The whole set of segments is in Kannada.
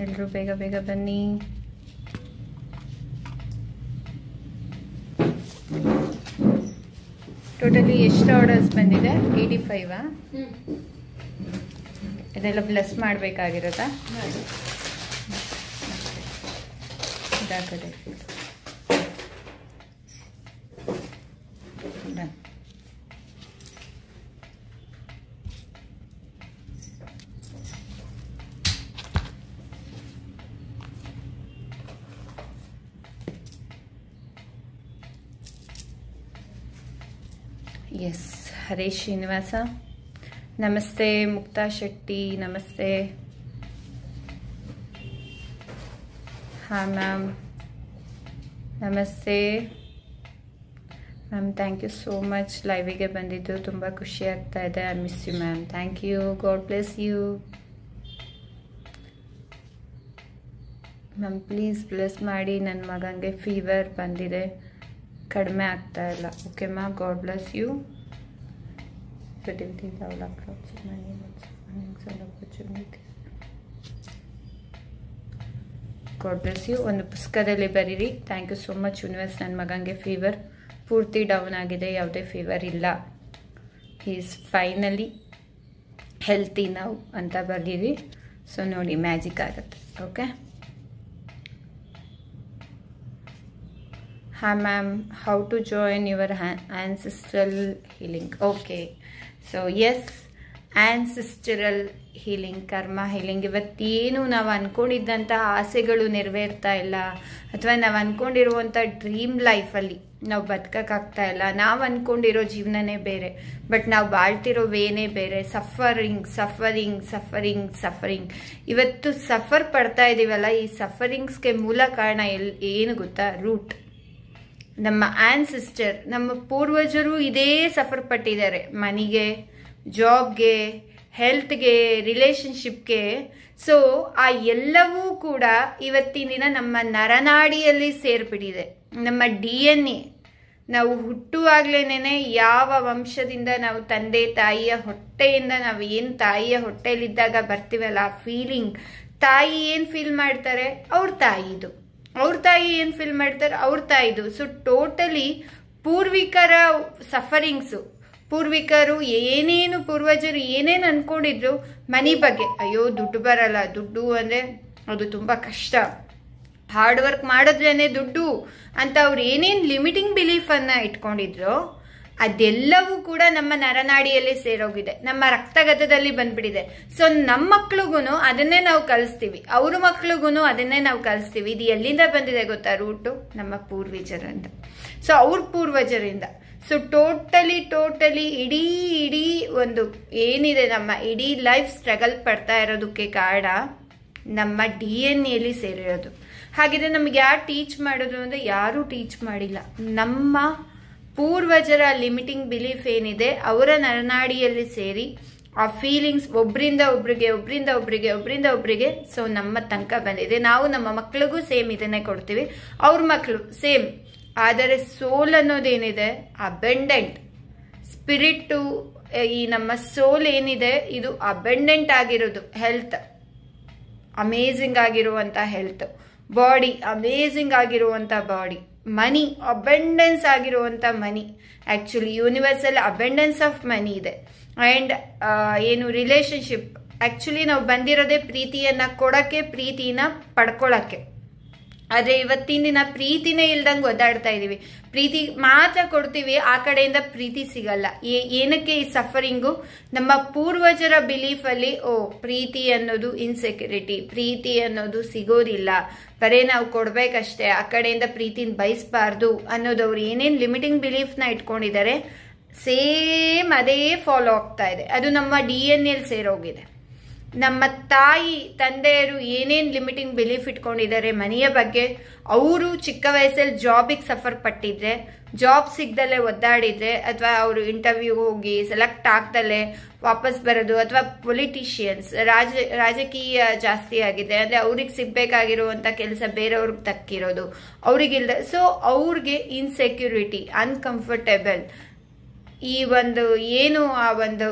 ಎಲ್ಲರೂ ಬೇಗ ಬೇಗ ಬನ್ನಿ. ಟೋಟಲಿ ಎಷ್ಟು ಆರ್ಡರ್ಸ್ ಬಂದಿದೆ? 85. ಇದೆಲ್ಲ ಪ್ಲಸ್ ಮಾಡಬೇಕಾಗಿರೋದಾ? ಇದಾಗದೆ ಎಸ್. ಹರೇಶ್ ಶ್ರೀನಿವಾಸ ನಮಸ್ತೆ. ಮುಕ್ತಾ ಶೆಟ್ಟಿ ನಮಸ್ತೆ. ಹಾ ಮ್ಯಾಮ್ ನಮಸ್ತೆ ma'am. Thank you so much. ಲೈವಿಗೆ ಬಂದಿದ್ದು ತುಂಬ ಖುಷಿ ಆಗ್ತಾ ಇದೆ. I miss you ma'am. Thank you. God bless you ma'am. Please bless ಮಾಡಿ. ನನ್ನ ಮಗನಿಗೆ ಫೀವರ್ ಬಂದಿದೆ, ಕಡಿಮೆ ಆಗ್ತಾ ಇಲ್ಲ. Okay ma'am. God bless you. God bless you. ಒಂದು ಪುಸ್ತಕದಲ್ಲಿ ಬರೀರಿ. Thank you so much universe. ನನ್ನ ಮಗನಿಗೆ ಫೀವರ್ ಪೂರ್ತಿ ಡೌನ್ ಆಗಿದೆ, ಯಾವುದೇ ಫೀವರ್ ಇಲ್ಲ, ಹಿ ಈಸ್ ಫೈನಲಿ ಹೆಲ್ತಿ ನಾವು ಅಂತ ಬರೀರಿ. ಸೊ ನೋಡಿ, ಮ್ಯಾಜಿಕ್ ಆಗುತ್ತೆ. Okay. Hi ma'am, how to join your ancestral healing? Okay, so yes, ancestral healing, karma healing. ಇವತ್ತೇನು ನಾವು ಅನ್ಕೊಂಡಿದ್ದಂಥ ಆಸೆಗಳು ನೆರವೇರ್ತಾ ಇಲ್ಲ, ಅಥವಾ ನಾವು ಅನ್ಕೊಂಡಿರುವಂಥ ಡ್ರೀಮ್ ಲೈಫಲ್ಲಿ ನಾವು ಬದುಕಕ್ಕಾಗ್ತಾ ಇಲ್ಲ. ನಾವು ಅನ್ಕೊಂಡಿರೋ ಜೀವನನೇ ಬೇರೆ, ಬಟ್ ನಾವು ಬಾಳ್ತಿರೋ ವೇನೇ ಬೇರೆ. Suffering suffering suffering suffering. ಇವತ್ತು ಸಫರ್ ಪಡ್ತಾ ಇದೀವಲ್ಲ, ಈ ಸಫರಿಂಗ್ಸ್ಗೆ ಮೂಲ ಕಾರಣ ಏನು ಗೊತ್ತಾ? ರೂಟ್. ನಮ್ಮ ಆನ್ಸಿಸ್ಟರ್, ನಮ್ಮ ಪೂರ್ವಜರು ಇದೇ ಸಫರ್ ಪಟ್ಟಿದ್ದಾರೆ. ಮನಿಗೆ, ಜಾಬ್ಗೆ, ಹೆಲ್ತ್ಗೆ, ರಿಲೇಶನ್ಶಿಪ್ಗೆ. ಸೊ ಆ ಎಲ್ಲವೂ ಕೂಡ ಇವತ್ತಿನ ದಿನ ನಮ್ಮ ನರನಾಡಿಯಲ್ಲಿ ಸೇರ್ಬಿಟ್ಟಿದೆ. ನಮ್ಮ DNA. ನಾವು ಹುಟ್ಟುವಾಗ್ಲೇನೆ ಯಾವ ವಂಶದಿಂದ ನಾವು ತಂದೆ ತಾಯಿಯ ಹೊಟ್ಟೆಯಿಂದ ನಾವು ಏನು ತಾಯಿಯ ಹೊಟ್ಟೆಯಲ್ಲಿದ್ದಾಗ ಬರ್ತೀವಲ್ಲ, ಆ ಫೀಲಿಂಗ್. ತಾಯಿ ಏನು ಫೀಲ್ ಮಾಡ್ತಾರೆ? ಅವ್ರ ತಾಯಿದು. ಅವ್ರ ತಾಯಿ ಏನು ಫೀಲ್ ಮಾಡ್ತಾರೆ? ಅವ್ರ ತಾಯಿದು. ಸೊ ಟೋಟಲಿ ಪೂರ್ವಿಕರ ಸಫರಿಂಗ್ಸು, ಪೂರ್ವಿಕರು ಏನೇನು, ಪೂರ್ವಜರು ಏನೇನು ಅನ್ಕೊಂಡಿದ್ರು ಮನಿ ಬಗ್ಗೆ. ಅಯ್ಯೋ ದುಡ್ಡು ಬರಲ್ಲ, ದುಡ್ಡು ಅಂದರೆ ಅದು ತುಂಬ ಕಷ್ಟ, ಹಾರ್ಡ್ ವರ್ಕ್ ಮಾಡಿದ್ರೇನೆ ದುಡ್ಡು ಅಂತ ಅವ್ರು ಏನೇನು ಲಿಮಿಟಿಂಗ್ ಬಿಲೀಫನ್ನು ಇಟ್ಕೊಂಡಿದ್ರು, ಅದೆಲ್ಲವೂ ಕೂಡ ನಮ್ಮ ನರನಾಡಿಯಲ್ಲಿ ಸೇರೋಗಿದೆ, ನಮ್ಮ ರಕ್ತಗತದಲ್ಲಿ ಬಂದ್ಬಿಟ್ಟಿದೆ. ಸೊ ನಮ್ಮ ಮಕ್ಳಿಗೂ ಅದನ್ನೇ ನಾವು ಕಲಿಸ್ತೀವಿ, ಅವ್ರ ಮಕ್ಳಿಗೂ ಅದನ್ನೇ ನಾವು ಕಲಿಸ್ತೀವಿ. ಇದು ಎಲ್ಲಿಂದ ಬಂದಿದೆ ಗೊತ್ತಾ? ರೂಟು ನಮ್ಮ ಪೂರ್ವಜರಿಂದ. ಸೊ ಅವ್ರ ಪೂರ್ವಜರಿಂದ. ಸೊ ಟೋಟಲಿ ಇಡೀ ಒಂದು ಏನಿದೆ, ನಮ್ಮ ಇಡೀ ಲೈಫ್ ಸ್ಟ್ರಗಲ್ ಪಡ್ತಾ ಇರೋದಕ್ಕೆ ಕಾರಣ ನಮ್ಮ DNA ಸೇರಿರೋದು. ಹಾಗಿದ್ರೆ ನಮ್ಗೆ ಯಾರು ಟೀಚ್ ಮಾಡಿದ್ರು ಅಂದರೆ ಯಾರೂ ಟೀಚ್ ಮಾಡಿಲ್ಲ. ನಮ್ಮ ಪೂರ್ವಜರ ಲಿಮಿಟಿಂಗ್ ಬಿಲೀಫ್ ಏನಿದೆ, ಅವರ ನರನಾಡಿಯಲ್ಲಿ ಸೇರಿ ಆ ಫೀಲಿಂಗ್ಸ್ ಒಬ್ರಿಂದ ಒಬ್ರಿಗೆ ಸೊ ನಮ್ಮ ತನಕ ಬಂದಿದೆ. ನಾವು ನಮ್ಮ ಮಕ್ಳಿಗೂ ಸೇಮ್ ಇದನ್ನೇ ಕೊಡ್ತೀವಿ, ಅವ್ರ ಮಕ್ಕಳು ಸೇಮ್. ಆದರೆ ಸೋಲ್ ಅನ್ನೋದೇನಿದೆ, ಅಬೆಂಡೆಂಟ್ ಸ್ಪಿರಿಟ್ಟು, ಈ ನಮ್ಮ ಸೋಲ್ ಏನಿದೆ ಇದು ಅಬೆಂಡೆಂಟ್ ಆಗಿರೋದು. ಹೆಲ್ತ್ ಅಮೇಝಿಂಗ್ ಆಗಿರುವಂಥ ಹೆಲ್ತ್, ಬಾಡಿ ಅಮೇಝಿಂಗ್ ಆಗಿರುವಂಥ ಬಾಡಿ, ಮನಿ ಅಬೆಂಡೆನ್ಸ್ ಆಗಿರುವಂಥ money. Actually universal abundance of money ಇದೆ. ಆ್ಯಂಡ್ ಏನು ರಿಲೇಶನ್ಶಿಪ್, ಆ್ಯಕ್ಚುಲಿ ನಾವು ಬಂದಿರೋದೇ ಪ್ರೀತಿಯನ್ನು ಕೊಡೋಕ್ಕೆ, ಪ್ರೀತಿನ ಪಡ್ಕೊಳ್ಳೋಕ್ಕೆ. ಆದರೆ ಇವತ್ತಿನ ದಿನ ಪ್ರೀತಿನೇ ಇಲ್ದಂಗೆ ಒದ್ದಾಡ್ತಾ ಇದ್ದೀವಿ. ಪ್ರೀತಿ ಮಾತ್ರ ಕೊಡ್ತೀವಿ, ಆ ಕಡೆಯಿಂದ ಪ್ರೀತಿ ಸಿಗಲ್ಲ. ಏನಕ್ಕೆ ಈ ಸಫರಿಂಗು? ನಮ್ಮ ಪೂರ್ವಜರ ಬಿಲೀಫಲ್ಲಿ ಪ್ರೀತಿ ಅನ್ನೋದು ಇನ್ಸೆಕ್ಯೂರಿಟಿ, ಪ್ರೀತಿ ಅನ್ನೋದು ಸಿಗೋದಿಲ್ಲ, ಬರೇ ನಾವು ಕೊಡ್ಬೇಕಷ್ಟೇ, ಆ ಕಡೆಯಿಂದ ಪ್ರೀತಿನ ಬಯಸಬಾರ್ದು ಅನ್ನೋದು ಅವ್ರು ಏನೇನು ಲಿಮಿಟಿಂಗ್ ಬಿಲೀಫ್ನ ಇಟ್ಕೊಂಡಿದ್ದಾರೆ, ಸೇಮ್ ಅದೇ ಫಾಲೋ ಆಗ್ತಾ ಇದೆ. ಅದು ನಮ್ಮ DNA ಸೇರೋಗಿದೆ. ನಮ್ಮ ತಾಯಿ ತಂದೆಯರು ಏನೇನು ಲಿಮಿಟಿಂಗ್ ಬಿಲೀಫ್ ಇಟ್ಕೊಂಡಿದ್ದಾರೆ ಮನೆಯ ಬಗ್ಗೆ, ಅವರು ಚಿಕ್ಕ ವಯಸ್ಸಲ್ಲಿ ಜಾಬಿಗೆ ಸಫರ್ ಪಟ್ಟಿದ್ರೆ, ಜಾಬ್ ಸಿಗ್ದಲ್ಲೇ ಒದ್ದಾಡಿದ್ರೆ, ಅಥವಾ ಅವರು ಇಂಟರ್ವ್ಯೂ ಹೋಗಿ ಸೆಲೆಕ್ಟ್ ಆಗ್ದಲ್ಲೇ ವಾಪಸ್ ಬರೋದು, ಅಥವಾ ಪೊಲಿಟಿಷಿಯನ್ಸ್ ರಾಜಕೀಯ ಜಾಸ್ತಿ ಆಗಿದೆ ಅಂದರೆ ಅವ್ರಿಗೆ ಸಿಗ್ಬೇಕಾಗಿರುವಂಥ ಕೆಲಸ ಬೇರೆಯವ್ರಿಗೆ ತಕ್ಕಿರೋದು, ಅವ್ರಿಗಿಲ್ದ. ಸೊ ಅವ್ರಿಗೆ ಇನ್ಸೆಕ್ಯೂರಿಟಿ, ಅನ್ಕಂಫರ್ಟೇಬಲ್, ಈ ಒಂದು ಏನು ಆ ಒಂದು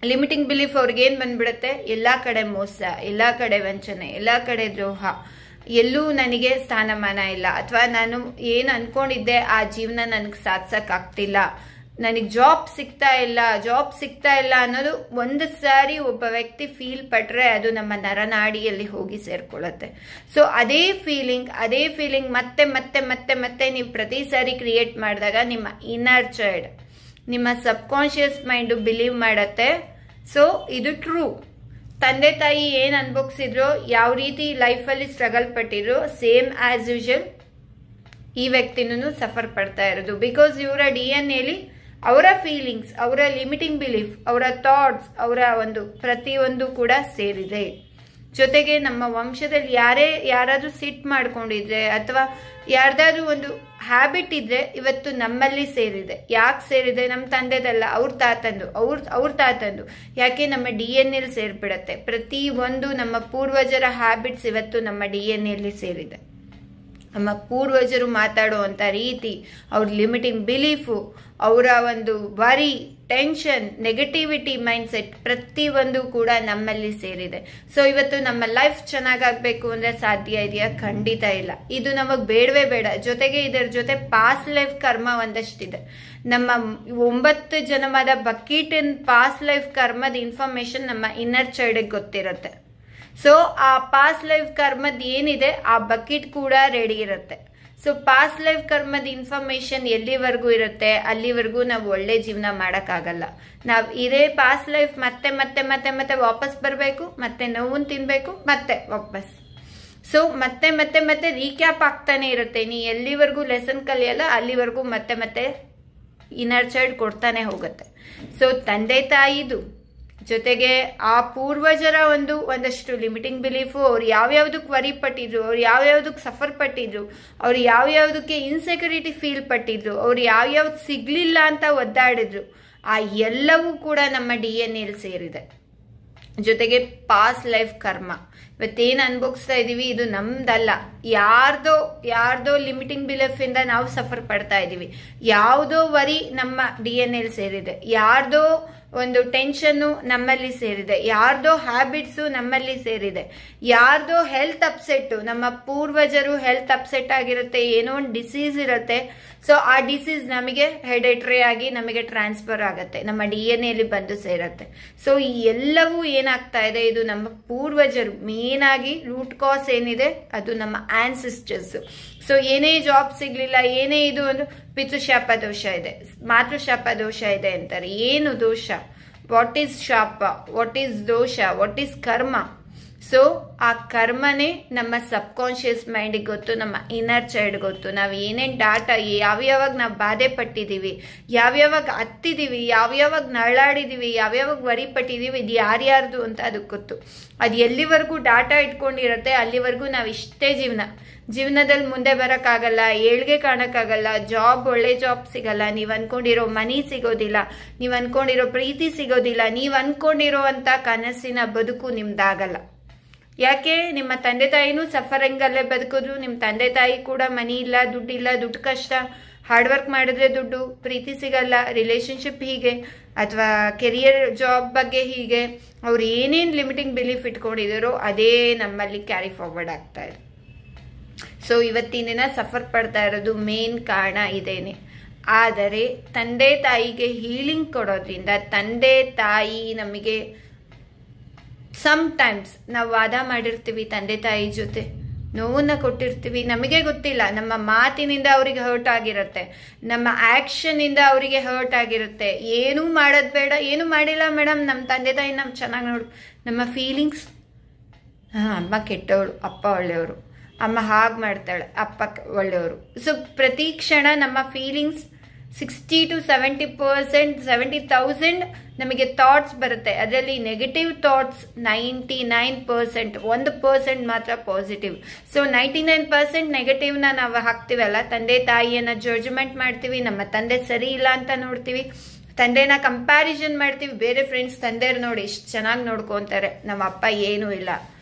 ಲಿಮಿಟಿಂಗ್ ಬಿಲೀಫ್ ಅವ್ರಿಗೇನು ಬಂದ್ಬಿಡುತ್ತೆ, ಎಲ್ಲ ಕಡೆ ಮೋಸ, ಎಲ್ಲ ಕಡೆ ವಂಚನೆ, ಎಲ್ಲ ಕಡೆ ದ್ರೋಹ, ಎಲ್ಲೂ ನನಗೆ ಸ್ಥಾನಮಾನ ಇಲ್ಲ, ಅಥವಾ ನಾನು ಏನು ಅನ್ಕೊಂಡಿದ್ದೆ ಆ ಜೀವನ ನನಗೆ ಸಾಧಿಸೋಕ್ಕಾಗ್ತಿಲ್ಲ, ನನಗೆ ಜಾಬ್ ಸಿಗ್ತಾ ಇಲ್ಲ ಅನ್ನೋದು ಒಂದು ಸಾರಿ ಒಬ್ಬ ವ್ಯಕ್ತಿ ಫೀಲ್ ಪಟ್ರೆ ಅದು ನಮ್ಮ ನರನಾಡಿಯಲ್ಲಿ ಹೋಗಿ ಸೇರ್ಕೊಳ್ಳುತ್ತೆ. ಸೊ ಅದೇ ಫೀಲಿಂಗ್ ಮತ್ತೆ ಮತ್ತೆ ಮತ್ತೆ ಮತ್ತೆ ನೀವು ಪ್ರತಿ ಸಾರಿ ಕ್ರಿಯೇಟ್ ಮಾಡಿದಾಗ ನಿಮ್ಮ ಇನ್ನರ್ ಚೈಲ್ಡ್, ನಿಮ್ಮ ಸಬ್ಕಾನ್ಶಿಯಸ್ ಮೈಂಡು ಬಿಲೀವ್ ಮಾಡತ್ತೆ. ಸೊ ಇದು ಟ್ರೂ. ತಂದೆ ತಾಯಿ ಏನು ಅನ್ಭೋಗಿಸಿದ್ರು, ಯಾವ ರೀತಿ ಲೈಫಲ್ಲಿ ಸ್ಟ್ರಗಲ್ ಪಟ್ಟಿದ್ರು, ಸೇಮ್ ಆಸ್ ಯೂಶುವಲ್ ಈ ವ್ಯಕ್ತಿನೂ ಸಫರ್ ಪಡ್ತಾ ಇರೋದು. ಬಿಕಾಸ್ ಇವರ DNA ಅವರ ಫೀಲಿಂಗ್ಸ್, ಅವರ ಲಿಮಿಟಿಂಗ್ ಬಿಲೀಫ್, ಅವರ ಥಾಟ್ಸ್, ಅವರ ಒಂದು ಪ್ರತಿಯೊಂದು ಕೂಡ ಸೇರಿದೆ. ಜೊತೆಗೆ ನಮ್ಮ ವಂಶದಲ್ಲಿ ಯಾರಾದ್ರೂ ಸಿಟ್ ಮಾಡ್ಕೊಂಡಿದ್ರೆ ಅಥವಾ ಯಾರ್ದಾದ್ರೂ ಒಂದು ಹ್ಯಾಬಿಟ್ ಇದ್ರೆ ಇವತ್ತು ನಮ್ಮಲ್ಲಿ ಸೇರಿದೆ. ಯಾಕೆ ಸೇರಿದೆ? ನಮ್ಮ ತಂದೆದಲ್ಲ, ಅವ್ರ ತಾತಂದು. ಯಾಕೆ? ನಮ್ಮ DNA ಸೇರ್ಬಿಡತ್ತೆ. ಪ್ರತಿ ಒಂದು ನಮ್ಮ ಪೂರ್ವಜರ ಹ್ಯಾಬಿಟ್ಸ್ ಇವತ್ತು ನಮ್ಮ DNA ಸೇರಿದೆ. ನಮ್ಮ ಪೂರ್ವಜರು ಮಾತಾಡುವಂಥ ರೀತಿ, ಅವ್ರ ಲಿಮಿಟಿಂಗ್ ಬಿಲೀಫು, ಅವರ ಒಂದು ವರಿ, ಟೆನ್ಷನ್, ನೆಗೆಟಿವಿಟಿ ಮೈಂಡ್ಸೆಟ್ ಪ್ರತಿಯೊಂದು ಕೂಡ ನಮ್ಮಲ್ಲಿ ಸೇರಿದೆ. ಸೊ ಇವತ್ತು ನಮ್ಮ ಲೈಫ್ ಚೆನ್ನಾಗಾಗಬೇಕು ಅಂದರೆ ಸಾಧ್ಯ ಇದೆಯಾ? ಖಂಡಿತ ಇಲ್ಲ. ಇದು ನಮಗೆ ಬೇಡವೇ ಬೇಡ. ಜೊತೆಗೆ ಇದರ ಜೊತೆ ಪಾಸ್ಟ್ ಲೈಫ್ ಕರ್ಮ ಒಂದಷ್ಟಿದೆ. ನಮ್ಮ 9 ಜನ್ಮದ ಬಕೀಟಿನ ಪಾಸ್ಟ್ ಲೈಫ್ ಕರ್ಮದ ಇನ್ಫಾರ್ಮೇಶನ್ ನಮ್ಮ ಇನ್ನರ್ ಚೈಲ್ಡ್ಗೆ ಗೊತ್ತಿರುತ್ತೆ. ಸೊ ಆ ಪಾಸ್ಟ್ ಲೈಫ್ ಕರ್ಮದ ಏನಿದೆ ಆ ಬಕೆಟ್ ಕೂಡ ರೆಡಿ ಇರುತ್ತೆ. ಸೊ ಪಾಸ್ಟ್ ಲೈಫ್ ಕರ್ಮದ ಇನ್ಫಾರ್ಮೇಶನ್ ಎಲ್ಲಿವರೆಗೂ ಇರುತ್ತೆ ಅಲ್ಲಿವರೆಗೂ ನಾವು ಒಳ್ಳೆ ಜೀವನ ಮಾಡೋಕ್ಕಾಗಲ್ಲ. ನಾವು ಇದೇ ಪಾಸ್ಟ್ ಲೈಫ್ ಮತ್ತೆ ಮತ್ತೆ ಮತ್ತೆ ಮತ್ತೆ ವಾಪಸ್ ಬರಬೇಕು, ಮತ್ತೆ ನೋವನ್ನು ತಿನ್ಬೇಕು, ಮತ್ತೆ ವಾಪಸ್. ಸೊ ಮತ್ತೆ ಮತ್ತೆ ಮತ್ತೆ ರೀಕ್ಯಾಪ್ ಆಗ್ತಾನೆ ಇರುತ್ತೆ. ನೀ ಎಲ್ಲಿವರೆಗೂ ಲೆಸನ್ ಕಲಿಯಲ್ಲ ಅಲ್ಲಿವರೆಗೂ ಮತ್ತೆ ಮತ್ತೆ ಇನ್ನರ್ ಚೈಲ್ಡ್ ಕೊಡ್ತಾನೆ ಹೋಗುತ್ತೆ. ಸೊ ತಂದೆ ತಾಯಿದು ಜೊತೆಗೆ ಆ ಪೂರ್ವಜರ ಒಂದಷ್ಟು ಲಿಮಿಟಿಂಗ್ ಬಿಲೀಫು, ಅವ್ರು ಯಾವ್ಯಾವ್ದಕ್ಕೆ ವರಿ ಪಟ್ಟಿದ್ರು, ಅವ್ರು ಯಾವ್ಯಾವ್ದಕ್ಕೆ ಸಫರ್ ಪಟ್ಟಿದ್ರು, ಅವ್ರು ಯಾವ್ಯಾವ್ದಕ್ಕೆ ಇನ್ಸೆಕ್ಯೂರಿಟಿ ಫೀಲ್ ಪಟ್ಟಿದ್ರು, ಅವ್ರು ಯಾವ್ಯಾವ್ದು ಸಿಗ್ಲಿಲ್ಲ ಅಂತ ಒದ್ದಾಡಿದ್ರು, ಆ ಎಲ್ಲವೂ ಕೂಡ ನಮ್ಮ DNA ಸೇರಿದೆ. ಜೊತೆಗೆ ಪಾಸ್ಟ್ ಲೈಫ್ ಕರ್ಮ ಇವತ್ತೇನು ಅನ್ಭೋಗಿಸ್ತಾ ಇದೀವಿ ಇದು ನಮ್ದಲ್ಲ. ಯಾರ್ದೋ ಲಿಮಿಟಿಂಗ್ ಬಿಲೀಫ್ ಇಂದ ನಾವು ಸಫರ್ ಪಡ್ತಾ ಇದೀವಿ. ಯಾವುದೋ ವರಿ ನಮ್ಮ DNA ಸೇರಿದೆ. ಯಾರ್ದೋ ಒಂದು ಟೆನ್ಷನ್ನು ನಮ್ಮಲ್ಲಿ ಸೇರಿದೆ. ಯಾರ್ದೋ ಹ್ಯಾಬಿಟ್ಸು ನಮ್ಮಲ್ಲಿ ಸೇರಿದೆ. ಯಾರ್ದೋ ಹೆಲ್ತ್ ಅಪ್ಸೆಟ್, ನಮ್ಮ ಪೂರ್ವಜರು ಹೆಲ್ತ್ ಅಪ್ಸೆಟ್ ಆಗಿರುತ್ತೆ, ಏನೋ ಒಂದು ಡಿಸೀಸ್ ಇರುತ್ತೆ. ಸೊ ಆ ಡಿಸೀಸ್ ನಮಗೆ ಹೆರಿಡಿಟರಿ ಆಗಿ ನಮಗೆ ಟ್ರಾನ್ಸ್ಫರ್ ಆಗುತ್ತೆ, ನಮ್ಮ DNA ಬಂದು ಸೇರುತ್ತೆ. ಸೊ ಈ ಎಲ್ಲವೂ ಏನಾಗ್ತಾ ಇದೆ, ಇದು ನಮ್ಮ ಪೂರ್ವಜರು. ಮೇನ್ ಆಗಿ ರೂಟ್ ಕಾಸ್ ಏನಿದೆ ಅದು ನಮ್ಮ ಆನ್ಸಿಸ್ಟರ್ಸ್. ಸೊ ಏನೇ ಜಾಬ್ ಸಿಗ್ಲಿಲ್ಲ, ಏನೇ ಇದು ಒಂದು ಪಿತೃಶಾಪ ದೋಷ ಇದೆ, ಮಾತೃಶಾಪ ದೋಷ ಇದೆ ಅಂತಾರೆ. ಏನು ದೋಷ? ವಾಟ್ ಈಸ್ ಶಾಪ, ವಾಟ್ ಈಸ್ ದೋಷ, ವಾಟ್ ಈಸ್ ಕರ್ಮ? ಸೊ ಆ ಕರ್ಮನೇ ನಮ್ಮ ಸಬ್ ಕಾನ್ಶಿಯಸ್ ಮೈಂಡಿಗೆ ಗೊತ್ತು, ನಮ್ಮ ಇನ್ನರ್ ಚೈಲ್ಡ್ ಗೊತ್ತು. ನಾವು ಏನೇನು ಡಾಟಾ ಯಾವ್ಯಾವಾಗ ನಾವು ಬಾಧೆ ಪಟ್ಟಿದ್ದೀವಿ, ಯಾವ್ಯಾವಾಗ ಹತ್ತಿದ್ದೀವಿ, ಯಾವ್ಯಾವಾಗ ನರಳಾಡಿದೀವಿ, ಯಾವ್ಯಾವಾಗ ವರಿ ಪಟ್ಟಿದ್ದೀವಿ, ಇದು ಯಾರ್ಯಾರ್ದು ಅಂತ ಅದಕ್ಕೆ ಗೊತ್ತು. ಅದು ಎಲ್ಲಿವರೆಗೂ ಡಾಟಾ ಇಟ್ಕೊಂಡಿರುತ್ತೆ ಅಲ್ಲಿವರೆಗೂ ನಾವು ಇಷ್ಟೇ ಜೀವನದಲ್ಲಿ ಮುಂದೆ ಬರೋಕ್ಕಾಗಲ್ಲ, ಏಳ್ಗೆ ಕಾಣಕ್ಕಾಗಲ್ಲ, ಒಳ್ಳೆ ಜಾಬ್ ಸಿಗಲ್ಲ, ನೀವು ಅನ್ಕೊಂಡಿರೋ ಮನಿ ಸಿಗೋದಿಲ್ಲ, ನೀವು ಅನ್ಕೊಂಡಿರೋ ಪ್ರೀತಿ ಸಿಗೋದಿಲ್ಲ, ನೀವು ಅನ್ಕೊಂಡಿರೋ ಅಂತ ಕನಸಿನ ಬದುಕು ನಿಮ್ದಾಗಲ್ಲ. ಯಾಕೆ? ನಿಮ್ಮ ತಂದೆ ತಾಯಿನೂ ಸಫರಿಂಗ್ ಅಲ್ಲೇ ಬದುಕಿದ್ರು. ನಿಮ್ಮ ತಂದೆ ತಾಯಿ ಕೂಡ ಮನಿ ಇಲ್ಲ, ದುಡ್ಡು ಕಷ್ಟ, ಹಾರ್ಡ್ ವರ್ಕ್ ಮಾಡಿದ್ರೆ ದುಡ್ಡು, ಪ್ರೀತಿ ಸಿಗಲ್ಲ, ರಿಲೇಶನ್ಶಿಪ್ ಹೀಗೆ, ಅಥವಾ ಕೆರಿಯರ್ ಜಾಬ್ ಬಗ್ಗೆ ಹೀಗೆ, ಅವ್ರು ಏನೇನು ಲಿಮಿಟಿಂಗ್ ಬಿಲೀಫ್ ಇಟ್ಕೊಂಡಿದಾರೋ ಅದೇ ನಮ್ಮಲ್ಲಿ ಕ್ಯಾರಿ ಫಾರ್ವರ್ಡ್ ಆಗ್ತಾ ಇದೆ. ಸೊ ಇವತ್ತಿನ ದಿನ ಸಫರ್ ಪಡ್ತಾ ಇರೋದು ಮೇನ್ ಕಾರಣ ಇದೇನೆ. ಆದರೆ ತಂದೆ ತಾಯಿಗೆ ಹೀಲಿಂಗ್ ಕೊಡೋದ್ರಿಂದ ತಂದೆ ತಾಯಿ ನಮಗೆ ಸಮ್ಟೈಮ್ಸ್ ನಾವು ವಾದ ಮಾಡಿರ್ತೀವಿ, ತಂದೆ ತಾಯಿ ಜೊತೆ ನೋವನ್ನ ಕೊಟ್ಟಿರ್ತೀವಿ, ನಮಗೆ ಗೊತ್ತಿಲ್ಲ. ನಮ್ಮ ಮಾತಿನಿಂದ ಅವರಿಗೆ ಹರ್ಟ್ ಆಗಿರುತ್ತೆ, ನಮ್ಮ ಆಕ್ಷನ್ ಇಂದ ಅವರಿಗೆ ಹರ್ಟ್ ಆಗಿರುತ್ತೆ. ಏನೂ ಮಾಡೋದು ಬೇಡ, ಏನು ಮಾಡಿಲ್ಲ ಮೇಡಮ್, ನಮ್ಮ ತಂದೆ ತಾಯಿ ನಮ್ಗೆ ಚೆನ್ನಾಗಿ ನೋಡು, ನಮ್ಮ ಫೀಲಿಂಗ್ಸ್, ಅಮ್ಮ ಕೆಟ್ಟವಳು, ಅಪ್ಪ ಒಳ್ಳೆಯವರು, ಅಮ್ಮ ಹಾಗೆ ಮಾಡ್ತಾಳೆ, ಅಪ್ಪ ಒಳ್ಳೆಯವರು. ಸೊ ಪ್ರತಿ ಕ್ಷಣ ನಮ್ಮ ಫೀಲಿಂಗ್ಸ್ 60 to 70%, 70,000 ನಮಗೆ ಥಾಟ್ಸ್ ಬರುತ್ತೆ. ಅದರಲ್ಲಿ ನೆಗೆಟಿವ್ ಥಾಟ್ಸ್ 99%, 1% ಮಾತ್ರ ಪಾಸಿಟಿವ್. ಸೊ 99% ನೆಗೆಟಿವ್ನ ನಾವು ಹಾಕ್ತೀವಲ್ಲ, ತಂದೆ ತಾಯಿಯನ್ನ ಜಡ್ಜ್ಮೆಂಟ್ ಮಾಡ್ತೀವಿ, ನಮ್ಮ ತಂದೆ ಸರಿ ಇಲ್ಲ ಅಂತ ನೋಡ್ತೀವಿ, ತಂದೆನ ಕಂಪ್ಯಾರಿಸನ್ ಮಾಡ್ತೀವಿ. ಬೇರೆ ಫ್ರೆಂಡ್ಸ್ ತಂದೆಯರು ನೋಡಿ ಎಷ್ಟು ಚೆನ್ನಾಗಿ ನೋಡ್ಕೊಂತಾರೆ, ನಮ್ಮ ಅಪ್ಪ ಏನೂ ಇಲ್ಲ.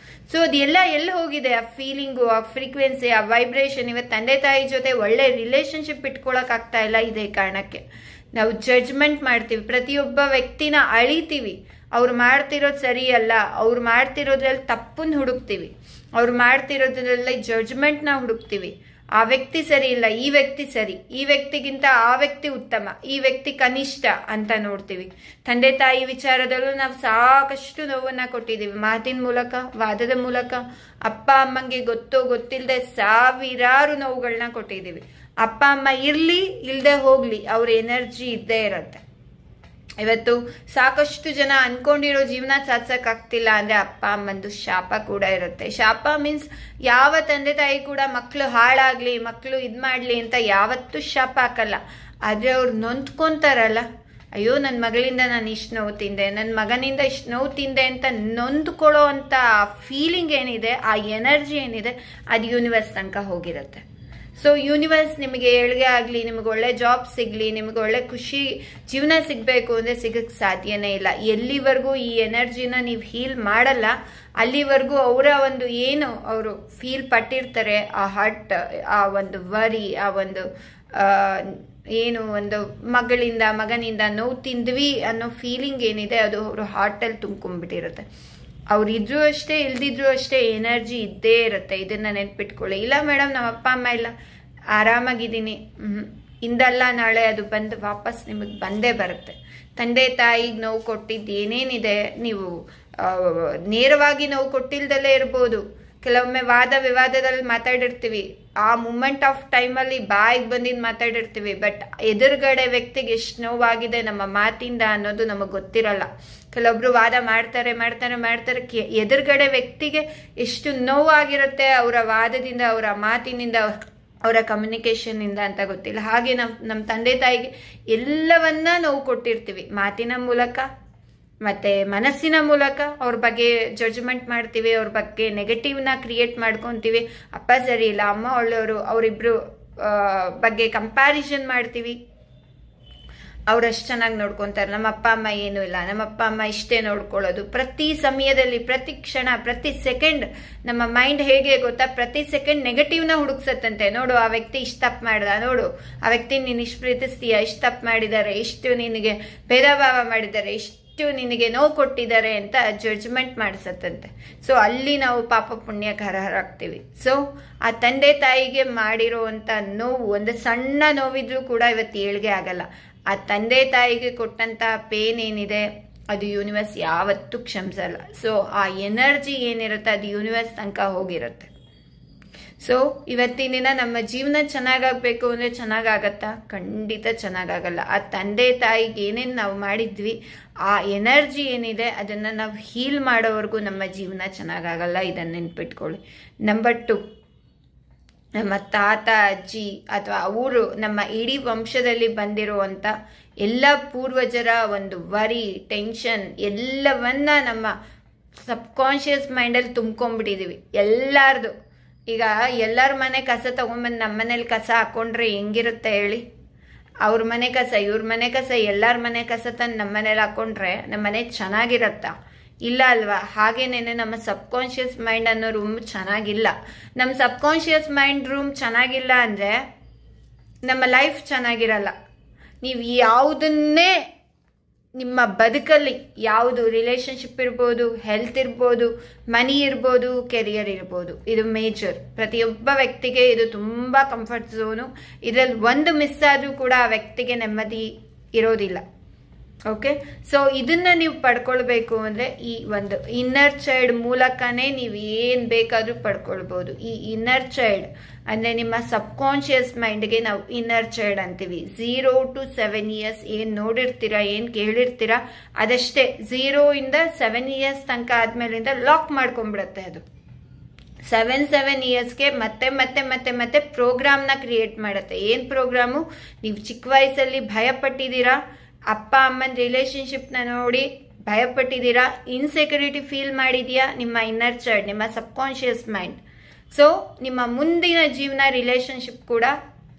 ಸೊ ಅದೆಲ್ಲ ಎಲ್ಲಿ ಹೋಗಿದೆ? ಆ ಫೀಲಿಂಗು, ಆ ಫ್ರೀಕ್ವೆನ್ಸಿ, ಆ ವೈಬ್ರೇಷನ್. ಇವತ್ತು ತಂದೆ ತಾಯಿ ಜೊತೆ ಒಳ್ಳೆ ರಿಲೇಶನ್ಶಿಪ್ ಇಟ್ಕೊಳಕ್ ಆಗ್ತಾ ಇಲ್ಲ. ಇದೇ ಕಾರಣಕ್ಕೆ ನಾವು ಜಡ್ಜ್ಮೆಂಟ್ ಮಾಡ್ತೀವಿ, ಪ್ರತಿಯೊಬ್ಬ ವ್ಯಕ್ತಿನ ಅಳಿತೀವಿ. ಅವ್ರು ಮಾಡ್ತಿರೋದು ಸರಿ ಅಲ್ಲ, ಅವ್ರು ಮಾಡ್ತಿರೋದ್ರಲ್ಲಿ ತಪ್ಪನ್ನು ಹುಡುಕ್ತೀವಿ, ಅವ್ರು ಮಾಡ್ತಿರೋದ್ರಲ್ಲಿ ಜಡ್ಜ್ಮೆಂಟ್ನ ಹುಡುಕ್ತೀವಿ. ಆ ವ್ಯಕ್ತಿ ಸರಿ ಇಲ್ಲ, ಈ ವ್ಯಕ್ತಿ ಸರಿ, ಈ ವ್ಯಕ್ತಿಗಿಂತ ಆ ವ್ಯಕ್ತಿ ಉತ್ತಮ, ಈ ವ್ಯಕ್ತಿ ಕನಿಷ್ಠ ಅಂತ ನೋಡ್ತೀವಿ. ತಂದೆ ತಾಯಿ ವಿಚಾರದಲ್ಲೂ ನಾವು ಸಾಕಷ್ಟು ನೋವನ್ನ ಕೊಟ್ಟಿದ್ದೀವಿ, ಮಾತಿನ ಮೂಲಕ, ವಾದದ ಮೂಲಕ. ಅಪ್ಪ ಅಮ್ಮಂಗೆ ಗೊತ್ತೋ ಗೊತ್ತಿಲ್ಲದೆ ಸಾವಿರಾರು ನೋವುಗಳನ್ನ ಕೊಟ್ಟಿದ್ದೀವಿ. ಅಪ್ಪ ಅಮ್ಮ ಇರ್ಲಿ ಇಲ್ದೆ ಹೋಗ್ಲಿ, ಅವ್ರ ಎನರ್ಜಿ ಇದ್ದೇ ಇರತ್ತೆ. ಇವತ್ತು ಸಾಕಷ್ಟು ಜನ ಅನ್ಕೊಂಡಿರೋ ಜೀವನ ಸಾಧಿಸಕ್ಕಾಗ್ತಿಲ್ಲ ಅಂದ್ರೆ ಅಪ್ಪ ಅಮ್ಮಂದು ಶಾಪ ಕೂಡ ಇರುತ್ತೆ. ಶಾಪ ಮೀನ್ಸ್ ಯಾವ ತಂದೆ ತಾಯಿ ಕೂಡ ಮಕ್ಳು ಹಾಳಾಗ್ಲಿ, ಮಕ್ಳು ಇದ್ ಮಾಡ್ಲಿ ಅಂತ ಯಾವತ್ತೂ ಶಾಪ ಹಾಕಲ್ಲ. ಆದ್ರೆ ಅವ್ರು ನೊಂದ್ಕೊಂತಾರಲ್ಲ, ಅಯ್ಯೋ ನನ್ನ ಮಗಳಿಂದ ನಾನು ಇಷ್ಟು ನೋವು ತಿಂದೆ, ನನ್ನ ಮಗನಿಂದ ಇಷ್ಟು ನೋವು ತಿಂದೆ ಅಂತ ನೊಂದ್ಕೊಳ್ಳೋ ಅಂತ ಫೀಲಿಂಗ್ ಏನಿದೆ, ಆ ಎನರ್ಜಿ ಏನಿದೆ, ಅದು ಯೂನಿವರ್ಸ್ ತನಕ ಹೋಗಿರುತ್ತೆ. ಸೊ ಯೂನಿವರ್ಸ್ ನಿಮಗೆ ಏಳ್ಗೆ ಆಗಲಿ, ನಿಮಗೆ ಒಳ್ಳೆ ಜಾಬ್ ಸಿಗಲಿ, ನಿಮಗೆ ಒಳ್ಳೆ ಖುಷಿ ಜೀವನ ಸಿಗಬೇಕು ಅಂದರೆ ಸಿಗಕ್ಕೆ ಸಾಧ್ಯನೇ ಇಲ್ಲ. ಎಲ್ಲಿವರೆಗೂ ಈ ಎನರ್ಜಿನ ನೀವು ಹೀಲ್ ಮಾಡಲ್ಲ, ಅಲ್ಲಿವರೆಗೂ ಅವರ ಒಂದು ಏನು ಅವರು ಫೀಲ್ ಪಟ್ಟಿರ್ತಾರೆ, ಆ ಹರ್ಟ್, ಆ ಒಂದು ವರಿ, ಆ ಒಂದು ಏನು ಒಂದು ಮಗನಿಂದ ನೋವು ತಿಂದ್ವಿ ಅನ್ನೋ ಫೀಲಿಂಗ್ ಏನಿದೆ, ಅದು ಅವರು ಹಾರ್ಟಲ್ಲಿ ತುಂಬ್ಕೊಂಡ್ಬಿಟ್ಟಿರುತ್ತೆ. ಅವ್ರು ಇದ್ರೂ ಅಷ್ಟೇ, ಇಲ್ದಿದ್ರು ಅಷ್ಟೇ, ಎನರ್ಜಿ ಇದ್ದೇ ಇರುತ್ತೆ. ಇದನ್ನ ನೆನ್ಪಿಟ್ಕೊಳ್ಳಿ. ಇಲ್ಲ ಮೇಡಮ್ ನಮ್ಮ ಅಪ್ಪ ಅಮ್ಮ ಇಲ್ಲ, ಆರಾಮಾಗಿದ್ದೀನಿ, ಇಂದಲ್ಲ ನಾಳೆ ಅದು ಬಂದು ವಾಪಸ್ ನಿಮಗೆ ಬಂದೇ ಬರುತ್ತೆ. ತಂದೆ ತಾಯಿಗೆ ನೋವು ಕೊಟ್ಟಿದ್ದು ಏನೇನಿದೆ, ನೀವು ನೇರವಾಗಿ ನೋವು ಕೊಟ್ಟಿಲ್ದಲ್ಲೇ ಇರ್ಬೋದು, ಕೆಲವೊಮ್ಮೆ ವಾದ ವಿವಾದದಲ್ಲಿ ಮಾತಾಡಿರ್ತೀವಿ, ಆ ಮೂಮೆಂಟ್ ಆಫ್ ಟೈಮಲ್ಲಿ ಬಾಯಿಗೆ ಬಂದಿದ್ದು ಮಾತಾಡಿರ್ತೀವಿ. ಬಟ್ ಎದುರುಗಡೆ ವ್ಯಕ್ತಿಗೆ ಎಷ್ಟು ನೋವಾಗಿದೆ ನಮ್ಮ ಮಾತಿಂದ ಅನ್ನೋದು ನಮಗೆ ಗೊತ್ತಿರಲ್ಲ. ಕೆಲವೊಬ್ರು ವಾದ ಮಾಡ್ತಾರೆ, ಎದುರುಗಡೆ ವ್ಯಕ್ತಿಗೆ ಎಷ್ಟು ನೋವಾಗಿರುತ್ತೆ ಅವರ ವಾದದಿಂದ, ಅವರ ಮಾತಿನಿಂದ, ಅವರ ಕಮ್ಯುನಿಕೇಶನ್ ಇಂದ ಅಂತ ಗೊತ್ತಿಲ್ಲ. ಹಾಗೆ ನಮ್ಮ ತಂದೆ ತಾಯಿಗೆ ಎಲ್ಲವನ್ನ ನೋವು ಕೊಟ್ಟಿರ್ತೀವಿ, ಮಾತಿನ ಮೂಲಕ ಮತ್ತೆ ಮನಸ್ಸಿನ ಮೂಲಕ. ಅವ್ರ ಬಗ್ಗೆ ಜಡ್ಜ್ಮೆಂಟ್ ಮಾಡ್ತೀವಿ, ಅವ್ರ ಬಗ್ಗೆ ನೆಗೆಟಿವ್ನ ಕ್ರಿಯೇಟ್ ಮಾಡ್ಕೊಂತೀವಿ. ಅಪ್ಪ ಸರಿ ಇಲ್ಲ, ಅಮ್ಮ ಒಳ್ಳೆಯವರು, ಅವರಿಬ್ರು ಬಗ್ಗೆ ಕಂಪ್ಯಾರಿಸನ್ ಮಾಡ್ತೀವಿ. ಅವ್ರಷ್ಟು ಚೆನ್ನಾಗಿ ನೋಡ್ಕೊಂತಾರೆ, ನಮ್ಮ ಅಪ್ಪ ಅಮ್ಮ ಏನೂ ಇಲ್ಲ, ನಮ್ಮ ಅಪ್ಪ ಅಮ್ಮ ಇಷ್ಟೇ ನೋಡ್ಕೊಳ್ಳೋದು. ಪ್ರತಿ ಸಮಯದಲ್ಲಿ, ಪ್ರತಿ ಕ್ಷಣ, ಪ್ರತಿ ಸೆಕೆಂಡ್ ನಮ್ಮ ಮೈಂಡ್ ಹೇಗೆ ಗೊತ್ತಾ, ಪ್ರತಿ ಸೆಕೆಂಡ್ ನೆಗೆಟಿವ್ನ ಹುಡುಕ್ಸತ್ತಂತೆ. ನೋಡು ಆ ವ್ಯಕ್ತಿ ಇಷ್ಟು ತಪ್ಪು ಮಾಡ್ದ, ನೋಡು ಆ ವ್ಯಕ್ತಿ ನೀನು ಇಷ್ಟು ಪ್ರೀತಿಸ್ತೀಯ, ಇಷ್ಟು ತಪ್ಪು ಮಾಡಿದ್ದಾರೆ, ಇಷ್ಟು ನಿನಗೆ ಭೇದ ಭಾವ ಮಾಡಿದ್ದಾರೆ, ಇಷ್ಟು ನಿನಗೆ ನೋವು ಕೊಟ್ಟಿದ್ದಾರೆ ಅಂತ ಜಡ್ಜ್ಮೆಂಟ್ ಮಾಡಿಸತ್ತಂತೆ. ಸೊ ಅಲ್ಲಿ ನಾವು ಪಾಪ ಪುಣ್ಯಕರರಾಗ್ತೀವಿ. ಸೊ ಆ ತಂದೆ ತಾಯಿಗೆ ಮಾಡಿರುವಂತ ನೋವು, ಒಂದು ಸಣ್ಣ ನೋವಿದ್ರೂ ಕೂಡ ಇವತ್ತು ಏಳ್ಗೆ ಆಗಲ್ಲ. ಆ ತಂದೆ ತಾಯಿಗೆ ಕೊಟ್ಟಂತ ಪೇನ್ ಏನಿದೆ, ಅದು ಯೂನಿವರ್ಸ್ ಯಾವತ್ತೂ ಕ್ಷಮಿಸಲ್ಲ. ಸೊ ಆ ಎನರ್ಜಿ ಏನಿರುತ್ತೆ, ಅದು ಯೂನಿವರ್ಸ್ ತನಕ ಹೋಗಿರುತ್ತೆ. ಸೊ ಇವತ್ತಿನ ದಿನ ನಮ್ಮ ಜೀವನ ಚೆನ್ನಾಗಾಗಬೇಕು ಅಂದರೆ ಚೆನ್ನಾಗಾಗತ್ತಾ? ಖಂಡಿತ ಚೆನ್ನಾಗಾಗಲ್ಲ. ಆ ತಂದೆ ತಾಯಿಗೆ ಏನೇನು ನಾವು ಮಾಡಿದ್ವಿ, ಆ ಎನರ್ಜಿ ಏನಿದೆ ಅದನ್ನು ನಾವು ಹೀಲ್ ಮಾಡೋವರೆಗೂ ನಮ್ಮ ಜೀವನ ಚೆನ್ನಾಗಾಗಲ್ಲ. ಇದನ್ನು ನೆನ್ಪಿಟ್ಕೊಳ್ಳಿ. ನಂಬರ್ 2, ನಮ್ಮ ತಾತ ಅಜ್ಜಿ ಅಥವಾ ಅವರು ನಮ್ಮ ಇಡೀ ವಂಶದಲ್ಲಿ ಬಂದಿರುವಂಥ ಎಲ್ಲ ಪೂರ್ವಜರ ಒಂದು ವರಿ, ಟೆನ್ಷನ್ ಎಲ್ಲವನ್ನ ನಮ್ಮ ಸಬ್ಕಾನ್ಷಿಯಸ್ ಮೈಂಡಲ್ಲಿ ತುಂಬ್ಕೊಂಡ್ಬಿಟ್ಟಿದೀವಿ ಎಲ್ಲಾರ್ದು. ಈಗ ಎಲ್ಲರ ಮನೆ ಕಸ ತಗೊಂಡ್ಬಂದು ನಮ್ಮ ಮನೇಲಿ ಕಸ ಹಾಕೊಂಡ್ರೆ ಹೆಂಗಿರುತ್ತೆ ಹೇಳಿ? ಅವ್ರ ಮನೆ ಕಸ, ಇವ್ರ ಮನೆ ಕಸ, ಎಲ್ಲರ ಮನೆ ಕಸ ತಂದು ನಮ್ಮ ಮನೇಲಿ ಹಾಕೊಂಡ್ರೆ ನಮ್ಮ ಮನೆ ಚೆನ್ನಾಗಿರತ್ತಾ? ಇಲ್ಲ ಅಲ್ವಾ? ಹಾಗೇನೇನೆ ನಮ್ಮ ಸಬ್ಕಾನ್ಷಿಯಸ್ ಮೈಂಡ್ ಅನ್ನೋ ರೂಮ್ ಚೆನ್ನಾಗಿಲ್ಲ. ನಮ್ಮ ಸಬ್ಕಾನ್ಷಿಯಸ್ ಮೈಂಡ್ ರೂಮ್ ಚೆನ್ನಾಗಿಲ್ಲ ಅಂದರೆ ನಮ್ಮ ಲೈಫ್ ಚೆನ್ನಾಗಿರಲ್ಲ. ನೀವು ಯಾವುದನ್ನೇ ನಿಮ್ಮ ಬದುಕಲ್ಲಿ, ಯಾವುದು ರಿಲೇಶನ್ಶಿಪ್ ಇರ್ಬೋದು, ಹೆಲ್ತ್ ಇರ್ಬೋದು, ಮನಿ ಇರ್ಬೋದು, ಕೆರಿಯರ್ ಇರ್ಬೋದು, ಇದು ಮೇಜರ್. ಪ್ರತಿಯೊಬ್ಬ ವ್ಯಕ್ತಿಗೆ ಇದು ತುಂಬ ಕಂಫರ್ಟ್ ಝೋನು. ಇದರಲ್ಲಿ ಒಂದು ಮಿಸ್ ಆದರೂ ಕೂಡ ಆ ವ್ಯಕ್ತಿಗೆ ನೆಮ್ಮದಿ ಇರೋದಿಲ್ಲ. ಓಕೆ, ಸೊ ಇದನ್ನ ನೀವು ಪಡ್ಕೊಳ್ಬೇಕು ಅಂದರೆ ಈ ಒಂದು ಇನ್ನರ್ ಚೈಲ್ಡ್ ಮೂಲಕನೇ ನೀವು ಏನು ಬೇಕಾದರೂ ಪಡ್ಕೊಳ್ಬೋದು. ಈ ಇನ್ನರ್ ಚೈಲ್ಡ್ ಅಂದರೆ ನಿಮ್ಮ ಸಬ್ಕಾನ್ಷಿಯಸ್ ಮೈಂಡ್ಗೆ ನಾವು ಇನ್ನರ್ ಚೈಲ್ಡ್ ಅಂತೀವಿ. 0 to 7 years ಏನು ನೋಡಿರ್ತೀರಾ, ಏನು ಕೇಳಿರ್ತೀರಾ ಅದಷ್ಟೇ. 0 ಇಂದ 7 years ತನಕ ಆದ್ಮೇಲಿಂದ ಲಾಕ್ ಮಾಡ್ಕೊಂಡ್ಬಿಡತ್ತೆ ಅದು. 7 yearsಗೆ ಮತ್ತೆ ಮತ್ತೆ ಮತ್ತೆ ಮತ್ತೆ ಪ್ರೋಗ್ರಾಮ್ನ ಕ್ರಿಯೇಟ್ ಮಾಡುತ್ತೆ. ಏನು ಪ್ರೋಗ್ರಾಮು? ನೀವು ಚಿಕ್ಕ ವಯಸ್ಸಲ್ಲಿ ಭಯಪಟ್ಟಿದ್ದೀರಾ, ಅಪ್ಪ ಅಮ್ಮನ ರಿಲೇಶನ್ಶಿಪ್ನ ನೋಡಿ ಭಯಪಟ್ಟಿದ್ದೀರಾ, ಇನ್ಸೆಕ್ಯೂರಿಟಿ ಫೀಲ್ ಮಾಡಿದ್ಯಾ, ನಿಮ್ಮ ಇನ್ನರ್ ಚೈಲ್ಡ್, ನಿಮ್ಮ ಸಬ್ಕಾನ್ಷಿಯಸ್ ಮೈಂಡ್. ಸೊ ನಿಮ್ಮ ಮುಂದಿನ ಜೀವನ ರಿಲೇಶನ್ಶಿಪ್ ಕೂಡ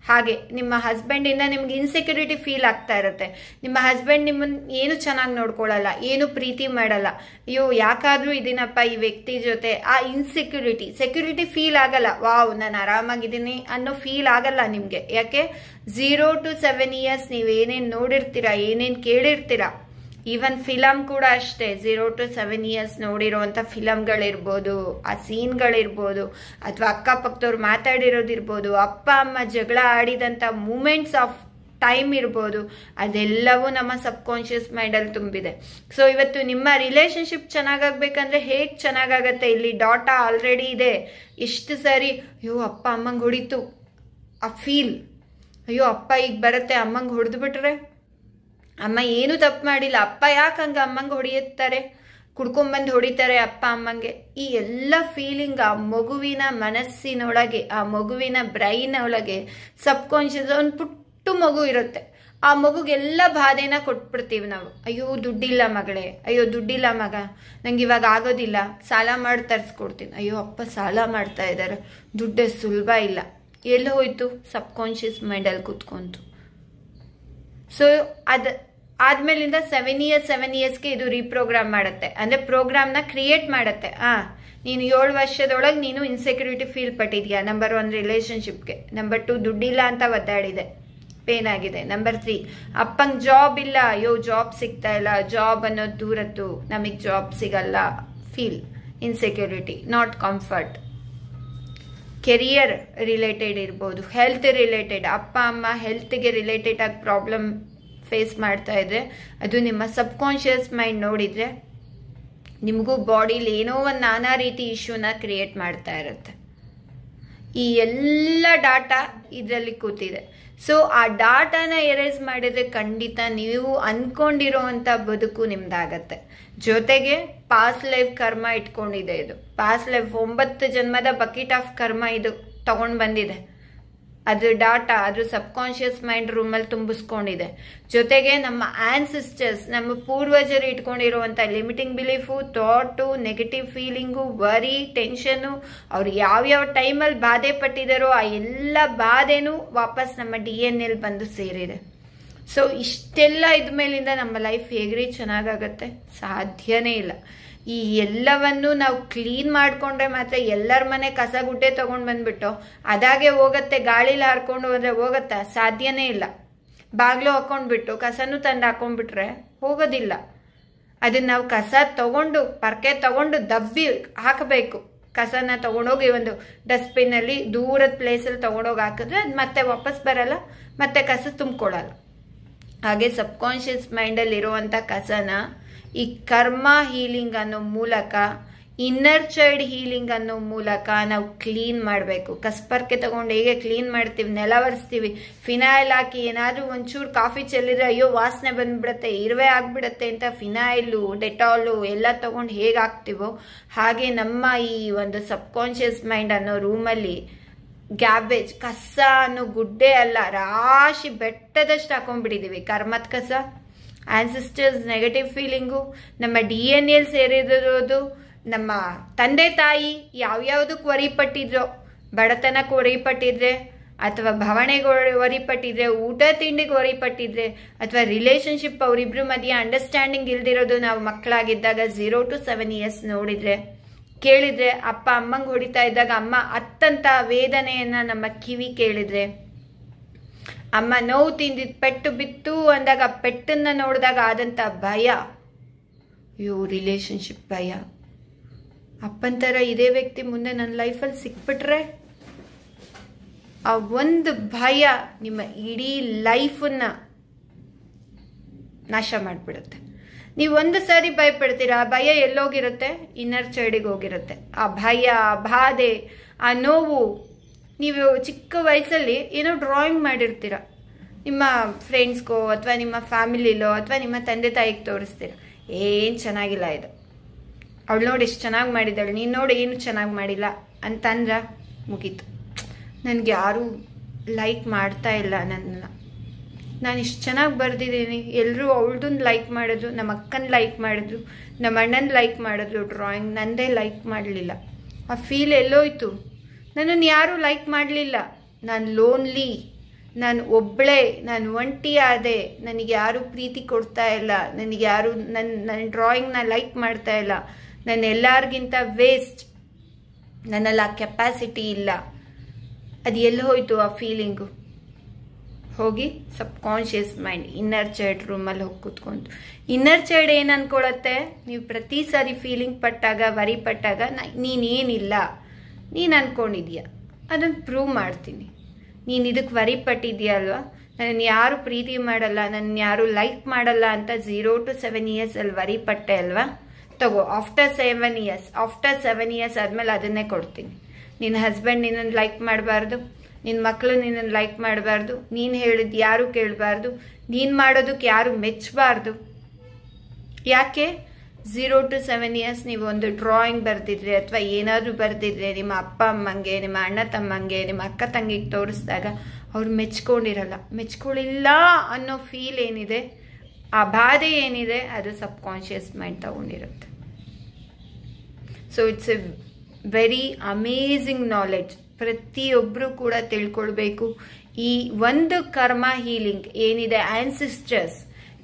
ಹಾಗೆ. ನಿಮ್ಮ ಹಸ್ಬೆಂಡಿಂದ ನಿಮ್ಗೆ ಇನ್ಸೆಕ್ಯೂರಿಟಿ ಫೀಲ್ ಆಗ್ತಾ ಇರುತ್ತೆ. ನಿಮ್ಮ ಹಸ್ಬೆಂಡ್ ನಿಮ್ಮನ್ನ ಏನು ಚೆನ್ನಾಗಿ ನೋಡ್ಕೊಳ್ಳಲ್ಲ, ಏನು ಪ್ರೀತಿ ಮಾಡಲ್ಲ, ಅಯ್ಯೋ ಯಾಕಾದ್ರೂ ಇದೀನಪ್ಪ ಈ ವ್ಯಕ್ತಿ ಜೊತೆ, ಆ ಸೆಕ್ಯೂರಿಟಿ ಫೀಲ್ ಆಗಲ್ಲ. ವಾವ್ ನಾನು ಆರಾಮಾಗಿದ್ದೀನಿ ಅನ್ನೋ ಫೀಲ್ ಆಗಲ್ಲ ನಿಮ್ಗೆ. ಯಾಕೆ? 0 to 7 years ನೀವು ಏನೇನು ನೋಡಿರ್ತೀರಾ, ಏನೇನು ಕೇಳಿರ್ತೀರಾ, ಈವನ್ ಫಿಲಮ್ ಕೂಡ ಅಷ್ಟೇ 0 to 7 years ನೋಡಿರೋಂಥ ಫಿಲಮ್ಗಳಿರ್ಬೋದು, ಆ ಸೀನ್ಗಳಿರ್ಬೋದು, ಅಥವಾ ಅಕ್ಕಪಕ್ಕದವ್ರು ಮಾತಾಡಿರೋದಿರ್ಬೋದು, ಅಪ್ಪ ಅಮ್ಮ ಜಗಳ ಆಡಿದಂಥ ಮೂಮೆಂಟ್ಸ್ ಆಫ್ ಟೈಮ್ ಇರ್ಬೋದು, ಅದೆಲ್ಲವೂ ನಮ್ಮ ಸಬ್ಕಾನ್ಷಿಯಸ್ ಮೈಂಡಲ್ಲಿ ತುಂಬಿದೆ. ಸೊ ಇವತ್ತು ನಿಮ್ಮ ರಿಲೇಶನ್ಶಿಪ್ ಚೆನ್ನಾಗಾಗಬೇಕಂದ್ರೆ ಹೇಗೆ ಚೆನ್ನಾಗಾಗತ್ತೆ, ಇಲ್ಲಿ ಡಾಟಾ ಆಲ್ರೆಡಿ ಇದೆ. ಎಷ್ಟು ಸರಿ ಅಯ್ಯೋ ಅಪ್ಪ ಅಮ್ಮಂಗೆ ಹೊಡಿತು ಆ ಫೀಲ್, ಅಯ್ಯೋ ಅಪ್ಪ ಈಗ ಬರುತ್ತೆ ಅಮ್ಮಂಗೆ ಹೊಡೆದು ಬಿಟ್ರೆ, ಅಮ್ಮ ಏನು ತಪ್ಪು ಮಾಡಿಲ್ಲ, ಅಪ್ಪ ಯಾಕೆ ಹಂಗೆ ಅಮ್ಮಂಗೆ ಹೊಡೆಯುತ್ತಾರೆ, ಕುಡ್ಕೊಂಬಂದು ಹೊಡಿತಾರೆ ಅಪ್ಪ ಅಮ್ಮಂಗೆ. ಈ ಎಲ್ಲ ಫೀಲಿಂಗ್ ಆ ಮಗುವಿನ ಮನಸ್ಸಿನೊಳಗೆ, ಆ ಮಗುವಿನ ಬ್ರೈನ್ ಒಳಗೆ ಸಬ್ಕಾನ್ಷಿಯಸ್ ಒಂದು ಪುಟ್ಟ ಮಗು ಇರುತ್ತೆ. ಆ ಮಗುಗೆಲ್ಲ ಬಾಧೆನ ಕೊಟ್ಬಿಡ್ತೀವಿ ನಾವು. ಅಯ್ಯೋ ದುಡ್ಡಿಲ್ಲ ಮಗಳೇ, ಅಯ್ಯೋ ದುಡ್ಡಿಲ್ಲ ಮಗ, ನಂಗೆ ಇವಾಗ ಆಗೋದಿಲ್ಲ, ಸಾಲ ಮಾಡಿ ತರಿಸ್ಕೊಡ್ತೀನಿ. ಅಯ್ಯೋ ಅಪ್ಪ ಸಾಲ ಮಾಡ್ತಾ ಇದ್ದಾರೆ, ದುಡ್ಡು ಸುಲಭ ಇಲ್ಲ. ಎಲ್ಲಿ ಹೋಯ್ತು? ಸಬ್ಕಾನ್ಷಿಯಸ್ ಮೈಂಡಲ್ಲಿ ಕೂತ್ಕೊಂತು. ಸೊ ಆದ್ಮೇಲಿಂದ 7 yearsಗೆ ಇದು ರೀಪ್ರೋಗ್ರಾಮ್ ಮಾಡುತ್ತೆ, ಅಂದ್ರೆ ಪ್ರೋಗ್ರಾಮ್ನ ಕ್ರಿಯೇಟ್ ಮಾಡುತ್ತೆ. ನೀನು 7 ವರ್ಷದೊಳಗೆ ನೀನು ಇನ್ಸೆಕ್ಯೂರಿಟಿ ಫೀಲ್ ಪಟ್ಟಿದ್ಯಾ, ನಂಬರ್ 1 ರಿಲೇಶನ್ಶಿಪ್ಗೆ. ನಂಬರ್ 2 ದುಡ್ಡಿಲ್ಲ ಅಂತ ಒದ್ದಾಡಿದೆ, ಪೇನ್ ಆಗಿದೆ. ನಂಬರ್ 3 ಅಪ್ಪಂಗೆ ಜಾಬ್ ಇಲ್ಲ, ಅಯ್ಯೋ ಜಾಬ್ ಸಿಗ್ತಾ ಇಲ್ಲ, ಜಾಬ್ ಅನ್ನೋದು ದೂರತ್ತು, ನಮಗೆ ಜಾಬ್ ಸಿಗಲ್ಲ, feel insecurity, not comfort. Career related ಇರ್ಬೋದು, ಹೆಲ್ತ್ ರಿಲೇಟೆಡ್, ಅಪ್ಪ ಅಮ್ಮ ಹೆಲ್ತ್ಗೆ ರಿಲೇಟೆಡ್ ಆಗಿ ಪ್ರಾಬ್ಲಮ್ ಫೇಸ್ ಮಾಡ್ತಾ ಇದ್ರೆ ಅದು ನಿಮ್ಮ ಸಬ್ಕಾನ್ಷಿಯಸ್ ಮೈಂಡ್ ನೋಡಿದ್ರೆ ನಿಮಗೂ ಬಾಡಿಲಿ ಏನೋ ಒಂದು ನಾನಾ ರೀತಿ ಇಶ್ಯೂನ ಕ್ರಿಯೇಟ್ ಮಾಡ್ತಾ ಇರುತ್ತೆ. ಈ ಎಲ್ಲ ಡಾಟಾ ಇದರಲ್ಲಿ ಕೂತಿದೆ. ಸೊ ಆ ಡಾಟಾನ ಎರೇಸ್ ಮಾಡಿದ್ರೆ ಖಂಡಿತ ನೀವು ಅನ್ಕೊಂಡಿರೋವಂಥ ಬದುಕು ನಿಮ್ದಾಗತ್ತೆ. ಜೊತೆಗೆ ಪಾಸ್ಟ್ ಲೈಫ್ ಕರ್ಮ ಇಟ್ಕೊಂಡಿದೆ. ಇದು ಪಾಸ್ಟ್ ಲೈಫ್ 9 ಜನ್ಮದ ಬಕೆಟ್ ಆಫ್ ಕರ್ಮ ಇದು ತಗೊಂಡ್ ಬಂದಿದೆ. ಅದು ಡಾಟಾ, ಅದು ಸಬ್ಕಾನ್ಷಿಯಸ್ ಮೈಂಡ್ ರೂಮಲ್ಲಿ ತುಂಬಿಸ್ಕೊಂಡಿದೆ. ಜೊತೆಗೆ ನಮ್ಮ ಆನ್ಸಿಸ್ಟರ್ಸ್, ನಮ್ಮ ಪೂರ್ವಜರು ಇಟ್ಕೊಂಡಿರುವಂಥ limiting belief, thought, negative feeling, worry, tension, ಅವ್ರು ಯಾವ್ಯಾವ ಟೈಮಲ್ಲಿ ಬಾಧೆ ಪಟ್ಟಿದಾರೋ ಆ ಎಲ್ಲ ಬಾಧೆನೂ ವಾಪಸ್ ನಮ್ಮ DNA ಬಂದು ಸೇರಿದೆ. ಸೊ ಇಷ್ಟೆಲ್ಲ ಇದ್ಮೇಲಿಂದ ನಮ್ಮ ಲೈಫ್ ಹೇಗ್ರಿ ಚೆನ್ನಾಗಾಗತ್ತೆ? ಸಾಧ್ಯನೇ ಇಲ್ಲ. ಈ ಎಲ್ಲವನ್ನು ನಾವು ಕ್ಲೀನ್ ಮಾಡ್ಕೊಂಡ್ರೆ ಮಾತ್ರ, ಎಲ್ಲರ ಮನೆ ಕಸ ಗುಡ್ಡೆ ತಗೊಂಡ್ ಬಂದ್ಬಿಟ್ಟು ಅದಾಗೆ ಹೋಗತ್ತೆ, ಗಾಳಿಲಿ ಹಾರ್ಕೊಂಡು ಹೋದ್ರೆ ಹೋಗತ್ತಾ? ಸಾಧ್ಯನೇ ಇಲ್ಲ. ಬಾಗ್ಲು ಹಾಕೊಂಡ್ಬಿಟ್ಟು ಕಸನೂ ತಂದು ಹಾಕೊಂಡ್ಬಿಟ್ರೆ ಹೋಗೋದಿಲ್ಲ. ಅದನ್ನ ನಾವು ಕಸ ತಗೊಂಡು, ಪರ್ಕೆ ತಗೊಂಡು ದಬ್ಬಿ ಹಾಕಬೇಕು. ಕಸನ ತಗೊಂಡೋಗಿ ಒಂದು ಡಸ್ಟ್ಬಿನ್ ಅಲ್ಲಿ ದೂರದ ಪ್ಲೇಸಲ್ಲಿ ತಗೊಂಡೋಗಿ ಹಾಕಿದ್ರೆ ಅದು ಮತ್ತೆ ವಾಪಸ್ ಬರಲ್ಲ, ಮತ್ತೆ ಕಸ ತುಂಬಿಕೊಳ್ಳಲ್ಲ. ಹಾಗೆ ಸಬ್ಕಾನ್ಷಿಯಸ್ ಮೈಂಡಲ್ಲಿ ಇರುವಂಥ ಕಸನ ಈ ಕರ್ಮ ಹೀಲಿಂಗ್ ಅನ್ನೋ ಮೂಲಕ, ಇನ್ನರ್ ಚೈಲ್ಡ್ ಹೀಲಿಂಗ್ ಅನ್ನೋ ಮೂಲಕ ನಾವು ಕ್ಲೀನ್ ಮಾಡಬೇಕು. ಕಸ್ಪರ್ಕೆ ತಗೊಂಡು ಹೇಗೆ ಕ್ಲೀನ್ ಮಾಡ್ತೀವಿ, ನೆಲ ಒರೆಸ್ತೀವಿ, ಫಿನಾಯಿಲ್ ಹಾಕಿ ಏನಾದರೂ ಒಂಚೂರು ಕಾಫಿ ಚೆಲ್ಲಿದ್ರೆ ಅಯ್ಯೋ ವಾಸನೆ ಬಂದ್ಬಿಡತ್ತೆ, ಇರುವೆ ಆಗ್ಬಿಡತ್ತೆ ಅಂತ ಫಿನಾಯಿಲು, ಡೆಟಾಲು ಎಲ್ಲ ತಗೊಂಡು ಹೇಗೆ ಹಾಕ್ತೀವೋ ಹಾಗೆ ನಮ್ಮ ಈ ಒಂದು ಸಬ್ಕಾನ್ಷಿಯಸ್ ಮೈಂಡ್ ಅನ್ನೋ ರೂಮಲ್ಲಿ ಗ್ಯಾಬೇಜ್, ಕಸ ಅನ್ನೋ ಗುಡ್ಡೆ ಅಲ್ಲ, ರಾಶಿ ಬೆಟ್ಟದಷ್ಟು ಹಾಕೊಂಡ್ಬಿಟ್ಟಿದೀವಿ. ಕರ್ಮದ ಕಸ, ಆನ್ಸಿಸ್ಟರ್ಸ್ ನೆಗೆಟಿವ್ ಫೀಲಿಂಗು, ನಮ್ಮ DNA ಸೇರಿರೋದು, ನಮ್ಮ ತಂದೆ ತಾಯಿ ಯಾವ್ಯಾವ್ದಕ್ಕೆ ವರಿಪಟ್ಟಿದ್ರೋ, ಬಡತನಕ್ಕೆ ವರಿಪಟ್ಟಿದ್ರೆ, ಅಥವಾ ಭಾವನೆಗೆ ವರಿಪಟ್ಟಿದ್ರೆ, ಊಟ ತಿಂಡಿಗೆ ವರಿಪಟ್ಟಿದ್ರೆ, ಅಥವಾ ರಿಲೇಶನ್ಶಿಪ್ ಅವರಿಬ್ರು ಮಧ್ಯೆ ಅಂಡರ್ಸ್ಟ್ಯಾಂಡಿಂಗ್ ಇಲ್ದಿರೋದು ನಾವು ಮಕ್ಕಳಾಗಿದ್ದಾಗ 0 to 7 years ನೋಡಿದ್ರೆ, ಕೇಳಿದ್ರೆ, ಅಪ್ಪ ಅಮ್ಮಂಗೆ ಹೊಡಿತಾ ಇದ್ದಾಗ ಅಮ್ಮ ಅತ್ತಂತ ವೇದನೆಯನ್ನ ನಮ್ಮ ಕಿವಿ ಕೇಳಿದ್ರೆ, ಅಮ್ಮ ನೋವು ತಿಂದಿದ್ ಪೆಟ್ಟು ಬಿತ್ತು ಅಂದಾಗ ಪೆಟ್ಟನ್ನ ನೋಡಿದಾಗ ಆದಂತ ಭಯ, ರಿಲೇಶನ್ಶಿಪ್ ಭಯ. ಅಪ್ಪನ ಥರ ಇದೇ ವ್ಯಕ್ತಿ ಮುಂದೆ ನನ್ನ ಲೈಫಲ್ಲಿ ಸಿಕ್ಬಿಟ್ರೆ ಆ ಒಂದು ಭಯ ನಿಮ್ಮ ಇಡೀ ಲೈಫನ್ನ ನಾಶ ಮಾಡಿಬಿಡುತ್ತೆ. ನೀವು ಒಂದು ಸಾರಿ ಭಯ ಪಡ್ತೀರಾ, ಆ ಭಯ ಎಲ್ಲೋಗಿರುತ್ತೆ? ಇನ್ನರ್ ಚೈಲ್ಡಿಗೆ ಹೋಗಿರುತ್ತೆ. ಆ ಭಯ, ಆ ಬಾಧೆ, ಆ ನೋವು. ನೀವು ಚಿಕ್ಕ ವಯಸ್ಸಲ್ಲಿ ಏನೋ ಡ್ರಾಯಿಂಗ್ ಮಾಡಿರ್ತೀರ, ನಿಮ್ಮ ಫ್ರೆಂಡ್ಸ್ಗೋ ಅಥವಾ ನಿಮ್ಮ ಫ್ಯಾಮಿಲಿಲೋ ಅಥವಾ ನಿಮ್ಮ ತಂದೆ ತಾಯಿಗೆ ತೋರಿಸ್ತೀರ, ಏನು ಚೆನ್ನಾಗಿಲ್ಲ ಇದು, ಅವಳು ನೋಡಿ ಎಷ್ಟು ಚೆನ್ನಾಗಿ ಮಾಡಿದ್ದಾಳೆ, ನೀನು ನೋಡಿ ಏನು ಚೆನ್ನಾಗಿ ಮಾಡಿಲ್ಲ ಅಂತಂದ್ರೆ ಮುಗೀತು. ನನಗೆ ಯಾರೂ ಲೈಕ್ ಮಾಡ್ತಾ ಇಲ್ಲ ನನ್ನನ್ನು, ನಾನು ಇಷ್ಟು ಚೆನ್ನಾಗಿ ಬರೆದಿದ್ದೀನಿ, ಎಲ್ಲರೂ ಅವಳದನ್ನು ಲೈಕ್ ಮಾಡಿದ್ರು, ನಮ್ಮ ಅಕ್ಕನ ಲೈಕ್ ಮಾಡಿದ್ರು, ನಮ್ಮ ಅಣ್ಣನ ಲೈಕ್ ಮಾಡಿದ್ರು ಡ್ರಾಯಿಂಗ್, ನಂದೇ ಲೈಕ್ ಮಾಡಲಿಲ್ಲ. ಆ ಫೀಲ್ ಎಲ್ಲೋಯ್ತು? ನನ್ನನ್ನು ಯಾರೂ ಲೈಕ್ ಮಾಡಲಿಲ್ಲ, ನಾನು ಲೋನ್ಲಿ, ನಾನು ಒಬ್ಬಳೇ, ನಾನು ಒಂಟಿ ಆದೆ, ನನಗೆ ಯಾರೂ ಪ್ರೀತಿ ಕೊಡ್ತಾ ಇಲ್ಲ, ನನಗೆ ಯಾರೂ ನನ್ನ ಡ್ರಾಯಿಂಗ್ನ ಲೈಕ್ ಮಾಡ್ತಾ ಇಲ್ಲ, ನಾನು ಎಲ್ಲರಿಗಿಂತ ವೇಸ್ಟ್, ನನ್ನಲ್ಲಿ ಆ ಕೆಪಾಸಿಟಿ ಇಲ್ಲ. ಅದು ಎಲ್ಲಿ ಹೋಯ್ತು ಆ ಫೀಲಿಂಗು? ಹೋಗಿ ಸಬ್ ಕಾನ್ಷಿಯಸ್ ಮೈಂಡ್ ಇನ್ನರ್ ಚೈಲ್ಡ್ ರೂಮಲ್ಲಿ ಹೋಗಿ ಕೂತ್ಕೊಂಡು ಇನ್ನರ್ ಚೈಲ್ಡ್ ಏನು ಅನ್ಕೊಳತ್ತೆ, ನೀವು ಪ್ರತಿ ಸಾರಿ ಫೀಲಿಂಗ್ ಪಟ್ಟಾಗ ವರಿ ಪಟ್ಟಾಗ ನೀನೇನಿಲ್ಲ ನೀನು ಅನ್ಕೊಂಡಿದ್ಯಾ, ಅದನ್ನು ಪ್ರೂವ್ ಮಾಡ್ತೀನಿ. ನೀನು ಇದಕ್ಕೆ ವರಿ ಪಟ್ಟಿದ್ಯಾ ಅಲ್ವಾ, ನನ್ನ ಯಾರು ಪ್ರೀತಿ ಮಾಡಲ್ಲ, ನನ್ನ ಯಾರು ಲೈಕ್ ಮಾಡಲ್ಲ ಅಂತ 0 to 7 years ಅಲ್ಲಿ ವರಿ ಪಟ್ಟೆ ಅಲ್ವಾ, ತಗೋ ಆಫ್ಟರ್ 7 years ಆದ್ಮೇಲೆ ಅದನ್ನೇ ಕೊಡ್ತೀನಿ. ನಿನ್ನ ಹಸ್ಬೆಂಡ್ ನಿನ್ನನ್ನು ಲೈಕ್ ಮಾಡಬಾರ್ದು, ನಿನ್ನ ಮಕ್ಕಳು ನಿನ್ನನ್ನು ಲೈಕ್ ಮಾಡಬಾರ್ದು, ನೀನು ಹೇಳಿದ್ ಯಾರು ಕೇಳಬಾರ್ದು, ನೀನು ಮಾಡೋದಕ್ಕೆ ಯಾರು ಮೆಚ್ಚಬಾರ್ದು. ಯಾಕೆ 0 to 7 years ನೀವು ಒಂದು ಡ್ರಾಯಿಂಗ್ ಬರ್ದಿದ್ರೆ ಅಥವಾ ಏನಾದರೂ ಬರ್ದಿದ್ರೆ ನಿಮ್ಮ ಅಪ್ಪ ಅಮ್ಮಂಗೆ, ನಿಮ್ಮ ಅಣ್ಣ ತಮ್ಮಂಗೆ, ನಿಮ್ಮ ಅಕ್ಕ ತಂಗಿಗೆ ತೋರಿಸಿದಾಗ ಅವ್ರು ಮೆಚ್ಕೊಳ್ಳಿಲ್ಲ ಅನ್ನೋ ಫೀಲ್ ಏನಿದೆ, ಆ ಬಾಧೆ ಏನಿದೆ, ಅದು ಸಬ್ ಕಾನ್ಷಿಯಸ್ ಮೈಂಡ್ ತಗೊಂಡಿರುತ್ತೆ. So it's a very amazing knowledge. ಪ್ರತಿಯೊಬ್ಬರು ಕೂಡ ತಿಳ್ಕೊಳ್ಬೇಕು. ಈ ಒಂದು ಕರ್ಮ ಹೀಲಿಂಗ್ ಏನಿದೆ, ಆನ್ಸಿಸ್ಟರ್ಸ್,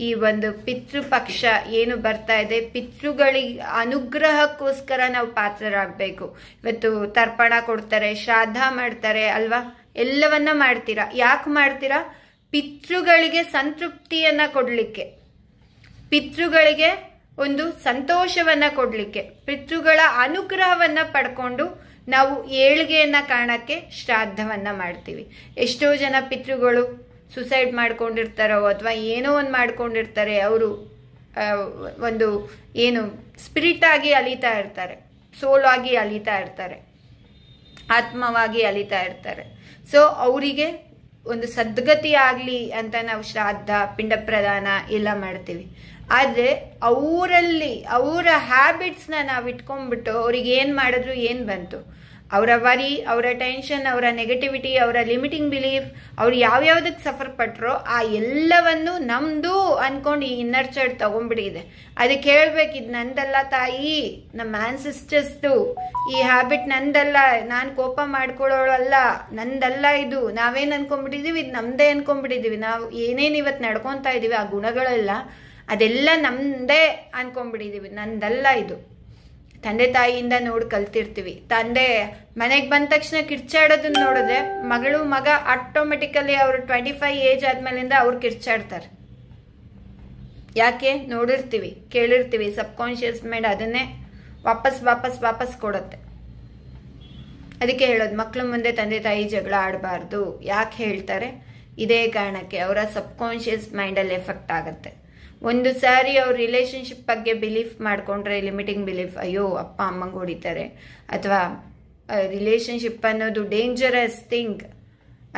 ಈ ಒಂದು ಪಿತೃಪಕ್ಷ ಏನು ಬರ್ತಾ ಇದೆ, ಪಿತೃಗಳಿಗೆ ಅನುಗ್ರಹಕ್ಕೋಸ್ಕರ ನಾವು ಪಾತ್ರರಾಗಬೇಕು. ಇವತ್ತು ತರ್ಪಣ ಕೊಡ್ತಾರೆ, ಶ್ರಾದ್ದ ಮಾಡ್ತಾರೆ ಅಲ್ವಾ, ಎಲ್ಲವನ್ನ ಮಾಡ್ತೀರಾ. ಯಾಕೆ ಮಾಡ್ತೀರಾ? ಪಿತೃಗಳಿಗೆ ಸಂತೃಪ್ತಿಯನ್ನ ಕೊಡ್ಲಿಕ್ಕೆ, ಪಿತೃಗಳಿಗೆ ಒಂದು ಸಂತೋಷವನ್ನ ಕೊಡ್ಲಿಕ್ಕೆ, ಪಿತೃಗಳ ಅನುಗ್ರಹವನ್ನ ಪಡ್ಕೊಂಡು ನಾವು ಏಳ್ಗೆಯನ್ನ ಕಾಣಕ್ಕೆ ಶ್ರಾದ್ದವನ್ನ ಮಾಡ್ತೀವಿ. ಎಷ್ಟೋ ಜನ ಪಿತೃಗಳು ಸುಸೈಡ್ ಮಾಡ್ಕೊಂಡಿರ್ತಾರೋ ಅಥವಾ ಏನೋ ಒಂದು ಮಾಡ್ಕೊಂಡಿರ್ತಾರೆ, ಅವರು ಒಂದು ಏನು ಸ್ಪಿರಿಟ್ ಆಗಿ ಅಲಿತಾ ಇರ್ತಾರೆ, ಸೋಲ್ ಆಗಿ ಅಲಿತಾ ಇರ್ತಾರೆ, ಆತ್ಮವಾಗಿ ಅಲಿತಾ ಇರ್ತಾರೆ. ಸೊ ಅವರಿಗೆ ಒಂದು ಸದ್ಗತಿ ಆಗಲಿ ಅಂತ ನಾವು ಶ್ರಾದ್ದ, ಪಿಂಡ ಪ್ರದಾನ ಎಲ್ಲ ಮಾಡ್ತೀವಿ. ಆದರೆ ಅವರಲ್ಲಿ ಅವರ ಹ್ಯಾಬಿಟ್ಸ್ನ ನಾವು ಇಟ್ಕೊಂಡ್ಬಿಟ್ಟು ಅವ್ರಿಗೆ ಏನು ಮಾಡಿದ್ರು ಏನು ಬಂತು, ಅವರ ವರಿ, ಅವರ ಟೆನ್ಷನ್, ಅವರ ನೆಗೆಟಿವಿಟಿ, ಅವರ ಲಿಮಿಟಿಂಗ್ ಬಿಲೀಫ್, ಅವ್ರು ಯಾವ್ಯಾವ್ದಕ್ಕೆ ಸಫರ್ ಪಟ್ರೋ ಆ ಎಲ್ಲವನ್ನು ನಮ್ದು ಅನ್ಕೊಂಡು ಈ ಇನ್ನರ್ ಚೈಲ್ಡ್ ತಗೊಂಡ್ಬಿಟ್ಟಿದೆ. ಅದಕ್ಕೆ ಹೇಳ್ಬೇಕು, ಇದು ನಂದಲ್ಲ ತಾಯಿ, ನಮ್ಮ ಆನ್ಸಿಸ್ಟರ್ಸ್ದು ಈ ಹ್ಯಾಬಿಟ್ ನಂದಲ್ಲ, ನಾನು ಕೋಪ ಮಾಡ್ಕೊಳ್ಳೋಳಲ್ಲ, ನಂದಲ್ಲ ಇದು. ನಾವೇನು ಅನ್ಕೊಂಡ್ಬಿಟ್ಟಿದೀವಿ, ಇದು ನಮ್ದೇ ಅನ್ಕೊಂಡ್ಬಿಟ್ಟಿದೀವಿ. ನಾವು ಏನೇನು ಇವತ್ತು ನಡ್ಕೊತಾ ಇದೀವಿ ಆ ಗುಣಗಳೆಲ್ಲ ಅದೆಲ್ಲ ನಮ್ದೇ ಅನ್ಕೊಂಡ್ಬಿಟ್ಟಿದೀವಿ, ನಂದಲ್ಲ ಇದು. ತಂದೆ ತಾಯಿಯಿಂದ ನೋಡಿ ಕಲ್ತಿರ್ತೀವಿ. ತಂದೆ ಮನೆಗೆ ಬಂದ ತಕ್ಷಣ ಕಿರ್ಚಾಡೋದನ್ನ ನೋಡಿದ್ರೆ ಮಗಳು ಮಗ ಆಟೋಮೆಟಿಕಲಿ ಅವರು 25 ಏಜ್ ಆದ್ಮೇಲಿಂದ ಅವ್ರು ಕಿರ್ಚಾಡ್ತಾರೆ. ಯಾಕೆ? ನೋಡಿರ್ತೀವಿ, ಕೇಳಿರ್ತೀವಿ. ಸಬ್ ಕಾನ್ಷಿಯಸ್ ಮೈಂಡ್ ಅದನ್ನೇ ವಾಪಸ್ ಕೊಡುತ್ತೆ. ಅದಕ್ಕೆ ಹೇಳೋದು, ಮಕ್ಕಳು ಮುಂದೆ ತಂದೆ ತಾಯಿ ಜಗಳ ಆಡಬಾರ್ದು. ಯಾಕೆ ಹೇಳ್ತಾರೆ? ಇದೇ ಕಾರಣಕ್ಕೆ, ಅವರ ಸಬ್ ಕಾನ್ಷಿಯಸ್ ಮೈಂಡಲ್ಲಿ ಎಫೆಕ್ಟ್ ಆಗುತ್ತೆ. ಒಂದು ಸಾರಿ ಅವ್ರ ರಿಲೇಶನ್ಶಿಪ್ ಬಗ್ಗೆ ಬಿಲೀಫ್ ಮಾಡ್ಕೊಂಡ್ರೆ, ಲಿಮಿಟಿಂಗ್ ಬಿಲೀಫ್, ಅಯ್ಯೋ ಅಪ್ಪ ಅಮ್ಮಂಗೆ ಹೊಡಿತಾರೆ, ಅಥವಾ ರಿಲೇಶನ್ಶಿಪ್ ಅನ್ನೋದು ಡೇಂಜರಸ್ ಥಿಂಗ್,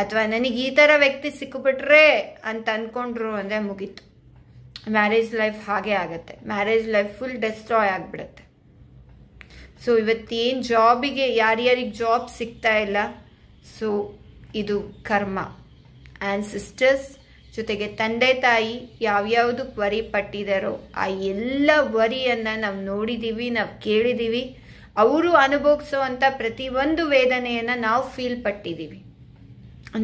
ಅಥವಾ ನನಗೆ ಈ ಥರ ವ್ಯಕ್ತಿ ಸಿಕ್ಕಿಬಿಟ್ರೆ ಅಂತ ಅನ್ಕೊಂಡ್ರು ಅಂದರೆ ಮುಗೀತು. ಮ್ಯಾರೇಜ್ ಲೈಫ್ ಹಾಗೆ ಆಗುತ್ತೆ, ಮ್ಯಾರೇಜ್ ಲೈಫ್ ಫುಲ್ ಡೆಸ್ಟ್ರಾಯ್ ಆಗಿಬಿಡುತ್ತೆ. ಸೊ ಇವತ್ತೇನು ಜಾಬಿಗೆ ಯಾರ್ಯಾರಿಗೆ ಜಾಬ್ ಸಿಗ್ತಾ ಇಲ್ಲ, ಸೊ ಇದು ಕರ್ಮ. ಆನ್ಸಿಸ್ಟರ್ಸ್ ಜೊತೆಗೆ ತಂದೆ ತಾಯಿ ಯಾವ್ಯಾವ್ದಕ್ಕೆ ವರಿ ಪಟ್ಟಿದಾರೋ ಆ ಎಲ್ಲ ವರಿಯನ್ನು ನಾವು ನೋಡಿದ್ದೀವಿ, ನಾವು ಕೇಳಿದ್ದೀವಿ. ಅವರು ಅನುಭವಿಸೋ ಅಂಥ ಪ್ರತಿಯೊಂದು ವೇದನೆಯನ್ನು ನಾವು ಫೀಲ್ ಪಟ್ಟಿದ್ದೀವಿ.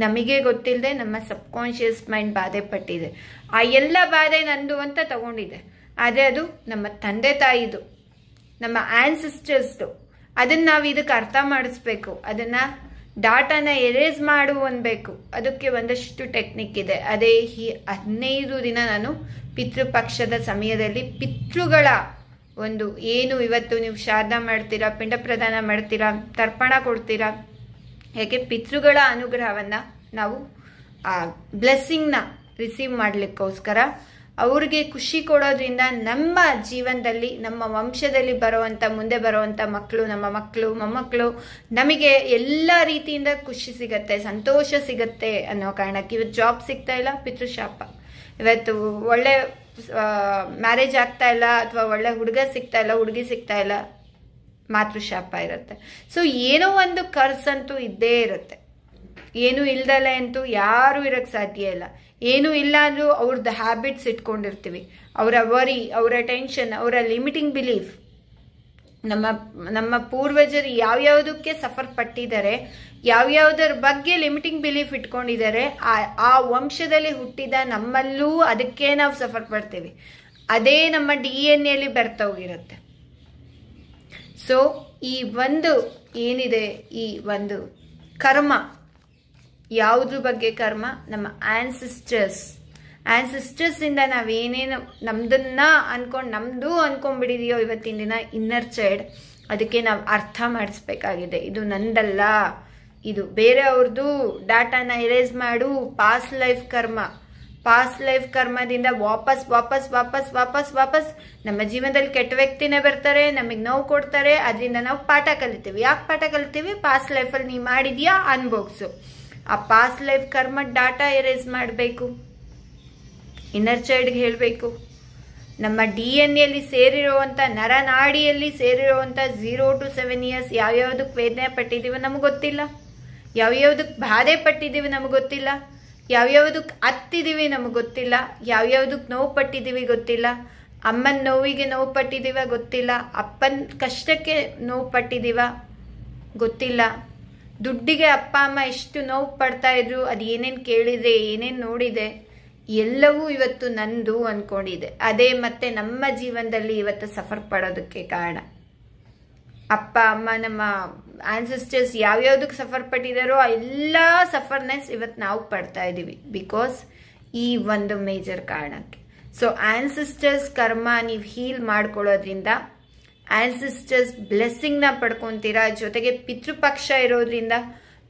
ನಮಗೆ ಗೊತ್ತಿಲ್ಲದೆ ನಮ್ಮ ಸಬ್ ಕಾನ್ಷಿಯಸ್ ಮೈಂಡ್ ಬಾಧೆ ಪಟ್ಟಿದೆ. ಆ ಎಲ್ಲ ಬಾಧೆ ನಂದು ಅಂತ ತಗೊಂಡಿದೆ. ಆದರೆ ಅದು ನಮ್ಮ ತಂದೆ ತಾಯಿದು, ನಮ್ಮ ಆನ್ಸಿಸ್ಟರ್ಸ್ದು. ಅದನ್ನು ನಾವು ಇದಕ್ಕೆ ಅರ್ಥ ಮಾಡಿಸ್ಬೇಕು. ಅದನ್ನು ಡಾಟಾನ ಎರೇಸ್ ಮಾಡು ಅನ್ಬೇಕು. ಅದಕ್ಕೆ ಒಂದಷ್ಟು ಟೆಕ್ನಿಕ್ ಇದೆ. ಅದೇ 15 ದಿನ ನಾನು ಪಿತೃಪಕ್ಷದ ಸಮಯದಲ್ಲಿ ಪಿತೃಗಳ ಒಂದು ಏನು ಇವತ್ತು ನೀವು ಶ್ರಾದ್ದ ಮಾಡ್ತೀರಾ, ಪಿಂಡ ಪ್ರದಾನ ಮಾಡ್ತೀರಾ, ತರ್ಪಣ ಕೊಡ್ತೀರಾ, ಯಾಕೆ ಪಿತೃಗಳ ಅನುಗ್ರಹವನ್ನು ನಾವು ಆ ಬ್ಲೆಸ್ಸಿಂಗ್ನ ರಿಸೀವ್ ಮಾಡಲಿಕ್ಕೋಸ್ಕರ, ಅವ್ರಿಗೆ ಖುಷಿ ಕೊಡೋದ್ರಿಂದ ನಮ್ಮ ಜೀವನದಲ್ಲಿ, ನಮ್ಮ ವಂಶದಲ್ಲಿ ಬರುವಂಥ ಮುಂದೆ ಬರುವಂಥ ಮಕ್ಕಳು, ನಮ್ಮ ಮಕ್ಕಳು ಮೊಮ್ಮಕ್ಕಳು ನಮಗೆ ಎಲ್ಲ ರೀತಿಯಿಂದ ಖುಷಿ ಸಿಗತ್ತೆ, ಸಂತೋಷ ಸಿಗತ್ತೆ ಅನ್ನೋ ಕಾರಣಕ್ಕೆ. ಇವತ್ತು ಜಾಬ್ ಸಿಗ್ತಾ ಇಲ್ಲ, ಪಿತೃಶಾಪ. ಇವತ್ತು ಒಳ್ಳೆ ಮ್ಯಾರೇಜ್ ಆಗ್ತಾ ಇಲ್ಲ, ಅಥವಾ ಒಳ್ಳೆ ಹುಡುಗ ಸಿಗ್ತಾ ಇಲ್ಲ, ಹುಡುಗಿ ಸಿಗ್ತಾ ಇಲ್ಲ, ಮಾತೃಶಾಪ ಇರುತ್ತೆ. ಸೊ ಏನೋ ಒಂದು ಕರ್ಸ್ ಅಂತೂ ಇದ್ದೇ ಇರುತ್ತೆ. ಏನು ಇಲ್ದಲೆ ಅಂತೂ ಯಾರೂ ಇರೋಕ್ಕೆ ಸಾಧ್ಯ ಇಲ್ಲ. ಏನು ಇಲ್ಲ ಅಂದ್ರೂ ಅವ್ರದ್ದು ಹ್ಯಾಬಿಟ್ಸ್ ಇಟ್ಕೊಂಡಿರ್ತೀವಿ, ಅವರ ವರಿ, ಅವರ ಟೆನ್ಷನ್, ಅವರ ಲಿಮಿಟಿಂಗ್ ಬಿಲೀಫ್. ನಮ್ಮ ಪೂರ್ವಜರು ಯಾವ್ಯಾವುದಕ್ಕೆ ಸಫರ್ ಪಟ್ಟಿದ್ದಾರೆ, ಯಾವ್ಯಾವುದರ ಬಗ್ಗೆ ಲಿಮಿಟಿಂಗ್ ಬಿಲೀಫ್ ಇಟ್ಕೊಂಡಿದ್ದಾರೆ, ಆ ವಂಶದಲ್ಲಿ ಹುಟ್ಟಿದ ನಮ್ಮಲ್ಲೂ ಅದಕ್ಕೆ ನಾವು ಸಫರ್ ಪಡ್ತೀವಿ. ಅದೇ ನಮ್ಮ DNA ಬರ್ತಾ ಹೋಗಿರುತ್ತೆ. ಸೊ ಈ ಒಂದು ಏನಿದೆ, ಈ ಒಂದು ಕರ್ಮ ಯಾವುದ್ರ ಬಗ್ಗೆ ಕರ್ಮ? ನಮ್ಮ ಆನ್ಸಿಸ್ಟರ್ಸ್ ಇಂದ ನಾವೇನೇನು ನಮ್ದನ್ನ ನಮ್ದು ಅನ್ಕೊಂಡ್ಬಿಟ್ಟಿದೆಯೋ ಇವತ್ತಿನ ದಿನ ಇನ್ನರ್ ಚೈಲ್ಡ್, ಅದಕ್ಕೆ ನಾವು ಅರ್ಥ ಮಾಡಿಸ್ಬೇಕಾಗಿದೆ. ಇದು ನಂದಲ್ಲ, ಇದು ಬೇರೆಯವ್ರದ್ದು. ಡಾಟಾನ ಎರೇಸ್ ಮಾಡು. ಪಾಸ್ಟ್ ಲೈಫ್ ಕರ್ಮದಿಂದ ವಾಪಸ್ ನಮ್ಮ ಜೀವನದಲ್ಲಿ ಕೆಟ್ಟ ವ್ಯಕ್ತಿನೇ ಬರ್ತಾರೆ, ನಮಗೆ ನೋವು ಕೊಡ್ತಾರೆ, ಅದರಿಂದ ನಾವು ಪಾಠ ಕಲಿತೀವಿ. ಯಾಕೆ ಪಾಠ ಕಲಿತೀವಿ? ಪಾಸ್ಟ್ ಲೈಫಲ್ಲಿ ನೀ ಮಾಡಿದ್ಯಾ ಅನ್ಬೋಗ್ಸು. ಆ ಪಾಸ್ಟ್ ಲೈಫ್ ಕರ್ಮ ಡಾಟಾ ಎರೇಸ್ ಮಾಡಬೇಕು. ಇನ್ನರ್ ಚೈಲ್ಡ್ಗೆ ಹೇಳಬೇಕು. ನಮ್ಮ DNA ಸೇರಿರುವಂಥ ನರನಾಡಿಯಲ್ಲಿ ಸೇರಿರುವಂಥ 0 to 7 years ಯಾವ್ಯಾವ್ದಕ್ಕೆ ವೇದನೆ ಪಟ್ಟಿದ್ದೀವೋ ನಮಗೆ ಗೊತ್ತಿಲ್ಲ, ಯಾವ್ಯಾವ್ದಕ್ಕೆ ಬಾಧೆ ಪಟ್ಟಿದ್ದೀವಿ ನಮಗೆ ಗೊತ್ತಿಲ್ಲ, ಯಾವ್ಯಾವ್ದಕ್ಕೆ ಹತ್ತಿದ್ದೀವಿ ನಮಗೆ ಗೊತ್ತಿಲ್ಲ, ಯಾವ್ಯಾವ್ದಕ್ಕೆ ನೋವು ಪಟ್ಟಿದ್ದೀವಿ ಗೊತ್ತಿಲ್ಲ, ಅಮ್ಮನ ನೋವಿಗೆ ನೋವು ಪಟ್ಟಿದ್ದೀವ ಗೊತ್ತಿಲ್ಲ, ಅಪ್ಪನ ಕಷ್ಟಕ್ಕೆ ನೋವು ಪಟ್ಟಿದ್ದೀವ ಗೊತ್ತಿಲ್ಲ, ದುಡ್ಡಿಗೆ ಅಪ್ಪ ಅಮ್ಮ ಎಷ್ಟು ನೋವು ಪಡ್ತಾ ಇದ್ರು, ಅದು ಏನೇನು ಕೇಳಿದೆ, ಏನೇನು ನೋಡಿದೆ, ಎಲ್ಲವೂ ಇವತ್ತು ನಂದು ಅನ್ಕೊಂಡಿದೆ. ಅದೇ ಮತ್ತೆ ನಮ್ಮ ಜೀವನದಲ್ಲಿ ಇವತ್ತು ಸಫರ್ ಪಡೋದಕ್ಕೆ ಕಾರಣ. ಅಪ್ಪ ಅಮ್ಮ ನಮ್ಮ ಆನ್ಸೆಸ್ಟರ್ಸ್ ಯಾವ್ಯಾವ್ದಕ್ಕೆ ಸಫರ್ ಪಟ್ಟಿದಾರೋ ಆ ಎಲ್ಲ ಸಫರ್ನೆಸ್ ಇವತ್ತು ನಾವು ಪಡ್ತಾ ಇದ್ದೀವಿ, ಬಿಕಾಸ್ ಈ ಒಂದು ಮೇಜರ್ ಕಾರಣಕ್ಕೆ. ಸೊ ಆನ್ಸೆಸ್ಟರ್ಸ್ ಕರ್ಮ ನೀವು ಹೀಲ್ ಮಾಡ್ಕೊಳ್ಳೋದ್ರಿಂದ ಆನ್ಸೆಸ್ಟರ್ಸ್ ಬ್ಲೆಸ್ಸಿಂಗ್ನ ಪಡ್ಕೊತೀರಾ. ಜೊತೆಗೆ ಪಿತೃಪಕ್ಷ ಇರೋದ್ರಿಂದ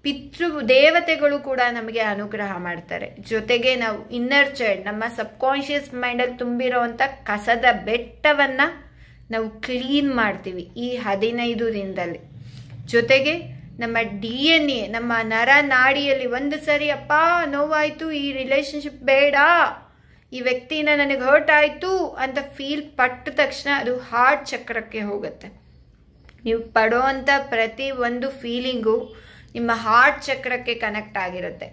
ಪಿತೃ ದೇವತೆಗಳು ಕೂಡ ನಮಗೆ ಅನುಗ್ರಹ ಮಾಡ್ತಾರೆ. ಜೊತೆಗೆ ನಾವು ಇನ್ನರ್ ಚೈಲ್ಡ್, ನಮ್ಮ ಸಬ್ಕಾನ್ಶಿಯಸ್ ಮೈಂಡಲ್ಲಿ ತುಂಬಿರೋವಂಥ ಕಸದ ಬೆಟ್ಟವನ್ನ ನಾವು ಕ್ಲೀನ್ ಮಾಡ್ತೀವಿ ಈ 15 ದಿನದಲ್ಲಿ. ಜೊತೆಗೆ ನಮ್ಮ DNA, ನಮ್ಮ ನರ ನಾಡಿಯಲ್ಲಿ ಒಂದು ಸರಿ ಅಪ್ಪ ನೋವಾಯ್ತು, ಈ ರಿಲೇಶನ್ಶಿಪ್ ಬೇಡ, ಈ ವ್ಯಕ್ತಿನ ನನಗೆ ಹರ್ಟ್ ಆಯ್ತು ಅಂತ ಫೀಲ್ ಪಟ್ಟ ತಕ್ಷಣ ಅದು ಹಾರ್ಟ್ ಚಕ್ರಕ್ಕೆ ಹೋಗುತ್ತೆ. ನೀವು ಪಡೋ ಅಂತ ಪ್ರತಿ ಒಂದು ಫೀಲಿಂಗು ನಿಮ್ಮ ಹಾರ್ಟ್ ಚಕ್ರಕ್ಕೆ ಕನೆಕ್ಟ್ ಆಗಿರುತ್ತೆ.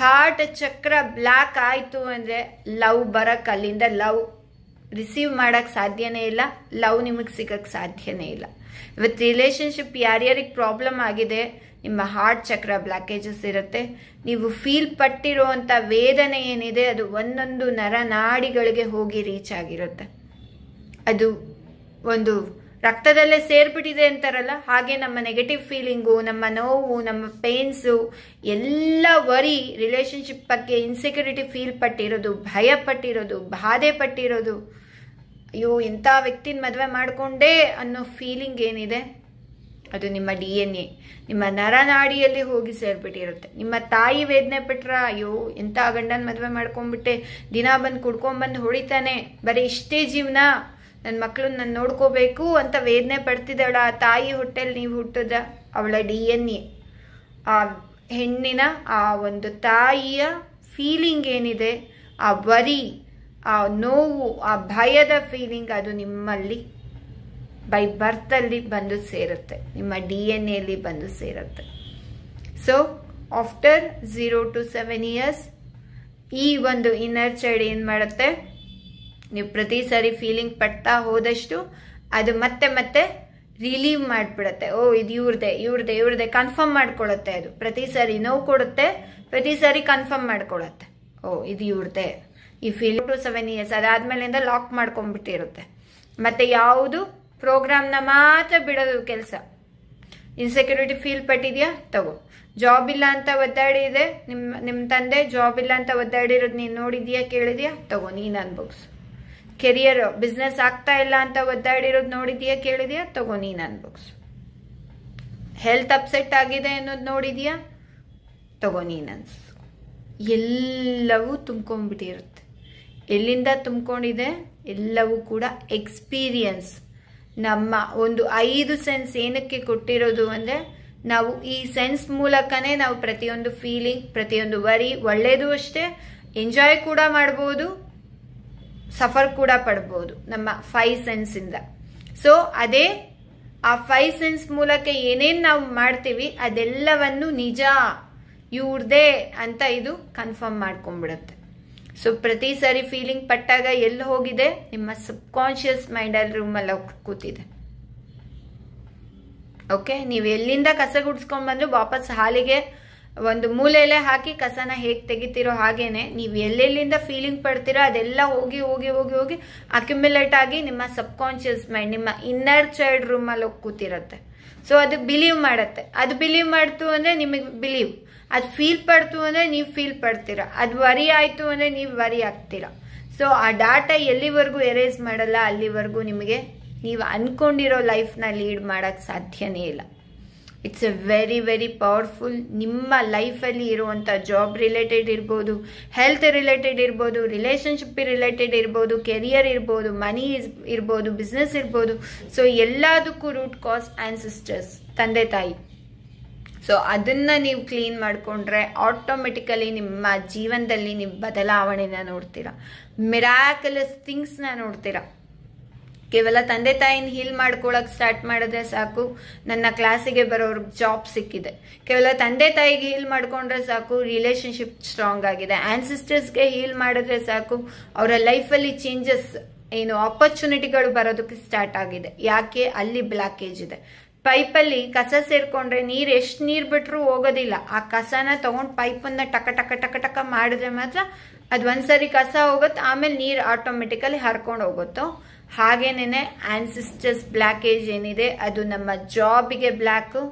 ಹಾರ್ಟ್ ಚಕ್ರ ಬ್ಲ್ಯಾಕ್ ಆಯಿತು ಅಂದರೆ ಲವ್ ಬರಕ್ಕೆ, ಅಲ್ಲಿಂದ ಲವ್ ರಿಸೀವ್ ಮಾಡೋಕ್ಕೆ ಸಾಧ್ಯನೇ ಇಲ್ಲ, ಲವ್ ನಿಮಗೆ ಸಿಗಕ್ಕೆ ಸಾಧ್ಯನೇ ಇಲ್ಲ. ಇವತ್ತು ರಿಲೇಶನ್ಶಿಪ್ ಯಾರ್ಯಾರಿಗೆ ಪ್ರಾಬ್ಲಮ್ ಆಗಿದೆ, ನಿಮ್ಮ ಹಾರ್ಟ್ ಚಕ್ರ ಬ್ಲಾಕೇಜಸ್ ಇರುತ್ತೆ. ನೀವು ಫೀಲ್ ಪಟ್ಟಿರುವಂಥ ವೇದನೆ ಏನಿದೆ ಅದು ಒಂದೊಂದು ನರನಾಡಿಗಳಿಗೆ ಹೋಗಿ ರೀಚ್ ಆಗಿರುತ್ತೆ. ಅದು ಒಂದು ರಕ್ತದಲ್ಲೇ ಸೇರ್ಬಿಟ್ಟಿದೆ ಅಂತಾರಲ್ಲ, ಹಾಗೆ ನಮ್ಮ ನೆಗೆಟಿವ್ ಫೀಲಿಂಗು, ನಮ್ಮ ನೋವು, ನಮ್ಮ ಪೇನ್ಸು ಎಲ್ಲ ವರಿ, ರಿಲೇಶನ್ಶಿಪ್ ಬಗ್ಗೆ ಇನ್ಸೆಕ್ಯೂರಿಟಿ ಫೀಲ್ ಪಟ್ಟಿರೋದು, ಭಯ ಪಟ್ಟಿರೋದು, ಬಾಧೆ ಪಟ್ಟಿರೋದು, ಅಯ್ಯೋ ಇಂಥ ವ್ಯಕ್ತಿನ ಮದುವೆ ಮಾಡಿಕೊಂಡೇ ಅನ್ನೋ ಫೀಲಿಂಗ್ ಏನಿದೆ ಅದು ನಿಮ್ಮ DNA, ನಿಮ್ಮ ನರನಾಡಿಯಲ್ಲಿ ಹೋಗಿ ಸೇರ್ಬಿಟ್ಟಿರುತ್ತೆ. ನಿಮ್ಮ ತಾಯಿ ವೇದನೆ ಪಟ್ರ, ಅಯ್ಯೋ ಎಂಥ ಗಂಡನ ಮದುವೆ ಮಾಡ್ಕೊಂಡ್ಬಿಟ್ಟೆ, ದಿನ ಬಂದು ಕುಡ್ಕೊಂಡ್ಬಂದು ಹೊಡಿತಾನೆ, ಬರೀ ಇಷ್ಟೇ ಜೀವನ, ನನ್ನ ಮಕ್ಕಳು ನಾನು ನೋಡ್ಕೋಬೇಕು ಅಂತ ವೇದನೆ ಪಡ್ತಿದ್ದಾಳ. ಆ ತಾಯಿ ಹೊಟ್ಟೆಲಿ ನೀವು ಹುಟ್ಟಿದ ಅವಳ DNA, ಆ ಹೆಣ್ಣಿನ ಆ ಒಂದು ತಾಯಿಯ ಫೀಲಿಂಗ್ ಏನಿದೆ, ಆ ವರಿ, ಆ ನೋವು, ಆ ಭಯದ ಫೀಲಿಂಗ್, ಅದು ನಿಮ್ಮಲ್ಲಿ ಬೈ ಬರ್ತಲ್ಲಿ ಬಂದು ಸೇರುತ್ತೆ, ನಿಮ್ಮ DNA ಬಂದು ಸೇರುತ್ತೆ. ಸೊ ಆಫ್ಟರ್ 0 to 7 years ಈ ಒಂದು ಇನ್ನರ್ ಚೈಲ್ಡ್ ಏನು ಮಾಡುತ್ತೆ, ನೀವು ಪ್ರತಿ ಸಾರಿ ಫೀಲಿಂಗ್ ಪಡ್ತಾ ಹೋದಷ್ಟು ಅದು ಮತ್ತೆ ಮತ್ತೆ ರಿಲೀವ್ ಮಾಡಿಬಿಡುತ್ತೆ. ಓ ಇದು ಇವ್ರದೇ ಕನ್ಫರ್ಮ್ ಮಾಡ್ಕೊಳುತ್ತೆ. ಅದು ಪ್ರತಿ ಸಾರಿ ನೋವು ಕೊಡುತ್ತೆ, ಪ್ರತಿ ಸಾರಿ ಕನ್ಫರ್ಮ್ ಮಾಡ್ಕೊಳುತ್ತೆ, ಓ ಇದು ಇವ್ರದೇ. ಈ ಫೀಲಿಂಗ್ 2 to 7 years ಅದಾದ್ಮೇಲಿಂದ ಲಾಕ್ ಮಾಡ್ಕೊಂಡ್ಬಿಟ್ಟಿರುತ್ತೆ. ಮತ್ತೆ ಯಾವುದು ಪ್ರೋಗ್ರಾಮ್ನ ಮಾತ್ರ ಬಿಡೋದು ಕೆಲಸ. ಇನ್ಸೆಕ್ಯೂರಿಟಿ ಫೀಲ್ ಪಟ್ಟಿದ್ಯಾ, ತಗೋ. ಜಾಬ್ ಇಲ್ಲ ಅಂತ ಒದ್ದಾಡಿದೆ, ನಿಮ್ಮ ತಂದೆ ಜಾಬ್ ಇಲ್ಲ ಅಂತ ಒದ್ದಾಡಿರೋದು ನೀನು ನೋಡಿದ್ಯಾ, ಕೇಳಿದ್ಯಾ, ತಗೋ ನೀನು ಅನ್ಭೋಗ್ಸು. ಕೆರಿಯರ್ ಬಿಸ್ನೆಸ್ ಆಗ್ತಾ ಇಲ್ಲ ಅಂತ ಒದ್ದಾಡಿರೋದು ನೋಡಿದ್ಯಾ, ಕೇಳಿದ್ಯಾ, ತಗೋ ನೀನು ಅನ್ಭೋಗ್ಸು. ಹೆಲ್ತ್ ಅಪ್ಸೆಟ್ ಆಗಿದೆ ಅನ್ನೋದು ನೋಡಿದ್ಯಾ, ತಗೋ ನೀನು ಅನ್ಸು. ಎಲ್ಲವೂ ತುಂಬ್ಕೊಂಡ್ಬಿಟ್ಟಿರುತ್ತೆ. ಎಲ್ಲಿಂದ ತುಂಬ್ಕೊಂಡಿದೆ? ಎಲ್ಲವೂ ಕೂಡ ಎಕ್ಸ್ಪೀರಿಯನ್ಸ್. ನಮ್ಮ ಒಂದು 5 ಸೆನ್ಸ್ ಏನಕ್ಕೆ ಕೊಟ್ಟಿರೋದು ಅಂದರೆ, ನಾವು ಈ ಸೆನ್ಸ್ ಮೂಲಕನೇ ನಾವು ಪ್ರತಿಯೊಂದು ಫೀಲಿಂಗ್, ಪ್ರತಿಯೊಂದು ವರಿ, ಒಳ್ಳೇದು ಅಷ್ಟೇ, ಎಂಜಾಯ್ ಕೂಡ ಮಾಡ್ಬೋದು, ಸಫರ್ ಕೂಡ ಪಡ್ಬೋದು ನಮ್ಮ 5 ಸೆನ್ಸಿಂದ. ಸೊ ಅದೇ ಆ 5 ಸೆನ್ಸ್ ಮೂಲಕ ಏನೇನು ನಾವು ಮಾಡ್ತೀವಿ ಅದೆಲ್ಲವನ್ನು ನಿಜ ಇವ್ರದೇ ಅಂತ ಇದು ಕನ್ಫರ್ಮ್ ಮಾಡ್ಕೊಂಡ್ಬಿಡುತ್ತೆ. ಸೊ ಪ್ರತಿ ಸಾರಿ ಫೀಲಿಂಗ್ ಪಟ್ಟಾಗ ಎಲ್ಲಿ ಹೋಗಿದೆ, ನಿಮ್ಮ ಸಬ್ಕಾನ್ಶಿಯಸ್ ಮೈಂಡಲ್ಲಿ ರೂಮಲ್ಲಿ ಕೂತಿದೆ. ಓಕೆ, ನೀವು ಎಲ್ಲಿಂದ ಕಸ ಗುಡ್ಸ್ಕೊಂಡ್ ಬಂದ್ರು ವಾಪಸ್ ಹಾಲಿಗೆ ಒಂದು ಮೂಲೆಯಲ್ಲೇ ಹಾಕಿ ಕಸನ ಹೇಗೆ ತೆಗಿತಿರೋ ಹಾಗೇನೆ ನೀವು ಎಲ್ಲೆಲ್ಲಿಂದ ಫೀಲಿಂಗ್ ಪಡ್ತೀರೋ ಅದೆಲ್ಲ ಹೋಗಿ ಹೋಗಿ ಹೋಗಿ ಹೋಗಿ ಅಕ್ಯುಮುಲೇಟ್ ಆಗಿ ನಿಮ್ಮ ಸಬ್ಕಾನ್ಶಿಯಸ್ ಮೈಂಡ್, ನಿಮ್ಮ ಇನ್ನರ್ ಚೈಲ್ಡ್ ರೂಮಲ್ಲಿ ಹೋಗಿ ಕೂತಿರುತ್ತೆ. ಸೊ ಅದು ಬಿಲೀವ್ ಮಾಡುತ್ತೆ. ಅದು ಬಿಲೀವ್ ಮಾಡ್ತು ಅಂದ್ರೆ ನಿಮಗೆ ಬಿಲೀವ್, ಅದು ಫೀಲ್ ಪಡ್ತು ಅಂದರೆ ನೀವು ಫೀಲ್ ಪಡ್ತೀರಾ, ಅದು ವರಿ ಆಯಿತು ಅಂದರೆ ನೀವು ವರಿ ಆಗ್ತೀರಾ. ಸೊ ಆ ಡಾಟಾ ಎಲ್ಲಿವರೆಗೂ ಎರೇಸ್ ಮಾಡಲ್ಲ ಅಲ್ಲಿವರೆಗೂ ನಿಮಗೆ ನೀವು ಅಂದ್ಕೊಂಡಿರೋ ಲೈಫ್ನ ಲೀಡ್ ಮಾಡೋಕ್ಕೆ ಸಾಧ್ಯನೇ ಇಲ್ಲ. It's a very very powerful. ನಿಮ್ಮ ಲೈಫಲ್ಲಿ ಇರುವಂಥ ಜಾಬ್ ರಿಲೇಟೆಡ್ ಇರ್ಬೋದು, ಹೆಲ್ತ್ ರಿಲೇಟೆಡ್ ಇರ್ಬೋದು, ರಿಲೇಷನ್ಶಿಪ್ ರಿಲೇಟೆಡ್ ಇರ್ಬೋದು, ಕೆರಿಯರ್ ಇರ್ಬೋದು, ಮನಿ ಇರ್ಬೋದು, ಬಿಸ್ನೆಸ್ ಇರ್ಬೋದು. ಸೊ ಎಲ್ಲದಕ್ಕೂ ರೂಟ್ ಕಾಸ್ ಆನ್ಸಿಸ್ಟರ್ಸ್, ತಂದೆ ತಾಯಿ. ಸೊ ಅದನ್ನು ನೀವು ಕ್ಲೀನ್ ಮಾಡಿಕೊಂಡ್ರೆ ಆಟೋಮೆಟಿಕಲಿ ನಿಮ್ಮ ಜೀವನದಲ್ಲಿ ನೀವು ಬದಲಾವಣೆನ ನೋಡ್ತೀರಾ, ಮಿರಾಕಲಸ್ ಥಿಂಗ್ಸ್ನ ನೋಡ್ತೀರಾ. ಕೇವಲ ತಂದೆ ತಾಯಿನ ಹೀಲ್ ಮಾಡ್ಕೊಳಕ್ ಸ್ಟಾರ್ಟ್ ಮಾಡಿದ್ರೆ ಸಾಕು, ನನ್ನ ಕ್ಲಾಸಿಗೆ ಬರೋರ್ಗೆ ಜಾಬ್ ಸಿಕ್ಕಿದೆ. ಕೇವಲ ತಂದೆ ತಾಯಿಗೆ ಹೀಲ್ ಮಾಡ್ಕೊಂಡ್ರೆ ಸಾಕು, ರಿಲೇಶನ್ಶಿಪ್ ಸ್ಟ್ರಾಂಗ್ ಆಗಿದೆ. ಆನ್ಸಿಸ್ಟರ್ಸ್ಗೆ ಹೀಲ್ ಮಾಡಿದ್ರೆ ಸಾಕು, ಅವರ ಲೈಫಲ್ಲಿ ಚೇಂಜಸ್ ಏನು ಆಪರ್ಚುನಿಟಿಗಳು ಬರೋದಕ್ಕೆ ಸ್ಟಾರ್ಟ್ ಆಗಿದೆ. ಯಾಕೆ? ಅಲ್ಲಿ ಬ್ಲಾಕೇಜ್ ಇದೆ. ಪೈಪಲ್ಲಿ ಕಸ ಸೇರ್ಕೊಂಡ್ರೆ ನೀರು ಎಷ್ಟು ನೀರು ಬಿಟ್ರೂ ಹೋಗೋದಿಲ್ಲ. ಆ ಕಸನ ತಗೊಂಡು ಪೈಪನ್ನ ಟಕ ಟಕ ಟಕ ಟಕ ಮಾಡಿದ್ರೆ ಮಾತ್ರ ಅದು ಒಂದ್ಸರಿ ಕಸ ಹೋಗುತ್ತೆ, ಆಮೇಲೆ ನೀರು ಆಟೋಮೆಟಿಕಲಿ ಹರ್ಕೊಂಡು ಹೋಗುತ್ತೋ. ಹಾಗೇನೆ ಆನ್ಸಿಸ್ಟರ್ಸ್ ಬ್ಲಾಕೇಜ್ ಏನಿದೆ ಅದು ನಮ್ಮ ಜಾಬ್ಗೆ ಬ್ಲ್ಯಾಕು,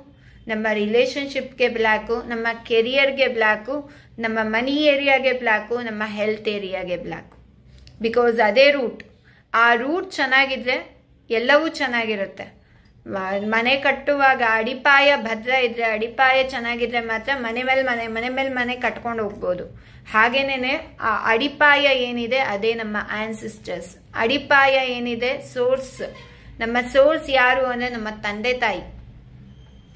ನಮ್ಮ ರಿಲೇಶನ್ಶಿಪ್ಗೆ ಬ್ಲ್ಯಾಕು, ನಮ್ಮ ಕೆರಿಯರ್ಗೆ ಬ್ಲ್ಯಾಕು, ನಮ್ಮ ಮನಿ ಏರಿಯಾಗೆ ಬ್ಲ್ಯಾಕು, ನಮ್ಮ ಹೆಲ್ತ್ ಏರಿಯಾಗೆ ಬ್ಲ್ಯಾಕು. ಬಿಕಾಸ್ ಅದೇ ರೂಟ್. ಆ ರೂಟ್ ಚೆನ್ನಾಗಿದ್ರೆ ಎಲ್ಲವೂ ಚೆನ್ನಾಗಿರುತ್ತೆ. ಮನೆ ಕಟ್ಟುವಾಗ ಅಡಿಪಾಯ ಭದ್ರ ಇದ್ರೆ, ಅಡಿಪಾಯ ಚೆನ್ನಾಗಿದ್ರೆ ಮಾತ್ರ ಮನೆ ಮೇಲೆ ಮನೆ ಕಟ್ಕೊಂಡು ಹೋಗ್ಬೋದು. ಹಾಗೇನೆ ಆ ಅಡಿಪಾಯ ಏನಿದೆ ಅದೇ ನಮ್ಮ ಆನ್ಸಿಸ್ಟರ್ಸ್. ಅಡಿಪಾಯ ಏನಿದೆ ಸೋರ್ಸ್. ನಮ್ಮ ಸೋರ್ಸ್ ಯಾರು ಅಂದ್ರೆ ನಮ್ಮ ತಂದೆ ತಾಯಿ.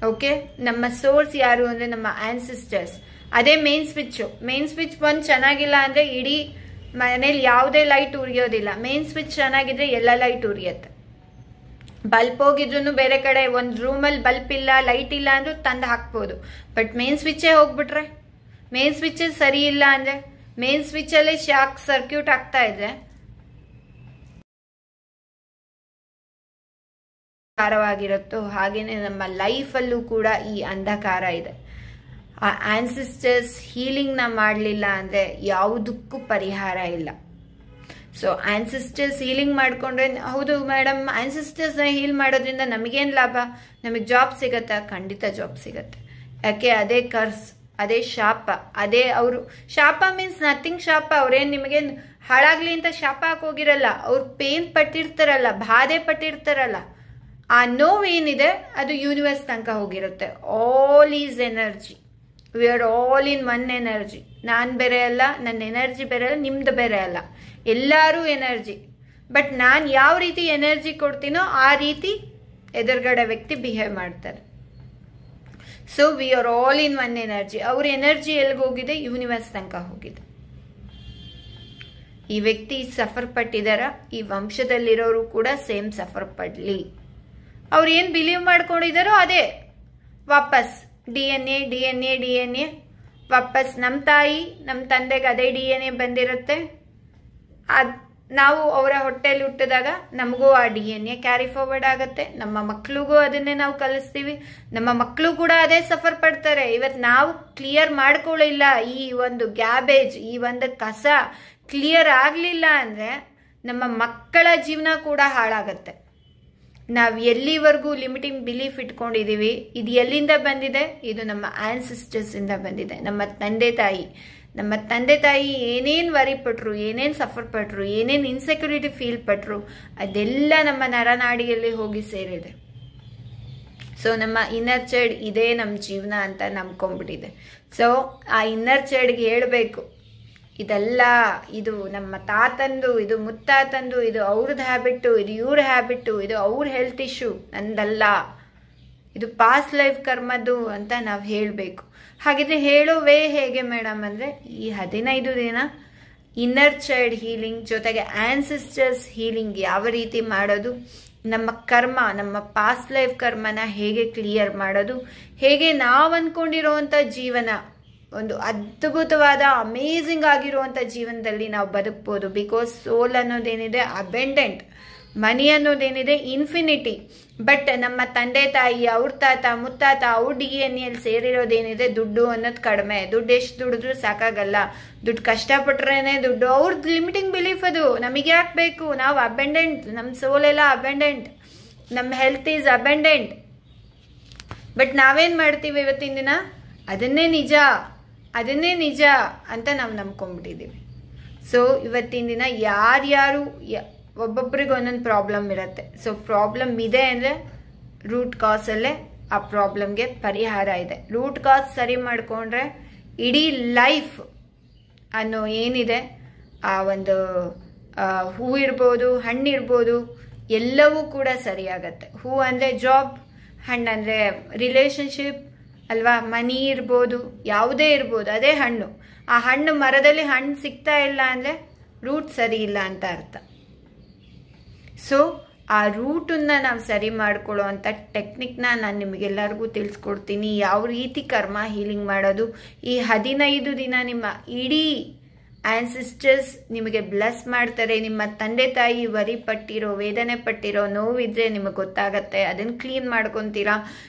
ಓಕೆ, ನಮ್ಮ ಸೋರ್ಸ್ ಯಾರು ಅಂದ್ರೆ ನಮ್ಮ ಆನ್ಸಿಸ್ಟರ್ಸ್. ಅದೇ ಮೇನ್ ಸ್ವಿಚ್. ಮೇನ್ ಸ್ವಿಚ್ ಒಂದು ಚೆನ್ನಾಗಿಲ್ಲ ಅಂದ್ರೆ ಇಡೀ ಮನೇಲಿ ಯಾವುದೇ ಲೈಟ್ ಉರಿಯೋದಿಲ್ಲ. ಮೇನ್ ಸ್ವಿಚ್ ಚೆನ್ನಾಗಿದ್ರೆ ಎಲ್ಲ ಲೈಟ್ ಉರಿಯುತ್ತೆ. ಬಲ್ಬ್ ಹೋಗಿದ್ರು ಬೇರೆ ಕಡೆ ಒಂದು ರೂಮಲ್ಲಿ ಬಲ್ಬ್ ಇಲ್ಲ, ಲೈಟ್ ಇಲ್ಲ ಅಂದ್ರೂ ತಂದು ಹಾಕ್ಬೋದು. ಬಟ್ ಮೇನ್ ಸ್ವಿಚ್ಚೇ ಹೋಗ್ಬಿಟ್ರೆ, ಮೇನ್ ಸ್ವಿಚ್ ಸರಿ ಇಲ್ಲ ಅಂದ್ರೆ, ಮೇನ್ ಸ್ವಿಚ್ ಅಲ್ಲಿ ಶಾಕ್ ಸರ್ಕ್ಯೂಟ್ ಆಗ್ತಾ ಇದ್ರೆ ಅಂಧಕಾರವಾಗಿರುತ್ತೋ ಹಾಗೇನೆ ನಮ್ಮ ಲೈಫಲ್ಲೂ ಕೂಡ ಈ ಅಂಧಕಾರ ಇದೆ. ಆ ಆನ್ಸಿಸ್ಟರ್ಸ್ ಹೀಲಿಂಗ್ ನ ಮಾಡಲಿಲ್ಲ ಅಂದ್ರೆ ಯಾವುದಕ್ಕೂ ಪರಿಹಾರ ಇಲ್ಲ. ಸೊ ಆನ್ಸಿಸ್ಟರ್ಸ್ ಹೀಲಿಂಗ್ ಮಾಡ್ಕೊಂಡ್ರೆ, ಹೌದು ಮೇಡಮ್ ಆನ್ಸಿಸ್ಟರ್ಸ್ನ ಹೀಲ್ ಮಾಡೋದ್ರಿಂದ ನಮಗೇನು ಲಾಭ? ನಮಗೆ ಜಾಬ್ ಸಿಗತ್ತಾ? ಖಂಡಿತ ಜಾಬ್ ಸಿಗತ್ತೆ. ಯಾಕೆ? ಅದೇ ಕರ್ಸ್, ಅದೇ ಶಾಪ, ಅದೇ ಅವರು ಶಾಪ ಮೀನ್ಸ್ ನಥಿಂಗ್. ಶಾಪ ಅವ್ರೇನು ನಿಮಗೆ ಹಾಳಾಗ್ಲಿ ಅಂತ ಶಾಪ ಹಾಕೋಗಿರಲ್ಲ. ಅವ್ರು ಪೇನ್ ಪಟ್ಟಿರ್ತಾರಲ್ಲ, ಬಾಧೆ ಪಟ್ಟಿರ್ತಾರಲ್ಲ, ಆ ನೋವು ಏನಿದೆ ಅದು ಯೂನಿವರ್ಸ್ ತನಕ ಹೋಗಿರುತ್ತೆ. All is energy. We are all in one energy. ನಾನು ಬೇರೆ ಅಲ್ಲ, ನನ್ನ ಎನರ್ಜಿ ಬೇರೆ ಅಲ್ಲ, ನಿಮ್ದು ಬೇರೆ ಅಲ್ಲ, ಎಲ್ಲರೂ ಎನರ್ಜಿ. ಬಟ್ ನಾನು ಯಾವ ರೀತಿ ಎನರ್ಜಿ ಕೊಡ್ತೀನೋ ಆ ರೀತಿ ಎದುರುಗಡೆ ವ್ಯಕ್ತಿ ಬಿಹೇವ್ ಮಾಡ್ತಾರೆ. So we are all in one energy. ಅವ್ರ ಎನರ್ಜಿ ಎಲ್ಲಿಗೋಗಿದೆ? ಯೂನಿವರ್ಸ್ ತನಕ ಹೋಗಿದೆ. ಈ ವ್ಯಕ್ತಿ ಸಫರ್ ಪಟ್ಟಿದಾರ, ಈ ವಂಶದಲ್ಲಿರೋರು ಕೂಡ ಸೇಮ್ ಸಫರ್ ಪಡ್ಲಿ. ಅವ್ರು ಏನು ಬಿಲೀವ್ ಮಾಡ್ಕೊಂಡಿದಾರೋ ಅದೇ ವಾಪಸ್ ಡಿ ಎನ್ ಎ ವಾಪಸ್ ನಮ್ಮ ತಾಯಿ ನಮ್ಮ ತಂದೆಗೆ ಅದೇ DNA ಬಂದಿರುತ್ತೆ. ನಾವು ಅವರ ಹೊಟ್ಟೆಯಲ್ಲಿ ಹುಟ್ಟಿದಾಗ ನಮಗೂ ಆ DNA ಕ್ಯಾರಿ ಫಾರ್ವರ್ಡ್ ಆಗುತ್ತೆ. ನಮ್ಮ ಮಕ್ಳಿಗೂ ಅದನ್ನೇ ನಾವು ಕಲಿಸ್ತೀವಿ. ನಮ್ಮ ಮಕ್ಕಳು ಕೂಡ ಅದೇ ಸಫರ್ ಪಡ್ತಾರೆ. ಇವತ್ತು ನಾವು ಕ್ಲಿಯರ್ ಮಾಡ್ಕೊಳ್ಳಿಲ್ಲ, ಈ ಒಂದು ಗ್ಯಾಬೇಜ್, ಈ ಒಂದು ಕಸ ಕ್ಲಿಯರ್ ಆಗಲಿಲ್ಲ ಅಂದರೆ ನಮ್ಮ ಮಕ್ಕಳ ಜೀವನ ಕೂಡ ಹಾಳಾಗತ್ತೆ. ನಾವು ಎಲ್ಲಿವರೆಗೂ ಲಿಮಿಟಿಂಗ್ ಬಿಲೀಫ್ ಇಟ್ಕೊಂಡಿದ್ದೀವಿ, ಇದು ಎಲ್ಲಿಂದ ಬಂದಿದೆ? ಇದು ನಮ್ಮ ಆನ್ಸಿಸ್ಟರ್ಸ್ ಇಂದ ಬಂದಿದೆ. ನಮ್ಮ ತಂದೆ ತಾಯಿ ಏನೇನು ವರಿ ಪಟ್ರು, ಏನೇನು ಸಫರ್ ಪಟ್ರು, ಏನೇನು ಇನ್ಸೆಕ್ಯೂರಿಟಿ ಫೀಲ್ ಪಟ್ರು, ಅದೆಲ್ಲ ನಮ್ಮ ನರನಾಡಿಯಲ್ಲಿ ಹೋಗಿ ಸೇರಿದೆ. ಸೊ ನಮ್ಮ ಇನ್ನರ್ ಚೈಲ್ಡ್ ಇದೇ ನಮ್ಮ ಜೀವನ ಅಂತ ನಂಬ್ಕೊಂಡ್ಬಿಟ್ಟಿದೆ. ಸೊ ಆ ಇನ್ನರ್ ಚೈಲ್ಡ್ಗೆ ಹೇಳಬೇಕು, ಇದೆಲ್ಲ ಇದು ನಮ್ಮ ತಾತಂದು, ಇದು ಮುತ್ತಾತಂದು, ಇದು ಅವ್ರದ್ದು ಹ್ಯಾಬಿಟ್ಟು, ಇದು ಇವ್ರ ಹ್ಯಾಬಿಟ್ಟು, ಇದು ಅವ್ರ ಹೆಲ್ತ್ ಇಶ್ಯೂ, ನಂದಲ್ಲ, ಇದು ಪಾಸ್ಟ್ ಲೈಫ್ ಕರ್ಮದ್ದು ಅಂತ ನಾವು ಹೇಳಬೇಕು. ಹಾಗಿದ್ರೆ ಹೇಳೋ ವೇ ಹೇಗೆ ಮೇಡಮ್ ಅಂದರೆ, ಈ 15 ದಿನ ಇನ್ನರ್ ಚೈಲ್ಡ್ ಹೀಲಿಂಗ್ ಜೊತೆಗೆ ಆನ್ಸಿಸ್ಟರ್ಸ್ ಹೀಲಿಂಗ್ ಯಾವ ರೀತಿ ಮಾಡೋದು, ನಮ್ಮ ಕರ್ಮ, ನಮ್ಮ ಪಾಸ್ಟ್ ಲೈಫ್ ಕರ್ಮನ ಹೇಗೆ ಕ್ಲಿಯರ್ ಮಾಡೋದು, ಹೇಗೆ ನಾವು ಅಂದ್ಕೊಂಡಿರೋವಂಥ ಜೀವನ ಒಂದು ಅದ್ಭುತವಾದ ಅಮೇಝಿಂಗ್ ಆಗಿರುವಂಥ ಜೀವನದಲ್ಲಿ ನಾವು ಬದುಕ್ಬೋದು. ಬಿಕಾಸ್ ಸೋಲ್ ಅನ್ನೋದೇನಿದೆ ಅಬೆಂಡೆಂಟ್, ಮನಿ ಅನ್ನೋದೇನಿದೆ ಇನ್ಫಿನಿಟಿ. ಬಟ್ ನಮ್ಮ ತಂದೆ ತಾಯಿ, ಅವ್ರ ತಾತ ಮುತ್ತಾತ, ಅವ್ರ DNA ಸೇರಿರೋದೇನಿದೆ ದುಡ್ಡು ಅನ್ನೋದು ಕಡಿಮೆ. ದುಡ್ಡು ಎಷ್ಟು ದುಡಿದ್ರೂ ಸಾಕಾಗಲ್ಲ, ದುಡ್ಡು ಕಷ್ಟಪಟ್ರೇನೆ ದುಡ್ಡು. ಅವ್ರದ್ದು ಲಿಮಿಟಿಂಗ್ ಬಿಲೀಫ್ ಅದು. ನಮಗೆ ಯಾಕೆ ಬೇಕು? ನಾವು ಅಬೆಂಡೆಂಟ್, ನಮ್ಮ ಸೋಲ್ ಎಲ್ಲ ಅಬೆಂಡೆಂಟ್, ನಮ್ಮ ಹೆಲ್ತ್ ಈಸ್ ಅಬೆಂಡೆಂಟ್. ಬಟ್ ನಾವೇನು ಮಾಡ್ತೀವಿ ಇವತ್ತಿನ ದಿನ? ಅದನ್ನೇ ನಿಜ ಅದನ್ನೇ ನಿಜ ಅಂತ ನಾವು ನಂಬ್ಕೊಂಡ್ಬಿಟ್ಟಿದ್ದೀವಿ. ಸೊ ಇವತ್ತಿನ ದಿನ ಯಾರ್ಯಾರು ಒಬ್ಬೊಬ್ರಿಗೆ ಒಂದೊಂದು ಪ್ರಾಬ್ಲಮ್ ಇರುತ್ತೆ. ಸೊ ಪ್ರಾಬ್ಲಮ್ ಇದೆ ಅಂದರೆ ರೂಟ್ ಕಾಸಲ್ಲೇ ಆ ಪ್ರಾಬ್ಲಮ್ಗೆ ಪರಿಹಾರ ಇದೆ. ರೂಟ್ ಕಾಸ್ ಸರಿ ಮಾಡಿಕೊಂಡ್ರೆ ಇಡೀ ಲೈಫ್ ಅನ್ನೋ ಏನಿದೆ, ಆ ಒಂದು ಹೂ ಇರ್ಬೋದು, ಹಣ್ಣಿರ್ಬೋದು, ಎಲ್ಲವೂ ಕೂಡ ಸರಿಯಾಗತ್ತೆ. ಹೂ ಅಂದರೆ ಜಾಬ್, ಹಣ್ಣಂದರೆ ರಿಲೇಶನ್ಶಿಪ್ ಅಲ್ವಾ, ಮನಿ ಇರ್ಬೋದು, ಯಾವುದೇ ಇರ್ಬೋದು, ಅದೇ ಹಣ್ಣು. ಆ ಹಣ್ಣು ಮರದಲ್ಲಿ ಹಣ್ಣು ಸಿಗ್ತಾ ಇಲ್ಲ ಅಂದರೆ ರೂಟ್ ಸರಿ ಇಲ್ಲ ಅಂತ ಅರ್ಥ. ಸೊ ಆ ರೂಟನ್ನ ನಾವು ಸರಿ ಮಾಡ್ಕೊಳ್ಳೋ ಅಂಥ ಟೆಕ್ನಿಕ್ನ ನಾನು ನಿಮಗೆಲ್ಲರಿಗೂ ತಿಳಿಸ್ಕೊಡ್ತೀನಿ. ಯಾವ ರೀತಿ ಕರ್ಮ ಹೀಲಿಂಗ್ ಮಾಡೋದು. ಈ 15 ದಿನ ನಿಮ್ಮ ಇಡೀ ಆನ್ಸಿಸ್ಟರ್ಸ್ ನಿಮಗೆ ಬ್ಲೆಸ್ ಮಾಡ್ತಾರೆ. ನಿಮ್ಮ ತಂದೆ ತಾಯಿ ವರಿ ಪಟ್ಟಿರೋ, ವೇದನೆ ಪಟ್ಟಿರೋ ನೋವಿದ್ರೆ ನಿಮಗೆ ಗೊತ್ತಾಗತ್ತೆ. ಅದನ್ನು ಕ್ಲೀನ್ ಮಾಡ್ಕೊತೀರಾ.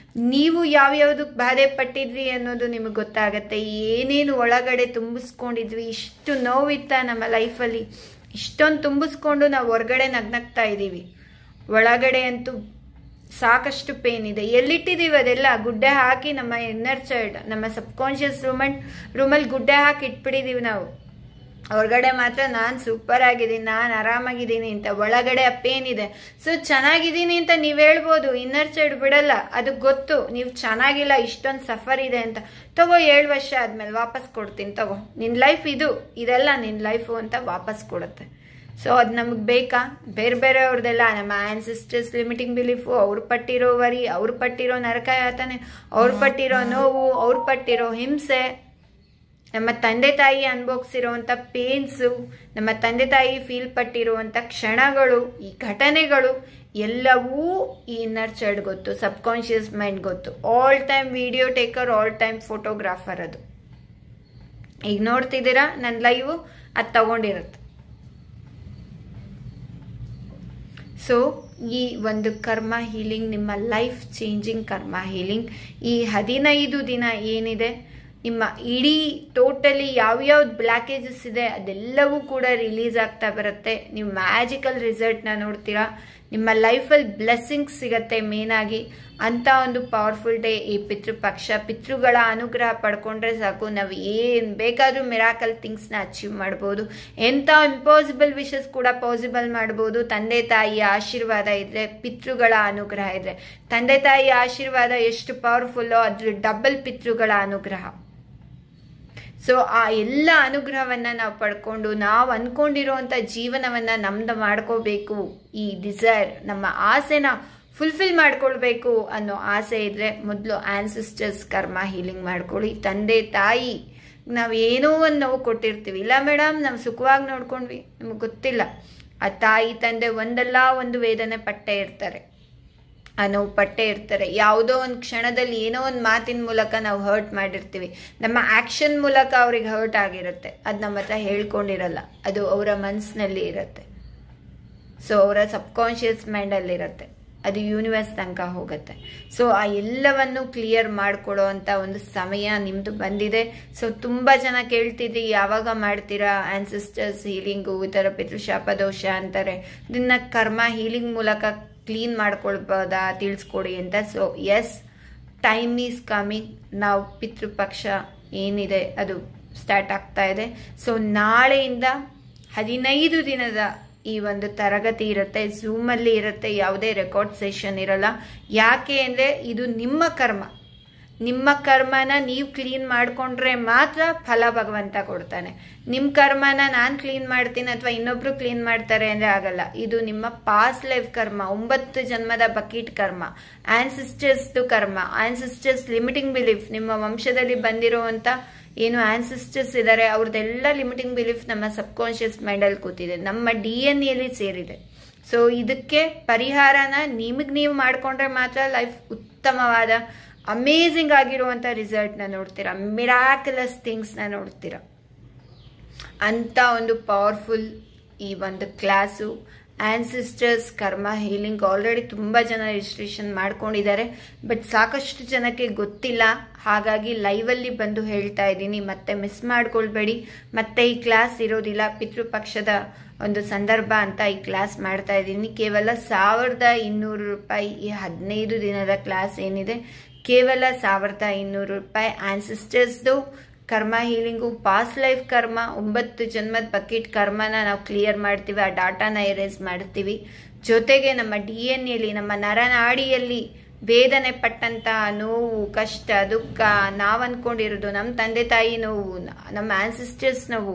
ನೀವು ಯಾವ್ಯಾವ್ದಕ್ಕೆ ಬಾಧೆ ಪಟ್ಟಿದ್ವಿ ಅನ್ನೋದು ನಿಮಗೆ ಗೊತ್ತಾಗತ್ತೆ. ಏನೇನು ಒಳಗಡೆ ತುಂಬಿಸ್ಕೊಂಡಿದ್ವಿ, ಇಷ್ಟು ನೋವಿತ್ತ ನಮ್ಮ ಲೈಫಲ್ಲಿ, ಇಷ್ಟೊಂದು ತುಂಬಿಸ್ಕೊಂಡು ನಾವು ಹೊರಗಡೆ ನಗ್ನಗ್ತಾ ಇದ್ದೀವಿ. ಒಳಗಡೆ ಅಂತೂ ಸಾಕಷ್ಟು ಪೇನ್ ಇದೆ. ಎಲ್ಲಿಟ್ಟಿದ್ದೀವಿ ಅದೆಲ್ಲ ಗುಡ್ಡೆ ಹಾಕಿ, ನಮ್ಮ ಇನ್ನರ್ ಚೈಲ್ಡ್, ನಮ್ಮ ಸಬ್ಕಾನ್ಷಿಯಸ್ ರೂಮಲ್ಲಿ ಗುಡ್ಡೆ ಹಾಕಿ ಇಟ್ಬಿಟ್ಟಿದ್ದೀವಿ ನಾವು. ಹೊರಗಡೆ ಮಾತ್ರ ನಾನು ಸೂಪರ್ ಆಗಿದ್ದೀನಿ, ನಾನು ಆರಾಮಾಗಿದ್ದೀನಿ ಅಂತ. ಒಳಗಡೆ ಆ ಪೇನ್ ಇದೆ. ಸೊ ಚೆನ್ನಾಗಿದ್ದೀನಿ ಅಂತ ನೀವು ಹೇಳ್ಬೋದು, ಇನ್ನರ್ ಚೈಲ್ಡ್ ಬಿಡಲ್ಲ. ಅದಕ್ಕೆ ಗೊತ್ತು ನೀವು ಚೆನ್ನಾಗಿಲ್ಲ, ಇಷ್ಟೊಂದು ಸಫರ್ ಇದೆ ಅಂತ. ತಗೋ 7 ವರ್ಷ ಆದ್ಮೇಲೆ ವಾಪಸ್ ಕೊಡ್ತೀನಿ, ತಗೋ ನಿನ್ನ ಲೈಫ್ ಇದೆಲ್ಲ ನಿನ್ನ ಲೈಫು ಅಂತ ವಾಪಸ್ ಕೊಡುತ್ತೆ. ಸೊ ಅದು ನಮಗೆ ಬೇಕಾ? ಬೇರೆ ಬೇರೆಯವ್ರದ್ದೆಲ್ಲ, ನಮ್ಮ ಆನ್ಸಿಸ್ಟರ್ಸ್ ಲಿಮಿಟಿಂಗ್ ಬಿಲೀಫು, ಅವ್ರು ಪಟ್ಟಿರೋ ವರಿ, ಅವ್ರು ಪಟ್ಟಿರೋ ನರಕ ಯಾತನೆ, ಅವ್ರು ಪಟ್ಟಿರೋ ನೋವು, ಅವ್ರು ಪಟ್ಟಿರೋ ಹಿಂಸೆ, ನಮ್ಮ ತಂದೆ ತಾಯಿ ಅನುಭವಿಸಿರುವಂಥ ಪೇನ್ಸು, ನಮ್ಮ ತಂದೆ ತಾಯಿ ಫೀಲ್ ಪಟ್ಟಿರುವಂಥ ಕ್ಷಣಗಳು, ಈ ಘಟನೆಗಳು ಎಲ್ಲವೂ ಈ ಇನ್ನರ್ ಚೈಲ್ಡ್ ಗೊತ್ತು, ಸಬ್ಕಾನ್ಷಿಯಸ್ ಮೈಂಡ್ ಗೊತ್ತು. All time video taker, all time photographer ಅದು. ಈಗ ನೋಡ್ತಿದ್ದೀರಾ ನನ್ನ ಲೈವು, ಅದು ತಗೊಂಡಿರುತ್ತೆ. ಸೊ ಈ ಒಂದು ಕರ್ಮ ಹೀಲಿಂಗ್ ನಿಮ್ಮ ಲೈಫ್ ಚೇಂಜಿಂಗ್ ಕರ್ಮ ಹೀಲಿಂಗ್. ಈ 15 ದಿನ ಏನಿದೆ, ನಿಮ್ಮ ಇಡೀ ಟೋಟಲಿ ಯಾವ್ಯಾವ್ದು ಬ್ಲಾಕೇಜಸ್ ಇದೆ ಅದೆಲ್ಲವೂ ಕೂಡ ರಿಲೀಸ್ ಆಗ್ತಾ ಬರುತ್ತೆ. ನೀವು ಮ್ಯಾಜಿಕಲ್ ರಿಸಲ್ಟ್ನ ನೋಡ್ತೀರಾ. ನಿಮ್ಮ ಲೈಫಲ್ಲಿ ಬ್ಲೆಸ್ಸಿಂಗ್ಸ್ ಸಿಗತ್ತೆ. ಮೇನ್ ಆಗಿ ಅಂತ ಒಂದು ಪವರ್ಫುಲ್ ಡೇ ಈ ಪಿತೃಪಕ್ಷ. ಪಿತೃಗಳ ಅನುಗ್ರಹ ಪಡ್ಕೊಂಡ್ರೆ ಸಾಕು, ನಾವು ಏನು ಬೇಕಾದರೂ ಮಿರಾಕಲ್ ಥಿಂಗ್ಸ್ನ ಅಚೀವ್ ಮಾಡ್ಬೋದು. ಎಂಥ ಇಂಪಾಸಿಬಲ್ ವಿಷಸ್ ಕೂಡ ಪಾಸಿಬಲ್ ಮಾಡ್ಬೋದು. ತಂದೆ ತಾಯಿಯ ಆಶೀರ್ವಾದ ಇದ್ರೆ, ಪಿತೃಗಳ ಅನುಗ್ರಹ ಇದ್ರೆ. ತಂದೆ ತಾಯಿಯ ಆಶೀರ್ವಾದ ಎಷ್ಟು ಪವರ್ಫುಲ್ಲೋ ಅದ್ರ ಡಬಲ್ ಪಿತೃಗಳ ಅನುಗ್ರಹ. ಸೊ ಆ ಎಲ್ಲ ಅನುಗ್ರಹವನ್ನ ನಾವು ಪಡ್ಕೊಂಡು ನಾವು ಅನ್ಕೊಂಡಿರುವಂಥ ಜೀವನವನ್ನ ನಮ್ದು ಮಾಡ್ಕೋಬೇಕು, ಈ ಡಿಸೈರ್, ನಮ್ಮ ಆಸೆನ ಫುಲ್ಫಿಲ್ ಮಾಡ್ಕೊಳ್ಬೇಕು ಅನ್ನೋ ಆಸೆ ಇದ್ರೆ ಮೊದಲು ಆನ್ಸಿಸ್ಟರ್ಸ್ ಕರ್ಮ ಹೀಲಿಂಗ್ ಮಾಡ್ಕೊಳ್ಳಿ. ತಂದೆ ತಾಯಿ ನಾವು ಏನೋ ಒಂದು ನೋವು ಕೊಟ್ಟಿರ್ತೀವಿ, ಇಲ್ಲ ಮೇಡಮ್ ನಾವು ಸುಖವಾಗಿ ನೋಡ್ಕೊಂಡ್ವಿ, ನಮಗೆ ಗೊತ್ತಿಲ್ಲ. ಆ ತಾಯಿ ತಂದೆ ಒಂದಲ್ಲ ಒಂದು ವೇದನೆ ಪಟ್ಟೆ ಇರ್ತಾರೆ, ಆ ನೋವು ಪಟ್ಟೆ ಇರ್ತಾರೆ. ಯಾವುದೋ ಒಂದು ಕ್ಷಣದಲ್ಲಿ ಏನೋ ಒಂದು ಮಾತಿನ ಮೂಲಕ ನಾವು ಹರ್ಟ್ ಮಾಡಿರ್ತೀವಿ, ನಮ್ಮ ಆ್ಯಕ್ಷನ್ ಮೂಲಕ ಅವ್ರಿಗೆ ಹರ್ಟ್ ಆಗಿರುತ್ತೆ. ಅದು ನಮ್ಮ ಹತ್ರ ಹೇಳ್ಕೊಂಡಿರಲ್ಲ, ಅದು ಅವರ ಮನಸ್ಸಿನಲ್ಲಿ ಇರುತ್ತೆ. ಸೊ ಅವರ ಸಬ್ಕಾನ್ಷಿಯಸ್ ಮೈಂಡಲ್ಲಿರುತ್ತೆ, ಅದು ಯೂನಿವರ್ಸ್ ತನಕ ಹೋಗುತ್ತೆ. ಸೊ ಆ ಎಲ್ಲವನ್ನು ಕ್ಲಿಯರ್ ಮಾಡ್ಕೊಳ್ಳೋ ಅಂತ ಒಂದು ಸಮಯ ನಿಮ್ಮದು ಬಂದಿದೆ. ಸೊ ತುಂಬ ಜನ ಕೇಳ್ತಿದ್ರಿ ಯಾವಾಗ ಮಾಡ್ತೀರಾ ಆನ್ಸಿಸ್ಟರ್ಸ್ ಹೀಲಿಂಗು, ಈ ಥರ ಪಿತೃಶಾಪ ದೋಷ ಅಂತಾರೆ, ಇದನ್ನ ಕರ್ಮ ಹೀಲಿಂಗ್ ಮೂಲಕ ಕ್ಲೀನ್ ಮಾಡ್ಕೊಳ್ಬೋದಾ ತಿಳಿಸ್ಕೊಡಿ ಅಂತ. So yes, time is coming. ನಾವು ಪಿತೃಪಕ್ಷ ಏನಿದೆ ಅದು ಸ್ಟಾರ್ಟ್ ಆಗ್ತಾ ಇದೆ. ಸೊ ನಾಳೆಯಿಂದ 15 ದಿನದ ಈ ಒಂದು ತರಗತಿ ಇರುತ್ತೆ, ಝೂಮಲ್ಲಿ ಇರುತ್ತೆ, ಯಾವುದೇ ರೆಕಾರ್ಡ್ ಸೆಷನ್ ಇರಲ್ಲ. ಯಾಕೆ ಅಂದರೆ ಇದು ನಿಮ್ಮ ಕರ್ಮ. ನಿಮ್ಮ ಕರ್ಮನ ನೀವು ಕ್ಲೀನ್ ಮಾಡಿಕೊಂಡ್ರೆ ಮಾತ್ರ ಫಲ ಭಗವಂತ ಕೊಡ್ತಾನೆ. ನಿಮ್ಮ ಕರ್ಮನ ನಾನು ಕ್ಲೀನ್ ಮಾಡ್ತೀನಿ ಅಥವಾ ಇನ್ನೊಬ್ರು ಕ್ಲೀನ್ ಮಾಡ್ತಾರೆ ಅಂದರೆ ಆಗಲ್ಲ. ಇದು ನಿಮ್ಮ ಪಾಸ್ಟ್ ಲೈಫ್ ಕರ್ಮ, 9 ಜನ್ಮದ ಬಕೀಟ್ ಕರ್ಮ, ಆನ್ಸಿಸ್ಟರ್ಸ್ದು ಕರ್ಮ, ಆನ್ಸಿಸ್ಟರ್ಸ್ ಲಿಮಿಟಿಂಗ್ ಬಿಲೀಫ್, ನಿಮ್ಮ ವಂಶದಲ್ಲಿ ಬಂದಿರುವಂಥ ಏನು ಆನ್ಸಿಸ್ಟರ್ಸ್ ಇದ್ದಾರೆ ಅವ್ರದ್ದೆಲ್ಲ ಲಿಮಿಟಿಂಗ್ ಬಿಲೀಫ್ ನಮ್ಮ ಸಬ್ಕಾನ್ಷಿಯಸ್ ಮೈಂಡಲ್ಲಿ ಕೂತಿದೆ, ನಮ್ಮ DNA ಸೇರಿದೆ. ಸೊ ಇದಕ್ಕೆ ಪರಿಹಾರನ ನಿಮಗೆ ನೀವು ಮಾಡಿಕೊಂಡ್ರೆ ಮಾತ್ರ ಲೈಫ್ ಉತ್ತಮವಾದ ಅಮೇಝಿಂಗ್ ಆಗಿರುವಂಥ ರಿಸಲ್ಟ್ನ ನೋಡ್ತೀರಾ, ಮಿರಾಕ್ಯುಲಸ್ ಥಿಂಗ್ಸ್ನ ನೋಡ್ತೀರಾ. ಅಂತ ಒಂದು ಪವರ್ಫುಲ್ ಈ ಒಂದು ಕ್ಲಾಸು ಆನ್ಸಿಸ್ಟರ್ಸ್ ಕರ್ಮ ಹೀಲಿಂಗ್. ಆಲ್ರೆಡಿ ತುಂಬ ಜನ ರಿಜಿಸ್ಟ್ರೇಷನ್ ಮಾಡ್ಕೊಂಡಿದ್ದಾರೆ, ಬಟ್ ಸಾಕಷ್ಟು ಜನಕ್ಕೆ ಗೊತ್ತಿಲ್ಲ. ಹಾಗಾಗಿ ಲೈವಲ್ಲಿ ಬಂದು ಹೇಳ್ತಾ ಇದ್ದೀನಿ, ಮತ್ತೆ ಮಿಸ್ ಮಾಡ್ಕೊಳ್ಬೇಡಿ. ಮತ್ತೆ ಈ ಕ್ಲಾಸ್ ಇರೋದಿಲ್ಲ, ಪಿತೃಪಕ್ಷದ ಒಂದು ಸಂದರ್ಭ ಅಂತ ಈ ಕ್ಲಾಸ್ ಮಾಡ್ತಾ ಇದ್ದೀನಿ. ಕೇವಲ 1200 ರೂಪಾಯಿ ಈ 15 ದಿನದ ಕ್ಲಾಸ್ ಏನಿದೆ, ಕೇವಲ 1200 ರೂಪಾಯಿ. ಆನ್ಸಿಸ್ಟರ್ಸ್ದು ಕರ್ಮ ಹೀಲಿಂಗು ಪಾಸ್ಟ್ ಲೈಫ್ ಕರ್ಮ 9 ಜನ್ಮದ ಬಕೆಟ್ ಕರ್ಮನ ನಾವು ಕ್ಲಿಯರ್ ಮಾಡ್ತೀವಿ, ಆ ಡಾಟಾನ ಎರೇಸ್ ಮಾಡ್ತೀವಿ. ಜೊತೆಗೆ ನಮ್ಮ DNA ನಮ್ಮ ನರನಾಡಿಯಲ್ಲಿ ವೇದನೆ ಪಟ್ಟಂತ ನೋವು, ಕಷ್ಟ, ದುಃಖ, ನಾವು ಅನ್ಕೊಂಡಿರೋದು ನಮ್ಮ ತಂದೆ ತಾಯಿ ನೋವು, ನಮ್ಮ ಆನ್ಸಿಸ್ಟರ್ಸ್ ನೋವು,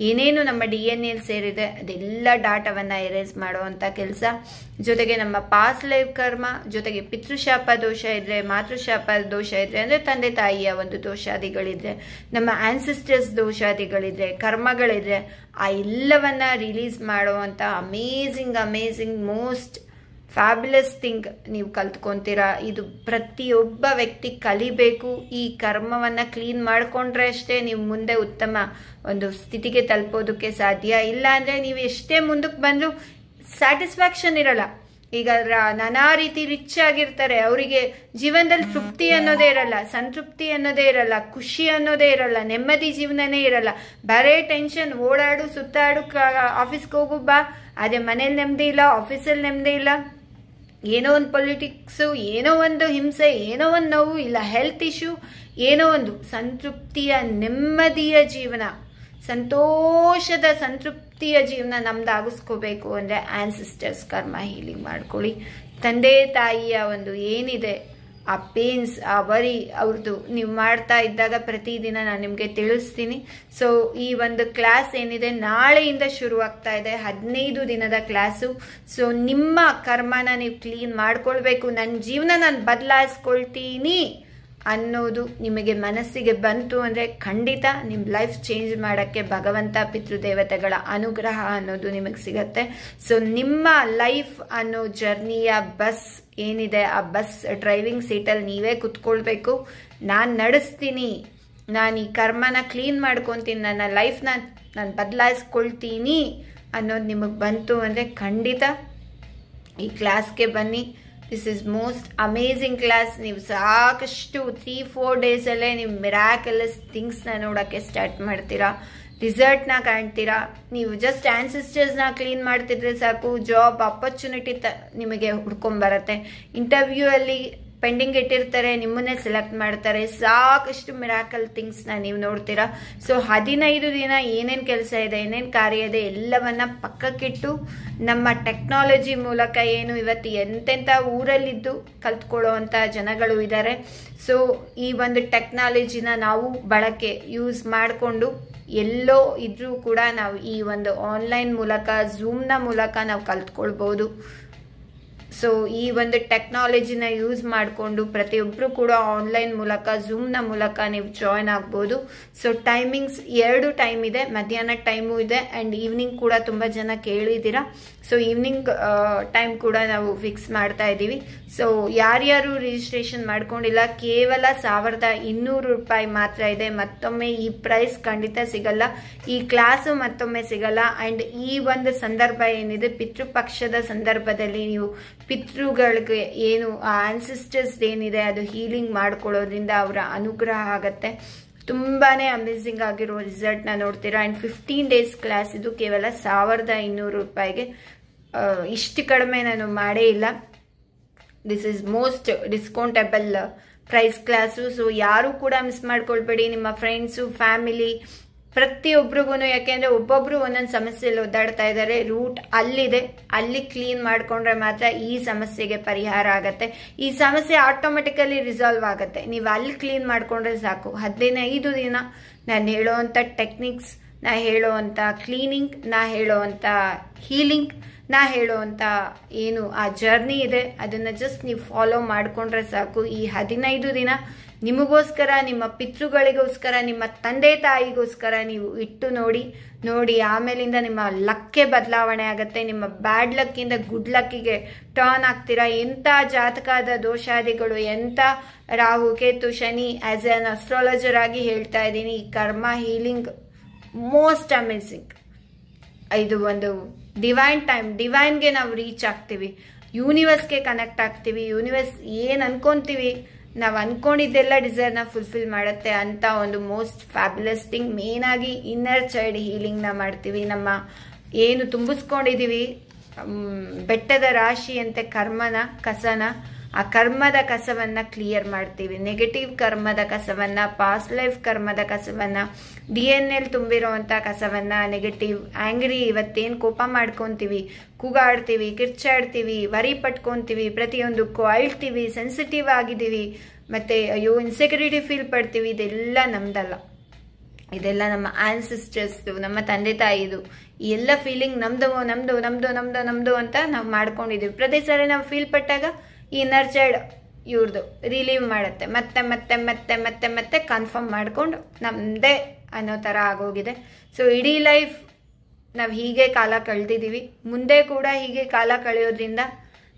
ಏನೇನು ನಮ್ಮ DNA ಸೇರಿದೆ ಅದೆಲ್ಲ ಡಾಟಾವನ್ನ ಎರೇಸ್ ಮಾಡುವಂತ ಕೆಲಸ. ಜೊತೆಗೆ ನಮ್ಮ ಪಾಸ್ಟ್ ಲೈಫ್ ಕರ್ಮ, ಜೊತೆಗೆ ಪಿತೃಶಾಪ ದೋಷ ಇದ್ರೆ, ಮಾತೃಶಾಪ ದೋಷ ಇದ್ರೆ ಅಂದ್ರೆ ತಂದೆ ತಾಯಿಯ ಒಂದು ದೋಷಾದಿಗಳಿದ್ರೆ, ನಮ್ಮ ಆನ್ಸಿಸ್ಟರ್ಸ್ ದೋಷಾದಿಗಳಿದ್ರೆ, ಕರ್ಮಗಳಿದ್ರೆ, ಆ ಎಲ್ಲವನ್ನ ರಿಲೀಸ್ ಮಾಡುವಂತ ಅಮೇಝಿಂಗ್ ಮೋಸ್ಟ್ ಫ್ಯಾಬ್ಯುಲಸ್ ಥಿಂಗ್ ನೀವು ಕಲ್ತ್ಕೊಂತೀರಾ. ಇದು ಪ್ರತಿಯೊಬ್ಬ ವ್ಯಕ್ತಿ ಕಲಿಬೇಕು. ಈ ಕರ್ಮವನ್ನ ಕ್ಲೀನ್ ಮಾಡ್ಕೊಂಡ್ರೆ ಅಷ್ಟೇ ನೀವು ಮುಂದೆ ಉತ್ತಮ ಒಂದು ಸ್ಥಿತಿಗೆ ತಲುಪೋದಕ್ಕೆ ಸಾಧ್ಯ. ಇಲ್ಲ ಅಂದ್ರೆ ನೀವು ಎಷ್ಟೇ ಮುಂದಕ್ಕೆ ಬಂದ್ರು ಸ್ಯಾಟಿಸ್ಫ್ಯಾಕ್ಷನ್ ಇರಲ್ಲ. ಈಗ ನಾನಾ ರೀತಿ ರಿಚ್ ಆಗಿರ್ತಾರೆ, ಅವರಿಗೆ ಜೀವನದಲ್ಲಿ ತೃಪ್ತಿ ಅನ್ನೋದೇ ಇರಲ್ಲ, ಸಂತೃಪ್ತಿ ಅನ್ನೋದೇ ಇರಲ್ಲ, ಖುಷಿ ಅನ್ನೋದೇ ಇರಲ್ಲ, ನೆಮ್ಮದಿ ಜೀವನನೇ ಇರಲ್ಲ. ಬರೇ ಟೆನ್ಷನ್, ಓಡಾಡು, ಸುತ್ತಾಡು, ಆಫೀಸ್ಗೆ ಹೋಗು ಬಾ, ಅದೇ ಮನೇಲಿ ನೆಮ್ಮದಿ ಇಲ್ಲ, ಆಫೀಸಲ್ಲಿ ನೆಮ್ಮದಿ ಇಲ್ಲ, ಏನೋ ಒಂದು ಪೊಲಿಟಿಕ್ಸು, ಏನೋ ಒಂದು ಹಿಂಸೆ, ಏನೋ ಒಂದು ನೋವು, ಇಲ್ಲ ಹೆಲ್ತ್ ಇಶ್ಯೂ, ಏನೋ ಒಂದು ಸಂತೃಪ್ತಿಯ ನೆಮ್ಮದಿಯ ಜೀವನ, ಸಂತೋಷದ ಸಂತೃಪ್ತಿಯ ಜೀವನ ನಮ್ದಾಗಿಸ್ಕೋಬೇಕು ಅಂದರೆ ಆನ್ಸಿಸ್ಟರ್ಸ್ ಕರ್ಮ ಹೀಲಿಂಗ್ ಮಾಡ್ಕೊಳ್ಳಿ. ತಂದೆ ತಾಯಿಯ ಒಂದು ಏನಿದೆ ಆ ಪೇನ್ಸ್, ಆ ವರಿ ಅವ್ರದ್ದು ನೀವು ಮಾಡ್ತಾ ಇದ್ದಾಗ ಪ್ರತಿದಿನ ನಾನು ನಿಮಗೆ ತಿಳಿಸ್ತೀನಿ. ಸೊ ಈ ಒಂದು ಕ್ಲಾಸ್ ಏನಿದೆ ನಾಳೆಯಿಂದ ಶುರುವಾಗ್ತಾ ಇದೆ, 15 ದಿನದ ಕ್ಲಾಸು. ಸೊ ನಿಮ್ಮ ಕರ್ಮನ ನೀವು ಕ್ಲೀನ್ ಮಾಡ್ಕೊಳ್ಬೇಕು, ನನ್ನ ಜೀವನ ನಾನು ಬದಲಾಯಿಸ್ಕೊಳ್ತೀನಿ ಅನ್ನೋದು ನಿಮಗೆ ಮನಸ್ಸಿಗೆ ಬಂತು ಅಂದರೆ ಖಂಡಿತ ನಿಮ್ಮ ಲೈಫ್ ಚೇಂಜ್ ಮಾಡೋಕ್ಕೆ ಭಗವಂತ ಪಿತೃದೇವತೆಗಳ ಅನುಗ್ರಹ ಅನ್ನೋದು ನಿಮಗೆ ಸಿಗತ್ತೆ. ಸೊ ನಿಮ್ಮ ಲೈಫ್ ಅನ್ನೋ ಜರ್ನಿಯ ಬಸ್ ಏನಿದೆ ಆ ಬಸ್ ಡ್ರೈವಿಂಗ್ ಸೀಟಲ್ಲಿ ನೀವೇ ಕುತ್ಕೊಳ್ಬೇಕು. ನಾನು ನಡೆಸ್ತೀನಿ, ನಾನು ಈ ಕರ್ಮನ ಕ್ಲೀನ್ ಮಾಡ್ಕೊತೀನಿ, ನನ್ನ ಲೈಫ್ನ ನಾನು ಬದಲಾಯಿಸ್ಕೊಳ್ತೀನಿ ಅನ್ನೋದು ನಿಮಗೆ ಬಂತು ಅಂದರೆ ಖಂಡಿತ ಈ ಕ್ಲಾಸ್ಗೆ ಬನ್ನಿ. This is most amazing class. ನೀವು ಸಾಕಷ್ಟು 3-4 ಡೇಸಲ್ಲೇ ನೀವು ಮಿರಾಕಲಸ್ ಥಿಂಗ್ಸ್ನ ನೋಡೋಕ್ಕೆ ಸ್ಟಾರ್ಟ್ ಮಾಡ್ತೀರಾ, ರಿಸಲ್ಟ್ನ ಕಾಣ್ತೀರಾ. ನೀವು ಜಸ್ಟ್ ಆನ್ಸಿಸ್ಟರ್ಸ್ನ ಕ್ಲೀನ್ ಮಾಡ್ತಿದ್ರೆ ಸಾಕು, ಜಾಬ್ ಆಪರ್ಚುನಿಟಿ ನಿಮಗೆ ಹುಡ್ಕೊಂಬರತ್ತೆ. ಇಂಟರ್ವ್ಯೂ ಅಲ್ಲಿ ಪೆಂಡಿಂಗ್ ಇಟ್ಟಿರ್ತಾರೆ, ನಿಮ್ಮನ್ನೇ ಸೆಲೆಕ್ಟ್ ಮಾಡ್ತಾರೆ. ಸಾಕಷ್ಟು ಮಿರಾಕಲ್ ಥಿಂಗ್ಸ್ನ ನೀವು ನೋಡ್ತೀರಾ. ಸೊ 15 ದಿನ ಏನೇನು ಕೆಲಸ ಇದೆ, ಏನೇನು ಕಾರ್ಯ ಇದೆ ಎಲ್ಲವನ್ನ ಪಕ್ಕಕ್ಕಿಟ್ಟು ನಮ್ಮ ಟೆಕ್ನಾಲಜಿ ಮೂಲಕ ಏನು ಇವತ್ತು ಎಂತೆಂಥ ಊರಲ್ಲಿದ್ದು ಕಲ್ತ್ಕೊಳ್ಳೋ ಅಂಥ ಜನಗಳು ಇದ್ದಾರೆ. ಸೊ ಈ ಒಂದು ಟೆಕ್ನಾಲಜಿನ ನಾವು ಬಳಕೆ ಯೂಸ್ ಮಾಡಿಕೊಂಡು ಎಲ್ಲೋ ಇದ್ರೂ ಕೂಡ ನಾವು ಈ ಒಂದು ಆನ್ಲೈನ್ ಮೂಲಕ, ಝೂಮ್ನ ಮೂಲಕ ನಾವು ಕಲ್ತ್ಕೊಳ್ಬೋದು. ಸೊ ಈ ಒಂದು ಟೆಕ್ನಾಲಜಿನ ಯೂಸ್ ಮಾಡಿಕೊಂಡು ಪ್ರತಿಯೊಬ್ಬರು ಕೂಡ ಆನ್ಲೈನ್ ಮೂಲಕ, ಝೂಮ್ನ ಮೂಲಕ ನೀವು ಜಾಯ್ನ್ ಆಗ್ಬೋದು. ಸೊ ಟೈಮಿಂಗ್ಸ್ 2 ಟೈಮ್ ಇದೆ, ಮಧ್ಯಾಹ್ನ ಟೈಮು ಇದೆ ಆ್ಯಂಡ್ ಈವ್ನಿಂಗ್ ಕೂಡ ತುಂಬ ಜನ ಕೇಳಿದ್ದೀರಾ. ಸೊ ಈವ್ನಿಂಗ್ ಟೈಮ್ ಕೂಡ ನಾವು ಫಿಕ್ಸ್ ಮಾಡ್ತಾ ಇದ್ದೀವಿ. ಸೊ ಯಾರ್ಯಾರು ರಿಜಿಸ್ಟ್ರೇಷನ್ ಮಾಡ್ಕೊಂಡಿಲ್ಲ, ಕೇವಲ 1200 ರೂಪಾಯಿ ಮಾತ್ರ ಇದೆ. ಮತ್ತೊಮ್ಮೆ ಈ ಪ್ರೈಸ್ ಖಂಡಿತ ಸಿಗಲ್ಲ, ಈ ಕ್ಲಾಸು ಮತ್ತೊಮ್ಮೆ ಸಿಗಲ್ಲ. ಆ್ಯಂಡ್ ಈ ಒಂದು ಸಂದರ್ಭ ಏನಿದೆ, ಪಿತೃಪಕ್ಷದ ಸಂದರ್ಭದಲ್ಲಿ ನೀವು ಪಿತೃಗಳಿಗೆ ಏನು ಆ ಆನ್ಸಿಸ್ಟರ್ಸ್ ಏನಿದೆ ಅದು ಹೀಲಿಂಗ್ ಮಾಡ್ಕೊಳ್ಳೋದ್ರಿಂದ ಅವರ ಅನುಗ್ರಹ ಆಗತ್ತೆ. ತುಂಬಾನೇ ಅಮೇಝಿಂಗ್ ಆಗಿರೋ ರಿಸಲ್ಟ್ನ ನೋಡ್ತೀರಾ. ಆ್ಯಂಡ್ 15 ಡೇಸ್ ಕ್ಲಾಸ್ ಇದು ಕೇವಲ 1200 ರೂಪಾಯಿಗೆ. ಇಷ್ಟು ಕಡಿಮೆ ನಾನು ಮಾಡೇ ಇಲ್ಲ. This is most discountable price class. So ಯಾರು ಕೂಡ ಮಿಸ್ ಮಾಡ್ಕೊಳ್ಬೇಡಿ. ನಿಮ್ಮ ಫ್ರೆಂಡ್ಸು, ಫ್ಯಾಮಿಲಿ ಪ್ರತಿಯೊಬ್ಬರಿಗೂ, ಯಾಕೆಂದರೆ ಒಬ್ಬೊಬ್ರು ಒಂದೊಂದು ಸಮಸ್ಯೆಯಲ್ಲಿ ಒದ್ದಾಡ್ತಾ ಇದ್ದಾರೆ. ರೂಟ್ ಅಲ್ಲಿದೆ, ಅಲ್ಲಿ ಕ್ಲೀನ್ ಮಾಡ್ಕೊಂಡ್ರೆ ಮಾತ್ರ ಈ ಸಮಸ್ಯೆಗೆ ಪರಿಹಾರ ಆಗತ್ತೆ. ಈ ಸಮಸ್ಯೆ ಆಟೋಮೆಟಿಕಲಿ ರಿಸಾಲ್ವ್ ಆಗುತ್ತೆ, ನೀವು ಅಲ್ಲಿ ಕ್ಲೀನ್ ಮಾಡ್ಕೊಂಡ್ರೆ ಸಾಕು. 15 ದಿನ ನಾನು ಹೇಳೋವಂಥ ಟೆಕ್ನಿಕ್ಸ್, ನಾ ಹೇಳೋವಂಥ ಕ್ಲೀನಿಂಗ್, ನಾ ಹೇಳೋವಂಥ ಹೀಲಿಂಗ್, ನಾ ಹೇಳೋವಂಥ ಏನು ಆ ಜರ್ನಿ ಇದೆ ಅದನ್ನು ಜಸ್ಟ್ ನೀವು ಫಾಲೋ ಮಾಡಿಕೊಂಡ್ರೆ ಸಾಕು. ಈ 15 ದಿನ ನಿಮಗೋಸ್ಕರ, ನಿಮ್ಮ ಪಿತೃಗಳಿಗೋಸ್ಕರ, ನಿಮ್ಮ ತಂದೆ ತಾಯಿಗೋಸ್ಕರ ನೀವು ಇಟ್ಟು ನೋಡಿ ಆಮೇಲಿಂದ ನಿಮ್ಮ ಲಕ್ಕೆ ಬದಲಾವಣೆ ಆಗುತ್ತೆ. ನಿಮ್ಮ ಬ್ಯಾಡ್ ಲಕ್ಕಿಂದ ಗುಡ್ ಲಕ್ಕಿಗೆ ಟರ್ನ್ ಆಗ್ತೀರಾ. ಎಂಥ ಜಾತಕದ ದೋಷಾದಿಗಳು, ಎಂಥ Rahu, Ketu, Shani, as N astrologer ಆಗಿ ಹೇಳ್ತಾ ಇದ್ದೀನಿ, ಈ ಕರ್ಮ ಹೀಲಿಂಗ್ ಮೋಸ್ಟ್ ಅಮೇಝಿಂಗ್. ಇದು ಒಂದು ಡಿವೈನ್ ಟೈಮ್, ಡಿವೈನ್ಗೆ ನಾವು ರೀಚ್ ಆಗ್ತೀವಿ, ಯೂನಿವರ್ಸ್ಗೆ ಕನೆಕ್ಟ್ ಆಗ್ತೀವಿ. ಯೂನಿವರ್ಸ್ ಏನು ಅನ್ಕೊಂತೀವಿ, ನಾವು ಅನ್ಕೊಂಡಿದ್ದೆಲ್ಲ ಡಿಸೈರ್ನ ಫುಲ್ಫಿಲ್ ಮಾಡುತ್ತೆ ಅಂತ ಒಂದು ಮೋಸ್ಟ್ ಫ್ಯಾಬ್ಯುಲಸ್ ಥಿಂಗ್. ಮೇನ್ ಆಗಿ ಇನ್ನರ್ ಚೈಲ್ಡ್ ಹೀಲಿಂಗ್ನ ಮಾಡ್ತೀವಿ. ನಮ್ಮ ಏನು ತುಂಬಿಸ್ಕೊಂಡಿದ್ದೀವಿ ಬೆಟ್ಟದ ರಾಶಿ ಅಂತೆ ಕರ್ಮನ, ಕಸನ, ಆ ಕರ್ಮದ ಕಸವನ್ನು ಕ್ಲಿಯರ್ ಮಾಡ್ತೀವಿ. ನೆಗೆಟಿವ್ ಕರ್ಮದ ಕಸವನ್ನು, ಪಾಸ್ಟ್ ಲೈಫ್ ಕರ್ಮದ ಕಸವನ್ನು, DNA ತುಂಬಿರೋವಂಥ ಕಸವನ್ನು, ನೆಗೆಟಿವ್ ಆ್ಯಂಗ್ರಿ, ಇವತ್ತೇನು ಕೋಪ ಮಾಡ್ಕೊತೀವಿ, ಕೂಗಾಡ್ತೀವಿ, ಕಿರ್ಚಾಡ್ತೀವಿ, ವರಿ ಪಟ್ಕೊತೀವಿ, ಪ್ರತಿಯೊಂದಕ್ಕೂ ಅಳ್ತೀವಿ, ಸೆನ್ಸಿಟಿವ್ ಆಗಿದ್ದೀವಿ, ಮತ್ತು ಅಯ್ಯೋ ಇನ್ಸೆಕ್ಯೂರಿಟಿ ಫೀಲ್ ಪಡ್ತೀವಿ, ಇದೆಲ್ಲ ನಮ್ದಲ್ಲ. ಇದೆಲ್ಲ ನಮ್ಮ ಆನ್ಸಿಸ್ಟರ್ಸ್ದು, ನಮ್ಮ ತಂದೆ ತಾಯಿದು. ಈ ಎಲ್ಲ ಫೀಲಿಂಗ್ ನಮ್ದು ನಮ್ದು ನಮ್ದು ನಮ್ದು ನಮ್ದು ಅಂತ ನಾವು ಮಾಡ್ಕೊಂಡಿದ್ದೀವಿ. ಪ್ರತಿ ಸಾರಿ ನಾವು ಫೀಲ್ ಪಟ್ಟಾಗ ಈ ಇನ್ನರ್ ಚೈಲ್ಡ್ ಇವ್ರದ್ದು ರಿಲೀವ್ ಮಾಡುತ್ತೆ, ಮತ್ತೆ ಮತ್ತೆ ಮತ್ತೆ ಮತ್ತೆ ಮತ್ತೆ ಕನ್ಫರ್ಮ್ ಮಾಡಿಕೊಂಡು ನಮ್ಮದೇ ಅನ್ನೋ ಥರ ಆಗೋಗಿದೆ. ಸೊ ಇಡೀ ಲೈಫ್ ನಾವು ಹೀಗೆ ಕಾಲ ಕಳೆದಿದ್ದೀವಿ. ಮುಂದೆ ಕೂಡ ಹೀಗೆ ಕಾಲ ಕಳೆಯೋದ್ರಿಂದ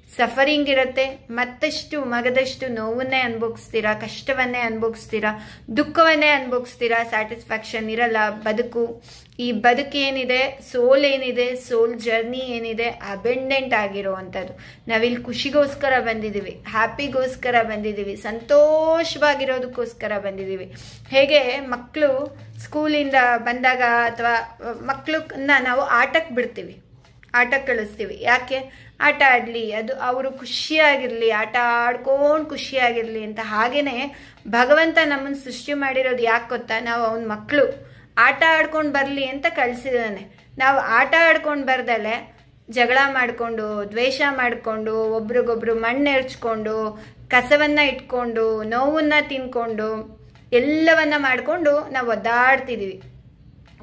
ಸಫರಿಂಗ್ ಇರುತ್ತೆ. ಮತ್ತಷ್ಟು ಮಗದಷ್ಟು ನೋವನ್ನೇ ಅನುಭವಿಸ್ತೀರಾ, ಕಷ್ಟವನ್ನೇ ಅನುಭವಿಸ್ತೀರಾ, ದುಃಖವನ್ನೇ ಅನುಭವಿಸ್ತೀರಾ. ಸ್ಯಾಟಿಸ್ಫ್ಯಾಕ್ಷನ್ ಇರಲ್ಲ ಬದುಕು. ಈ ಬದುಕು ಏನಿದೆ, ಸೋಲ್ ಏನಿದೆ, ಸೋಲ್ ಜರ್ನಿ ಏನಿದೆ, ಅಬೆಂಡೆಂಟ್ ಆಗಿರುವಂಥದ್ದು. ನಾವಿಲ್ಲಿ ಖುಷಿಗೋಸ್ಕರ ಬಂದಿದ್ದೀವಿ, ಹ್ಯಾಪಿಗೋಸ್ಕರ ಬಂದಿದ್ದೀವಿ, ಸಂತೋಷವಾಗಿರೋದಕ್ಕೋಸ್ಕರ ಬಂದಿದ್ದೀವಿ. ಹೇಗೆ ಮಕ್ಕಳು ಸ್ಕೂಲಿಂದ ಬಂದಾಗ ಅಥವಾ ಮಕ್ಕಳನ್ನ ನಾವು ಆಟಕ್ಕೆ ಬಿಡ್ತೀವಿ, ಆಟಕ್ಕೆ ಕಳಿಸ್ತೀವಿ. ಯಾಕೆ? ಆಟ ಆಡಲಿ, ಅದು ಅವರು ಖುಷಿಯಾಗಿರಲಿ, ಆಟ ಆಡ್ಕೊಂಡು ಖುಷಿಯಾಗಿರಲಿ ಅಂತ. ಹಾಗೇನೆ ಭಗವಂತ ನಮ್ಮನ್ನು ಸೃಷ್ಟಿ ಮಾಡಿರೋದು ಯಾಕೆ ಗೊತ್ತಾ? ನಾವು ಅವನ ಮಕ್ಕಳು ಆಟ ಆಡ್ಕೊಂಡು ಬರಲಿ ಅಂತ ಕಳಿಸಿದಾನೆ. ನಾವು ಆಟ ಆಡ್ಕೊಂಡು ಬರ್ದಲೆ ಜಗಳ ಮಾಡಿಕೊಂಡು, ದ್ವೇಷ ಮಾಡಿಕೊಂಡು, ಒಬ್ರಿಗೊಬ್ರು ಮಣ್ಣು ಎರಚ್ಕೊಂಡು, ಕಸವನ್ನು ಇಟ್ಕೊಂಡು, ನೋವನ್ನು ತಿನ್ಕೊಂಡು, ಎಲ್ಲವನ್ನ ಮಾಡಿಕೊಂಡು ನಾವು ಒದ್ದಾಡ್ತಿದ್ದೀವಿ.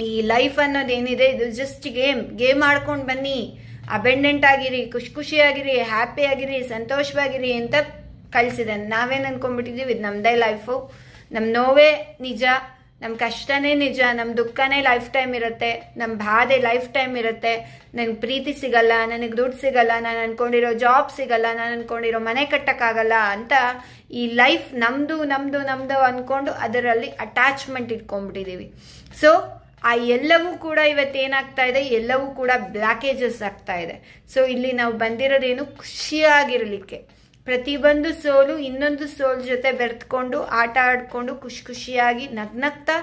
ಈ ಲೈಫ್ ಅನ್ನೋದೇನಿದೆ, ಇದು ಜಸ್ಟ್ ಗೇಮ್ ಆಡ್ಕೊಂಡು ಬನ್ನಿ, ಅಬೆಂಡೆಂಟ್ ಆಗಿರಿ, ಖುಷಿಯಾಗಿರಿ, ಹ್ಯಾಪಿ ಆಗಿರಿ, ಸಂತೋಷವಾಗಿರಿ ಅಂತ ಕಳಿಸಿದ್ದಾನೆ. ನಾವೇನು ಅನ್ಕೊಂಡ್ಬಿಟ್ಟಿದ್ದೀವಿ, ಇದು ನಮ್ಮದೇ ಲೈಫು, ನಮ್ಮ ನೋವೇ ನಿಜ, ನಮ್ಮ ಕಷ್ಟನೇ ನಿಜ, ನಮ್ಮ ದುಃಖನೇ ಲೈಫ್ ಟೈಮ್ ಇರುತ್ತೆ, ನಮ್ಮ ಬಾಧೆ ಲೈಫ್ ಟೈಮ್ ಇರುತ್ತೆ, ನನಗೆ ಪ್ರೀತಿ ಸಿಗಲ್ಲ, ನನಗೆ ದುಡ್ಡು ಸಿಗಲ್ಲ, ನಾನು ಅನ್ಕೊಂಡಿರೋ ಜಾಬ್ ಸಿಗಲ್ಲ, ನಾನು ಅನ್ಕೊಂಡಿರೋ ಮನೆ ಕಟ್ಟಕ್ಕಾಗಲ್ಲ ಅಂತ ಈ ಲೈಫ್ ನಮ್ಮದು ನಮ್ಮದು ನಮ್ಮದು ಅಂದ್ಕೊಂಡು ಅದರಲ್ಲಿ ಅಟ್ಯಾಚ್ಮೆಂಟ್ ಇಟ್ಕೊಂಡ್ಬಿಟ್ಟಿದ್ದೀವಿ. ಸೊ ಆ ಎಲ್ಲವೂ ಕೂಡ ಇವತ್ತೇನಾಗ್ತಾ ಇದೆ, ಎಲ್ಲವೂ ಕೂಡ ಬ್ಲಾಕೇಜಸ್ ಆಗ್ತಾ ಇದೆ. ಸೊ ಇಲ್ಲಿ ನಾವು ಬಂದಿರೋದೇನು, ಖುಷಿಯಾಗಿರಲಿಕ್ಕೆ. ಪ್ರತಿಯೊಂದು ಸೋಲು ಇನ್ನೊಂದು ಸೋಲ್ ಜೊತೆ ಬೆರೆತ್ಕೊಂಡು ಆಟ ಆಡ್ಕೊಂಡು ಖುಷಿಯಾಗಿ ನಗ್ನಗ್ತಾ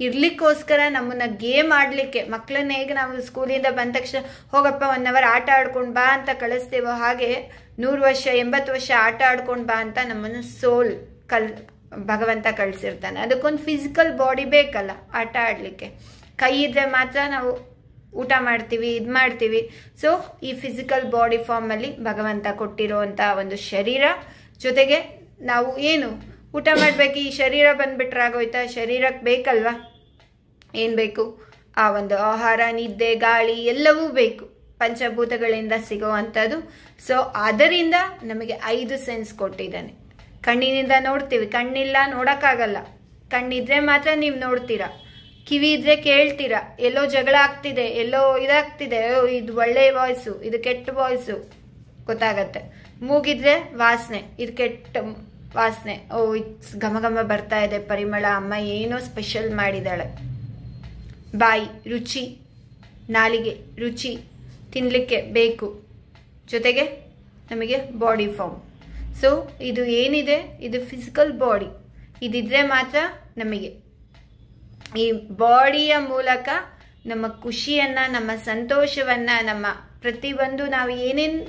ಇರ್ಲಿಕ್ಕೋಸ್ಕರ ನಮ್ಮನ್ನ ಗೇಮ್ ಆಡ್ಲಿಕ್ಕೆ, ಮಕ್ಕಳನ್ನ ಹೇಗೆ ನಾವು ಸ್ಕೂಲಿಂದ ಬಂದ ತಕ್ಷಣ ಹೋಗಪ್ಪ 1 ಅವರ್ ಆಟ ಆಡ್ಕೊಂಡು ಬಾ ಅಂತ ಕಳಿಸ್ತೇವೋ, ಹಾಗೆ 100 ವರ್ಷ 80 ವರ್ಷ ಆಟ ಆಡ್ಕೊಂಡು ಬಾ ಅಂತ ನಮ್ಮನ್ನು ಸೋಲ್ ಭಗವಂತ ಕಳಿಸಿರ್ತಾನೆ. ಅದಕ್ಕೊಂದು ಫಿಸಿಕಲ್ ಬಾಡಿ ಬೇಕಲ್ಲ ಆಟ ಆಡಲಿಕ್ಕೆ. ಕೈ ಇದ್ರೆ ಮಾತ್ರ ನಾವು ಊಟ ಮಾಡ್ತೀವಿ, ಇದು ಮಾಡ್ತೀವಿ. ಸೊ ಈ ಫಿಸಿಕಲ್ ಬಾಡಿ ಫಾರ್ಮಲ್ಲಿ ಭಗವಂತ ಕೊಟ್ಟಿರೋವಂಥ ಒಂದು ಶರೀರ, ಜೊತೆಗೆ ನಾವು ಏನು ಊಟ ಮಾಡಬೇಕು, ಈ ಶರೀರ ಬಂದ್ಬಿಟ್ರೆ ಆಗೋಯ್ತಾ? ಶರೀರಕ್ಕೆ ಬೇಕಲ್ವಾ? ಏನು ಬೇಕು? ಆ ಒಂದು ಆಹಾರ, ನಿದ್ದೆ, ಗಾಳಿ ಎಲ್ಲವೂ ಬೇಕು, ಪಂಚಭೂತಗಳಿಂದ ಸಿಗೋವಂಥದ್ದು. ಸೊ ಅದರಿಂದ ನಮಗೆ 5 ಸೆನ್ಸ್ ಕೊಟ್ಟಿದ್ದಾನೆ. ಕಣ್ಣಿನಿಂದ ನೋಡ್ತೀವಿ, ಕಣ್ಣಿಲ್ಲ ನೋಡೋಕ್ಕಾಗಲ್ಲ, ಕಣ್ಣಿದ್ರೆ ಮಾತ್ರ ನೀವು ನೋಡ್ತೀರಾ. ಕಿವಿ ಇದ್ರೆ ಕೇಳ್ತೀರಾ, ಎಲ್ಲೋ ಜಗಳ ಆಗ್ತಿದೆ, ಎಲ್ಲೋ ಇದಾಗ್ತಿದೆ, ಇದು ಒಳ್ಳೆ ವಾಯ್ಸು, ಇದು ಕೆಟ್ಟ ವಾಯ್ಸು ಗೊತ್ತಾಗತ್ತೆ. ಮೂಗಿದ್ರೆ ವಾಸನೆ, ಇದು ಕೆಟ್ಟ ವಾಸನೆ, ಇದು ಘಮ ಬರ್ತಾ ಇದೆ ಪರಿಮಳ, ಅಮ್ಮ ಏನೋ ಸ್ಪೆಷಲ್ ಮಾಡಿದಾಳೆ. ಬಾಯಿ ರುಚಿ, ನಾಲಿಗೆ ರುಚಿ, ತಿನ್ನಲಿಕ್ಕೆ ಬೇಕು, ಜೊತೆಗೆ ನಮಗೆ ಬಾಡಿ ಫಾರ್ಮ್. ಸೊ ಇದು ಏನಿದೆ, ಇದು ಫಿಸಿಕಲ್ ಬಾಡಿ. ಇದಿದ್ರೆ ಮಾತ್ರ ನಮಗೆ ಈ ಬಾಡಿಯ ಮೂಲಕ ನಮ್ಮ ಖುಷಿಯನ್ನು, ನಮ್ಮ ಸಂತೋಷವನ್ನು, ನಮ್ಮ ಪ್ರತಿಯೊಂದು ನಾವು ಏನೇನು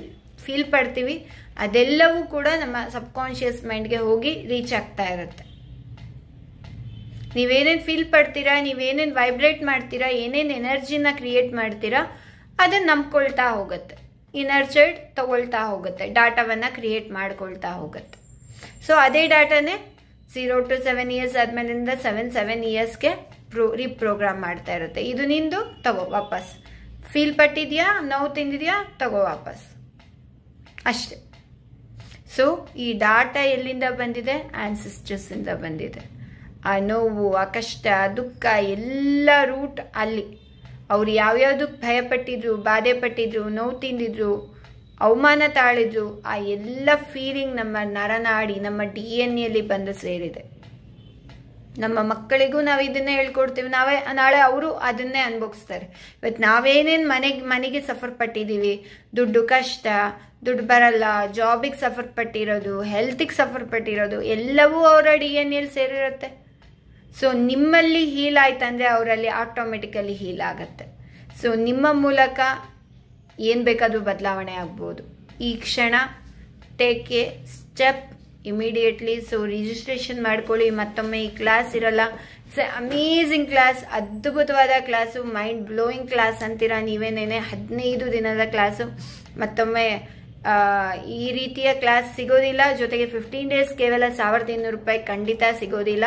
ಫೀಲ್ ಪಡ್ತೀವಿ ಅದೆಲ್ಲವೂ ಕೂಡ ನಮ್ಮ ಸಬ್ಕಾನ್ಷಿಯಸ್ ಮೈಂಡ್ಗೆ ಹೋಗಿ ರೀಚ್ ಆಗ್ತಾ ಇರುತ್ತೆ. ನೀವೇನೇನು ಫೀಲ್ ಪಡ್ತೀರಾ, ನೀವೇನೇನು ವೈಬ್ರೇಟ್ ಮಾಡ್ತೀರಾ, ಏನೇನು ಎನರ್ಜಿನ ಕ್ರಿಯೇಟ್ ಮಾಡ್ತೀರಾ, ಅದನ್ನು ನಂಬ್ಕೊಳ್ತಾ ಹೋಗುತ್ತೆ. ಇನ್ನರ್ ಚೈಲ್ಡ್ ತಗೊಳ್ತಾ ಹೋಗುತ್ತೆ, ಡಾಟಾವನ್ನು ಕ್ರಿಯೇಟ್ ಮಾಡ್ಕೊಳ್ತಾ ಹೋಗುತ್ತೆ. ಸೊ ಅದೇ ಡಾಟಾನೇ 0 to 7 years ಆದ್ಮೇಲಿಂದ 7 yearsಗೆ ರೀಪ್ರೋಗ್ರಾಮ್ ಮಾಡ್ತಾ ಇರುತ್ತೆ. ಇದು ನಿಂದು, ತಗೋ ವಾಪಸ್. ಫೀಲ್ ಪಟ್ಟಿದ್ಯಾ, ನೋವು ತಿಂದಿದ್ಯಾ, ತಗೋ ವಾಪಸ್, ಅಷ್ಟೆ. ಸೊ ಈ ಡಾಟಾ ಎಲ್ಲಿಂದ ಬಂದಿದೆ? ಆನ್ಸಿಸ್ಟರ್ಸ್ ಇಂದ ಬಂದಿದೆ. ಆ ನೋವು, ಆ ಕಷ್ಟ, ದುಃಖ ಎಲ್ಲ ರೂಟ್ ಅಲ್ಲಿ. ಅವ್ರು ಯಾವ್ಯಾವ್ದಕ್ಕೆ ಭಯಪಟ್ಟಿದ್ರು, ಬಾಧೆ ಪಟ್ಟಿದ್ರು, ನೋವು ತಿಂದಿದ್ರು, ಅವಮಾನ ತಾಳಿದ್ರು, ಆ ಎಲ್ಲ ಫೀಲಿಂಗ್ ನಮ್ಮ ನರನಾಡಿ, ನಮ್ಮ DNA ಬಂದು ಸೇರಿದೆ. ನಮ್ಮ ಮಕ್ಕಳಿಗೂ ನಾವು ಇದನ್ನೇ ಹೇಳ್ಕೊಡ್ತೀವಿ, ನಾಳೆ ಅವರು ಅದನ್ನೇ ಅನುಭವಿಸ್ತಾರೆ. ಇವತ್ತು ನಾವೇನೇನು ಮನೆಗೆ ಸಫರ್ ಪಟ್ಟಿದ್ದೀವಿ, ದುಡ್ಡು ಕಷ್ಟ, ದುಡ್ಡು ಬರಲ್ಲ, ಜಾಬಿಗೆ ಸಫರ್ ಪಟ್ಟಿರೋದು, ಹೆಲ್ತಿಗೆ ಸಫರ್ ಪಟ್ಟಿರೋದು ಎಲ್ಲವೂ ಅವರ DNA ಸೇರಿರುತ್ತೆ. ಸೊ ನಿಮ್ಮಲ್ಲಿ ಹೀಲ್ ಆಯ್ತಂದ್ರೆ ಅವರಲ್ಲಿ ಆಟೋಮೆಟಿಕಲಿ ಹೀಲ್ ಆಗುತ್ತೆ. ಸೊ ನಿಮ್ಮ ಮೂಲಕ ಏನು ಬೇಕಾದರೂ ಬದಲಾವಣೆ ಆಗ್ಬೋದು. ಈ ಕ್ಷಣ take A step immediately. So registration ಮಾಡ್ಕೊಳ್ಳಿ. ಮತ್ತೊಮ್ಮೆ ಈ ಕ್ಲಾಸ್ ಇರಲ್ಲ. ಅಮೇಝಿಂಗ್ ಕ್ಲಾಸ್, ಅದ್ಭುತವಾದ ಕ್ಲಾಸು, ಮೈಂಡ್ ಬ್ಲೋಯಿಂಗ್ ಕ್ಲಾಸ್ ಅಂತೀರಾ ನೀವೇನೇನೆ. 15 ದಿನದ ಕ್ಲಾಸು. ಮತ್ತೊಮ್ಮೆ ಈ ರೀತಿಯ ಕ್ಲಾಸ್ ಸಿಗೋದಿಲ್ಲ. ಜೊತೆಗೆ 15 ಡೇಸ್ ಕೇವಲ 1200 ರೂಪಾಯಿ ಖಂಡಿತ ಸಿಗೋದಿಲ್ಲ.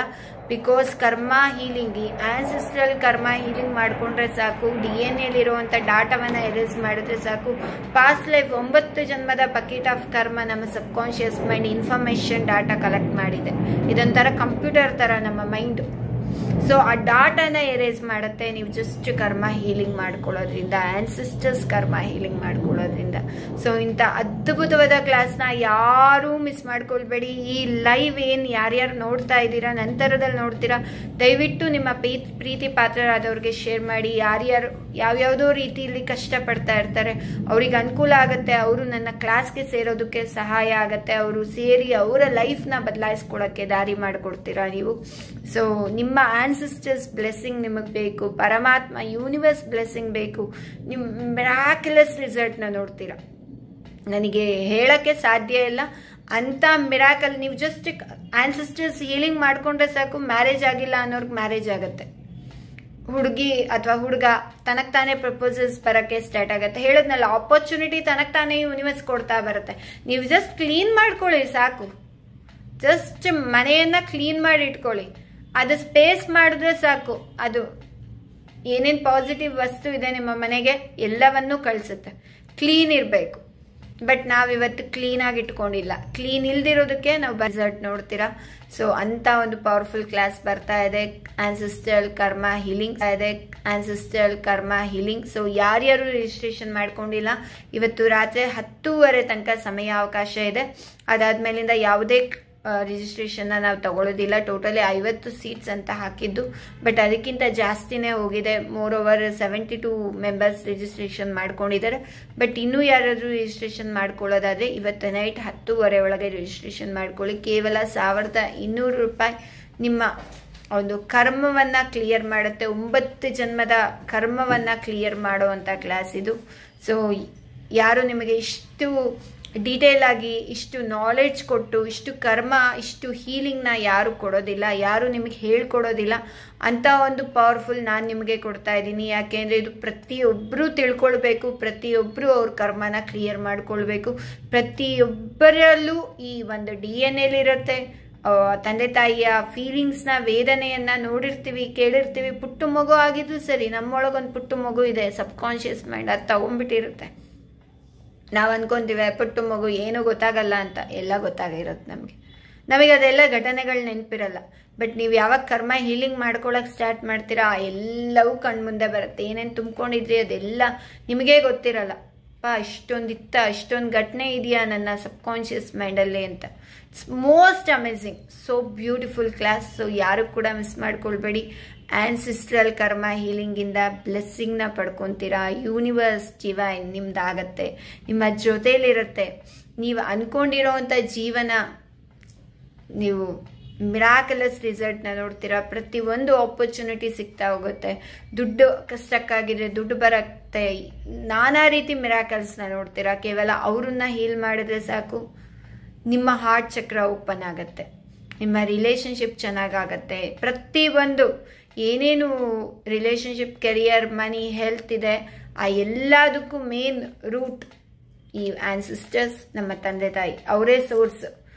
ಬಿಕಾಸ್ ಕರ್ಮ ಹೀಲಿಂಗ್, ಈ ಆನ್ಸೆಸ್ಟ್ರಲ್ ಕರ್ಮ ಹೀಲಿಂಗ್ ಮಾಡ್ಕೊಂಡ್ರೆ ಸಾಕು. DNA ಇರುವಂತ ಡಾಟಾವನ್ನ ಎರೇಸ್ ಮಾಡಿದ್ರೆ ಸಾಕು. ಪಾಸ್ಟ್ ಲೈಫ್ 9 ಜನ್ಮದ ಬಕೆಟ್ ಆಫ್ ಕರ್ಮ ನಮ್ಮ subconscious mind information data collect ಮಾಡಿದೆ. ಇದೊಂಥರ ಕಂಪ್ಯೂಟರ್ ತರ ನಮ್ಮ ಮೈಂಡ್. ಸೊ ಆ ಡಾಟಾನ ಎರೇಸ್ ಮಾಡುತ್ತೆ ನೀವು ಜಸ್ಟ್ ಕರ್ಮ ಹೀಲಿಂಗ್ ಮಾಡ್ಕೊಳ್ಳೋದ್ರಿಂದ, ಆನ್ಸೆಸ್ಟರ್ಸ್ ಕರ್ಮ ಹೀಲಿಂಗ್ ಮಾಡ್ಕೊಳ್ಳೋದ್ರಿಂದ. ಸೊ ಇಂಥ ಅದ್ಭುತವಾದ ಕ್ಲಾಸ್ನ ಯಾರೂ ಮಿಸ್ ಮಾಡ್ಕೊಳ್ಬೇಡಿ. ಈ ಲೈವ್ ಏನ್ ಯಾರ್ಯಾರು ನೋಡ್ತಾ ಇದ್ದೀರಾ, ನಂತರದಲ್ಲಿ ನೋಡ್ತೀರಾ, ದಯವಿಟ್ಟು ನಿಮ್ಮ ಪ್ರೀತಿ ಪಾತ್ರರಾದವ್ರಿಗೆ ಶೇರ್ ಮಾಡಿ. ಯಾರ್ಯಾರು ಯಾವ್ಯಾವುದೋ ರೀತಿಯಲ್ಲಿ ಕಷ್ಟಪಡ್ತಾ ಇರ್ತಾರೆ, ಅವ್ರಿಗೆ ಅನುಕೂಲ ಆಗುತ್ತೆ. ಅವರು ನನ್ನ ಕ್ಲಾಸ್ಗೆ ಸೇರೋದಕ್ಕೆ ಸಹಾಯ ಆಗುತ್ತೆ. ಅವರು ಸೇರಿ ಅವರ ಲೈಫ್ನ ಬದಲಾಯಿಸ್ಕೊಳ್ಳೋಕ್ಕೆ ದಾರಿ ಮಾಡಿಕೊಡ್ತೀರಾ ನೀವು. ಸೊ ನಿಮ್ಮ ಆನ್ಸೆಸ್ಟರ್ಸ್ ಬ್ಲೆಸ್ಸಿಂಗ್ ನಿಮಗೆ ಬೇಕು, ಪರಮಾತ್ಮ ಯೂನಿವರ್ಸ್ ಬ್ಲೆಸ್ಸಿಂಗ್ ಬೇಕು. ನಿಮ್ಮ ಮಿರಾಕ್ಯುಲಸ್ ರಿಸಲ್ಟ್ನ ನೋಡ್ತೀರಾ. ನನಗೆ ಹೇಳಕ್ಕೆ ಸಾಧ್ಯ ಇಲ್ಲ ಅಂತ ಮಿರಾಕಲ್. ನೀವು ಜಸ್ಟ್ ಆನ್ಸೆಸ್ಟರ್ಸ್ ಹೀಲಿಂಗ್ ಮಾಡ್ಕೊಂಡ್ರೆ ಸಾಕು, ಮ್ಯಾರೇಜ್ ಆಗಿಲ್ಲ ಅನ್ನೋರ್ಗೆ ಮ್ಯಾರೇಜ್ ಆಗುತ್ತೆ. ಹುಡುಗಿ ಅಥವಾ ಹುಡುಗ ತನಕ್ ತಾನೇ ಪ್ರಪೋಸಲ್ಸ್ ಬರಕ್ಕೆ ಸ್ಟಾರ್ಟ್ ಆಗುತ್ತೆ. ಹೇಳದ್ನಲ್ಲ, ಆಪರ್ಚುನಿಟಿ ತನಕ್ ತಾನೇ ಯೂನಿವರ್ಸ್ ಕೊಡ್ತಾ ಬರುತ್ತೆ. ನೀವು ಜಸ್ಟ್ ಕ್ಲೀನ್ ಮಾಡ್ಕೊಳ್ಳಿ ಸಾಕು. ಜಸ್ಟ್ ಮನೆಯನ್ನ ಕ್ಲೀನ್ ಮಾಡಿ ಇಟ್ಕೊಳ್ಳಿ. ಅದು ಸ್ಪೇಸ್ ಮಾಡಿದ್ರೆ ಸಾಕು. ಅದು ಏನೇನ್ ಪಾಸಿಟಿವ್ ವಸ್ತು ಇದೆ ನಿಮ್ಮ ಮನೆಗೆ ಎಲ್ಲವನ್ನೂ ಕಳಿಸುತ್ತೆ. ಕ್ಲೀನ್ ಇರಬೇಕು. ಬಟ್ ನಾವಿವತ್ತು ಕ್ಲೀನ್ ಆಗಿ ಇಟ್ಕೊಂಡಿಲ್ಲ. ಕ್ಲೀನ್ ಇಲ್ದಿರೋದಕ್ಕೆ ನಾವು ರಿಸಲ್ಟ್ ನೋಡ್ತೀರಾ. ಸೊ ಅಂತ ಒಂದು ಪವರ್ಫುಲ್ ಕ್ಲಾಸ್ ಬರ್ತಾ ಇದೆ, ಆನ್ಸೆಸ್ಟ್ರಲ್ ಕರ್ಮ ಹೀಲಿಂಗ್. ಸೊ ಯಾರ್ಯಾರು ರಿಜಿಸ್ಟ್ರೇಷನ್ ಮಾಡ್ಕೊಂಡಿಲ್ಲ, ಇವತ್ತು ರಾತ್ರಿ 10:30 ತನಕ ಸಮಯಾವಕಾಶ ಇದೆ. ಅದಾದ್ಮೇಲಿಂದ ಯಾವುದೇ ರಿಜಿಸ್ಟ್ರೇಷನ್ ನಾವು ತಗೊಳ್ಳೋದಿಲ್ಲ. ಟೋಟಲಿ 50 ಸೀಟ್ಸ್ ಅಂತ ಹಾಕಿದ್ದು, ಬಟ್ ಅದಕ್ಕಿಂತ ಜಾಸ್ತಿನೇ ಹೋಗಿದೆ. ಮೋರ್ ಓವರ್ 72 ಮೆಂಬರ್ಸ್ ರಿಜಿಸ್ಟ್ರೇಷನ್ ಮಾಡ್ಕೊಂಡಿದ್ದಾರೆ. ಬಟ್ ಇನ್ನೂ ಯಾರಾದ್ರೂ ರಿಜಿಸ್ಟ್ರೇಷನ್ ಮಾಡ್ಕೊಳ್ಳೋದಾದ್ರೆ ಇವತ್ತು ನೈಟ್ 10:30 ಒಳಗೆ ರಿಜಿಸ್ಟ್ರೇಷನ್ ಮಾಡ್ಕೊಳ್ಳಿ. ಕೇವಲ 1200 ರೂಪಾಯಿ ನಿಮ್ಮ ಒಂದು ಕರ್ಮವನ್ನ ಕ್ಲಿಯರ್ ಮಾಡುತ್ತೆ. 9 ಜನ್ಮದ ಕರ್ಮವನ್ನ ಕ್ಲಿಯರ್ ಮಾಡುವಂತ ಕ್ಲಾಸ್ ಇದು. ಸೊ ಯಾರು ನಿಮಗೆ ಇಷ್ಟು ಡೀಟೇಲ್ ಆಗಿ ಇಷ್ಟು ನಾಲೆಡ್ಜ್ ಕೊಟ್ಟು ಇಷ್ಟು ಕರ್ಮ ಇಷ್ಟು ಹೀಲಿಂಗ್ನ ಯಾರು ಕೊಡೋದಿಲ್ಲ, ಯಾರು ನಿಮಗೆ ಹೇಳ್ಕೊಡೋದಿಲ್ಲ. ಅಂತ ಒಂದು ಪವರ್ಫುಲ್ ನಾನು ನಿಮಗೆ ಕೊಡ್ತಾ ಇದ್ದೀನಿ. ಯಾಕೆಂದರೆ ಇದು ಪ್ರತಿಯೊಬ್ಬರು ತಿಳ್ಕೊಳ್ಬೇಕು, ಪ್ರತಿಯೊಬ್ಬರು ಅವ್ರ ಕರ್ಮನ ಕ್ಲಿಯರ್ ಮಾಡ್ಕೊಳ್ಬೇಕು. ಪ್ರತಿಯೊಬ್ಬರಲ್ಲೂ ಈ ಒಂದು DNA ತಂದೆ ತಾಯಿಯ ಫೀಲಿಂಗ್ಸ್ನ ವೇದನೆಯನ್ನ ನೋಡಿರ್ತೀವಿ, ಕೇಳಿರ್ತೀವಿ. ಪುಟ್ಟು ಮಗು ಆಗಿದ್ದು ಸರಿ, ನಮ್ಮೊಳಗೊಂದು ಪುಟ್ಟು ಮಗು ಇದೆ, ಸಬ್ ಕಾನ್ಶಿಯಸ್ ಮೈಂಡ್ ಅದು ತಗೊಂಡ್ಬಿಟ್ಟಿರುತ್ತೆ. ನಾವು ಅನ್ಕೊಂತೀವಿ ಪುಟ್ಟು ಮಗು ಏನೂ ಗೊತ್ತಾಗಲ್ಲ ಅಂತ. ಎಲ್ಲ ಗೊತ್ತಾಗಿರುತ್ತೆ ನಮಗೆ ಅದೆಲ್ಲ ಘಟನೆಗಳು ನೆನಪಿರಲ್ಲ. ಬಟ್ ನೀವು ಯಾವಾಗ ಕರ್ಮ ಹೀಲಿಂಗ್ ಮಾಡ್ಕೊಳಕ್ ಸ್ಟಾರ್ಟ್ ಮಾಡ್ತೀರಾ, ಎಲ್ಲವೂ ಕಣ್ಮುಂದೆ ಬರುತ್ತೆ. ಏನೇನು ತುಂಬ್ಕೊಂಡಿದ್ರಿ ಅದೆಲ್ಲ ನಿಮಗೇ ಗೊತ್ತಿರಲ್ಲ. ಇಷ್ಟೊಂದು ಘಟನೆ ಇದೆಯಾ ನನ್ನ ಸಬ್ ಕಾನ್ಶಿಯಸ್ ಮೈಂಡಲ್ಲಿ ಅಂತ. It's most amazing, so beautiful class. So ಯಾರು ಕೂಡ ಮಿಸ್ ಮಾಡ್ಕೊಳ್ಬೇಡಿ. ಆನ್ಸಿಸ್ಟ್ರಲ್ ಕರ್ಮ ಹೀಲಿಂಗಿಂದ ಬ್ಲೆಸ್ಸಿಂಗ್ನ ಪಡ್ಕೊತೀರಾ. ಯೂನಿವರ್ಸ್ ಡಿವೈನ್ ನಿಮ್ದಾಗತ್ತೆ, ನಿಮ್ಮ ಜೊತೆಲಿರುತ್ತೆ. ನೀವು ಅನ್ಕೊಂಡಿರೋವಂಥ ಜೀವನ, ನೀವು ಮಿರಾಕಲಸ್ ರಿಸಲ್ಟ್ನ ನೋಡ್ತೀರಾ. ಪ್ರತಿಯೊಂದು ಆಪರ್ಚುನಿಟಿ ಸಿಗ್ತಾ ಹೋಗುತ್ತೆ. ದುಡ್ಡು ಕಷ್ಟಕ್ಕಾಗಿದ್ರೆ ದುಡ್ಡು ಬರುತ್ತೆ. ನಾನಾ ರೀತಿ ಮಿರಾಕಲ್ಸ್ನ ನೋಡ್ತೀರಾ. ಕೇವಲ ಅವ್ರನ್ನ ಹೀಲ್ ಮಾಡಿದ್ರೆ ಸಾಕು, ನಿಮ್ಮ ಹಾರ್ಟ್ ಚಕ್ರ ಓಪನ್ ಆಗುತ್ತೆ, ನಿಮ್ಮ ರಿಲೇಶನ್ಶಿಪ್ ಚೆನ್ನಾಗಾಗತ್ತೆ. ಪ್ರತಿಯೊಂದು ಏನೇನು ರಿಲೇಶನ್ಶಿಪ್, ಕೆರಿಯರ್, ಮನಿ, ಹೆಲ್ತ್ ಇದೆ, ಆ ಎಲ್ಲದಕ್ಕೂ ಮೇನ್ ರೂಟ್ ಈ ಆನ್ಸಿಸ್ಟರ್ಸ್, ನಮ್ಮ ತಂದೆ ತಾಯಿ, ಅವರೇ ಸೋರ್ಸ್.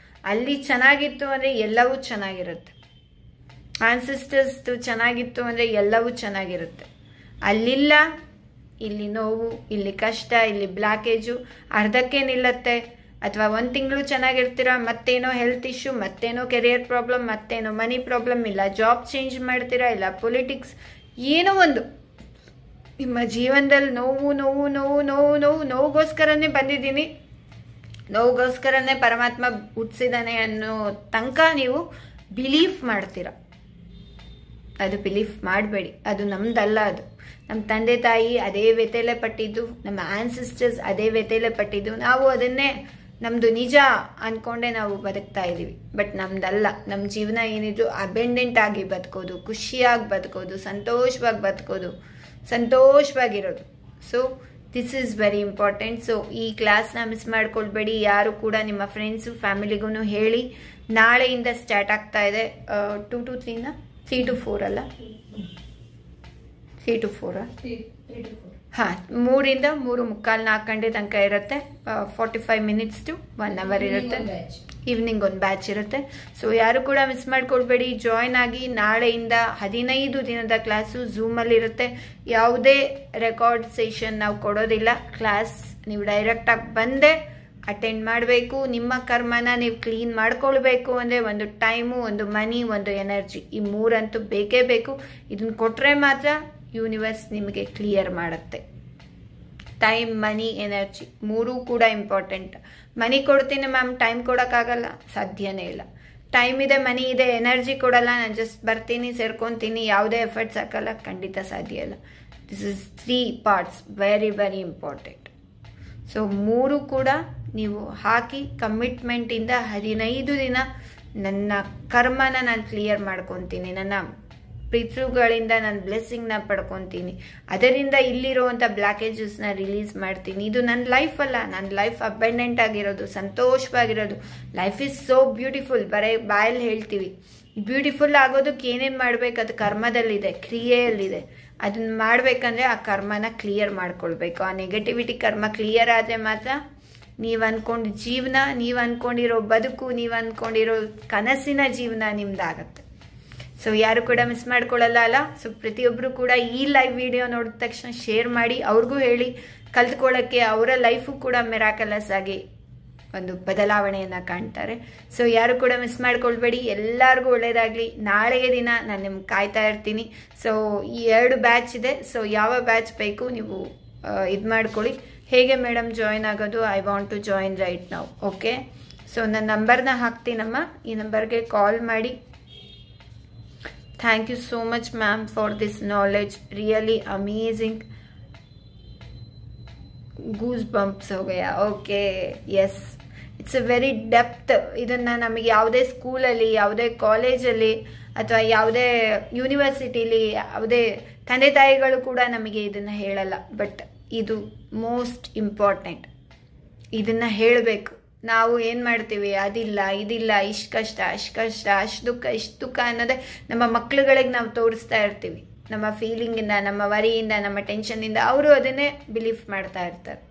ಅಲ್ಲಿ ಚೆನ್ನಾಗಿತ್ತು ಅಂದರೆ ಎಲ್ಲವೂ ಚೆನ್ನಾಗಿರುತ್ತೆ. ಆನ್ಸಿಸ್ಟರ್ಸ್ ಚೆನ್ನಾಗಿತ್ತು ಅಂದರೆ ಎಲ್ಲವೂ ಚೆನ್ನಾಗಿರುತ್ತೆ. ಅಲ್ಲಿಲ್ಲ, ಇಲ್ಲಿ ನೋವು, ಇಲ್ಲಿ ಕಷ್ಟ, ಇಲ್ಲಿ ಬ್ಲಾಕೇಜು ಅರ್ಧಕ್ಕೆ ನಿಲ್ಲತ್ತೆ. ಅಥವಾ 1 ತಿಂಗಳು ಚೆನ್ನಾಗಿರ್ತೀರಾ, ಮತ್ತೇನೋ ಹೆಲ್ತ್ ಇಶ್ಯೂ, ಮತ್ತೇನೋ ಕೆರಿಯರ್ ಪ್ರಾಬ್ಲಮ್, ಮತ್ತೇನೋ ಮನಿ ಪ್ರಾಬ್ಲಮ್, ಇಲ್ಲ ಜಾಬ್ ಚೇಂಜ್ ಮಾಡ್ತೀರಾ, ಇಲ್ಲ ಪೊಲಿಟಿಕ್ಸ್, ಏನೋ ಒಂದು ನಿಮ್ಮ ಜೀವನದಲ್ಲಿ ನೋವುಗೋಸ್ಕರನೇ ಬಂದಿದ್ದೀನಿ, ನೋವುಗೋಸ್ಕರನೇ ಪರಮಾತ್ಮ ಹುಟ್ಟಿಸಿದಾನೆ ಅನ್ನೋ ತನಕ ನೀವು ಬಿಲೀಫ್ ಮಾಡ್ತೀರಾ. ಅದು ಬಿಲೀಫ್ ಮಾಡಬೇಡಿ, ಅದು ನಮ್ದಲ್ಲ. ಅದು ನಮ್ಮ ತಂದೆ ತಾಯಿ ಅದೇ ವ್ಯಥೆಲೆ ಪಟ್ಟಿದ್ದು, ನಮ್ಮ ಆನ್ಸಿಸ್ಟರ್ಸ್ ಅದೇ ವ್ಯಥೆಲೆ ಪಟ್ಟಿದ್ದು. ನಾವು ಅದನ್ನೇ ನಮ್ದು ನಿಜ ಅನ್ಕೊಂಡೆ ನಾವು ಬದುಕ್ತಾ ಇದೀವಿ. ಬಟ್ ನಮ್ದಲ್ಲ. ನಮ್ಮ ಜೀವನ ಏನಿದ್ರು ಅಬೆಂಡೆಂಟ್ ಆಗಿ ಬದುಕೋದು, ಖುಷಿಯಾಗಿ ಬದುಕೋದು, ಸಂತೋಷವಾಗಿ ಬದುಕೋದು, ಸಂತೋಷವಾಗಿರೋದು. So this is very important. So ಈ ಕ್ಲಾಸ್ನ ಮಿಸ್ ಮಾಡ್ಕೊಳ್ಬೇಡಿ. ಯಾರು ಕೂಡ ನಿಮ್ಮ ಫ್ರೆಂಡ್ಸು ಫ್ಯಾಮಿಲಿಗೂ ಹೇಳಿ. ನಾಳೆಯಿಂದ ಸ್ಟಾರ್ಟ್ ಆಗ್ತಾ ಇದೆ. 2 to 3 3 to 4 ಅಲ್ಲ, 3 to 4 ಹಾಂ, 3ರಿಂದ 3:45 4 ಗಂಟೆ ತನಕ ಇರುತ್ತೆ. 45 minutes to 1 hour ಇರುತ್ತೆ. ಈವ್ನಿಂಗ್ ಒಂದು ಬ್ಯಾಚ್ ಇರುತ್ತೆ. ಸೊ ಯಾರು ಕೂಡ ಮಿಸ್ ಮಾಡ್ಕೊಳ್ಬೇಡಿ, ಜಾಯ್ನ್ ಆಗಿ. ನಾಳೆಯಿಂದ 15 ದಿನದ ಕ್ಲಾಸು ಝೂಮಲ್ಲಿ ಇರುತ್ತೆ. ಯಾವುದೇ ರೆಕಾರ್ಡ್ ಸೆಷನ್ ನಾವು ಕೊಡೋದಿಲ್ಲ. ಕ್ಲಾಸ್ ನೀವು ಡೈರೆಕ್ಟಾಗಿ ಬಂದೇ ಅಟೆಂಡ್ ಮಾಡಬೇಕು. ನಿಮ್ಮ ಕರ್ಮನ ನೀವು ಕ್ಲೀನ್ ಮಾಡ್ಕೊಳ್ಬೇಕು ಅಂದರೆ ಒಂದು ಟೈಮು, ಒಂದು ಮನಿ, ಒಂದು ಎನರ್ಜಿ, ಈ 3 ಅಂತೂ ಬೇಕೇ ಬೇಕು. ಇದನ್ನು ಕೊಟ್ಟರೆ ಮಾತ್ರ ಯೂನಿವರ್ಸ್ ನಿಮಗೆ ಕ್ಲಿಯರ್ ಮಾಡುತ್ತೆ. ಟೈಮ್, ಮನಿ, ಎನರ್ಜಿ 3 ಕೂಡ ಇಂಪಾರ್ಟೆಂಟ್. ಮನಿ ಕೊಡ್ತೀನಿ ಮ್ಯಾಮ್, ಟೈಮ್ ಕೊಡೋಕ್ಕಾಗಲ್ಲ, ಸಾಧ್ಯನೇ ಇಲ್ಲ. ಟೈಮ್ ಇದೆ, ಮನಿ ಇದೆ, ಎನರ್ಜಿ ಕೊಡಲ್ಲ, ನಾನು ಜಸ್ಟ್ ಬರ್ತೀನಿ, ಸೇರ್ಕೊತೀನಿ, ಯಾವುದೇ ಎಫರ್ಟ್ಸ್ ಹಾಕಲ್ಲ, ಖಂಡಿತ ಸಾಧ್ಯ ಇಲ್ಲ. This is 3 parts very very important. So 3 ಕೂಡ ನೀವು ಹಾಕಿ ಕಮಿಟ್ಮೆಂಟಿಂದ 15 ದಿನ ನನ್ನ ಕರ್ಮನ ನಾನು ಕ್ಲಿಯರ್ ಮಾಡ್ಕೊತೀನಿ, ನನ್ನ ಪಿತೃಗಳಿಂದ ನಾನು ಬ್ಲೆಸ್ಸಿಂಗ್ನ ಪಡ್ಕೊತೀನಿ, ಅದರಿಂದ ಇಲ್ಲಿರುವಂಥ ಬ್ಲಾಕೇಜಸ್ನ ರಿಲೀಸ್ ಮಾಡ್ತೀನಿ. ಇದು ನನ್ನ ಲೈಫ್ ಅಲ್ಲ, ನನ್ನ ಲೈಫ್ ಅಬೆಂಡೆಂಟ್ ಆಗಿರೋದು, ಸಂತೋಷವಾಗಿರೋದು. Life is so beautiful. ಬರೀ ಬಾಯಲ್ಲಿ ಹೇಳ್ತೀವಿ. ಬ್ಯೂಟಿಫುಲ್ ಆಗೋದಕ್ಕೆ ಏನೇನು ಮಾಡಬೇಕು, ಅದು ಕರ್ಮದಲ್ಲಿದೆ, ಕ್ರಿಯೆಯಲ್ಲಿದೆ. ಅದನ್ನ ಮಾಡಬೇಕಂದ್ರೆ ಆ ಕರ್ಮನ ಕ್ಲಿಯರ್ ಮಾಡ್ಕೊಳ್ಬೇಕು. ಆ ನೆಗೆಟಿವಿಟಿ ಕರ್ಮ ಕ್ಲಿಯರ್ ಆದರೆ ಮಾತ್ರ ನೀವು ಅಂದ್ಕೊಂಡು ಜೀವನ, ನೀವು ಅಂದ್ಕೊಂಡಿರೋ ಬದುಕು, ನೀವು ಅಂದ್ಕೊಂಡಿರೋ ಕನಸಿನ ಜೀವನ ನಿಮ್ದಾಗತ್ತೆ. ಸೊ ಯಾರು ಕೂಡ ಮಿಸ್ ಮಾಡ್ಕೊಳ್ಳಲ್ಲ ಅಲ್ಲ. ಸೊ ಪ್ರತಿಯೊಬ್ಬರು ಕೂಡ ಈ ಲೈವ್ ವಿಡಿಯೋ ನೋಡಿದ ತಕ್ಷಣ ಶೇರ್ ಮಾಡಿ, ಅವ್ರಿಗೂ ಹೇಳಿ ಕಲ್ತ್ಕೊಳ್ಳೋಕ್ಕೆ. ಅವರ ಲೈಫು ಕೂಡ ಮಿರಾಕಲಸ್ ಆಗಿ ಒಂದು ಬದಲಾವಣೆಯನ್ನು ಕಾಣ್ತಾರೆ. ಸೊ ಯಾರು ಕೂಡ ಮಿಸ್ ಮಾಡ್ಕೊಳ್ಬೇಡಿ. ಎಲ್ಲರಿಗೂ ಒಳ್ಳೆಯದಾಗಲಿ. ನಾಳೆಗೆ ದಿನ ನಾನು ನಿಮ್ಗೆ ಕಾಯ್ತಾ ಇರ್ತೀನಿ. ಸೊ ಈ 2 ಬ್ಯಾಚ್ ಇದೆ. ಸೊ ಯಾವ ಬ್ಯಾಚ್ ಬೇಕು ನೀವು ಇದು ಮಾಡ್ಕೊಳ್ಳಿ. ಹೇಗೆ ಮೇಡಮ್ ಜಾಯಿನ್ ಆಗೋದು? I want to join right ನಾವು. ಓಕೆ, ಸೊ ನನ್ನ ನಂಬರ್ನ ಹಾಕ್ತೀನಮ್ಮ, ಈ ನಂಬರ್ಗೆ ಕಾಲ್ ಮಾಡಿ. Thank you so much ma'am for this knowledge, really amazing. Goose bumps हो गया. Okay, yes, it's a very depth. ಇದನ್ನು ನಮಗೆ ಯಾವುದೇ ಸ್ಕೂಲಲ್ಲಿ, ಯಾವುದೇ ಕಾಲೇಜಲ್ಲಿ ಅಥವಾ ಯಾವುದೇ ಯೂನಿವರ್ಸಿಟಿಲಿ, ಯಾವುದೇ ತಂದೆ ತಾಯಿಗಳು ಕೂಡ ನಮಗೆ ಇದನ್ನು ಹೇಳಲ್ಲ. ಬಟ್ ಇದು ಮೋಸ್ಟ್ ಇಂಪಾರ್ಟೆಂಟ್. ಇದನ್ನು ಹೇಳಬೇಕು. ನಾವು ಏನು ಮಾಡ್ತೀವಿ, ಅದಿಲ್ಲ, ಇದಿಲ್ಲ, ಇಷ್ಟು ಕಷ್ಟ, ಅಷ್ಟು ಕಷ್ಟ, ಅಷ್ಟು ದುಃಖ, ಇಷ್ಟು ದುಃಖ ಅನ್ನೋದೇ ನಮ್ಮ ಮಕ್ಳುಗಳಿಗೆ ನಾವು ತೋರಿಸ್ತಾ ಇರ್ತೀವಿ. ನಮ್ಮ ಫೀಲಿಂಗಿಂದ, ನಮ್ಮ ವರಿಯಿಂದ, ನಮ್ಮ ಟೆನ್ಷನ್ನಿಂದ ಅವರು ಅದನ್ನೇ ಬಿಲೀಫ್ ಮಾಡ್ತಾ ಇರ್ತಾರೆ.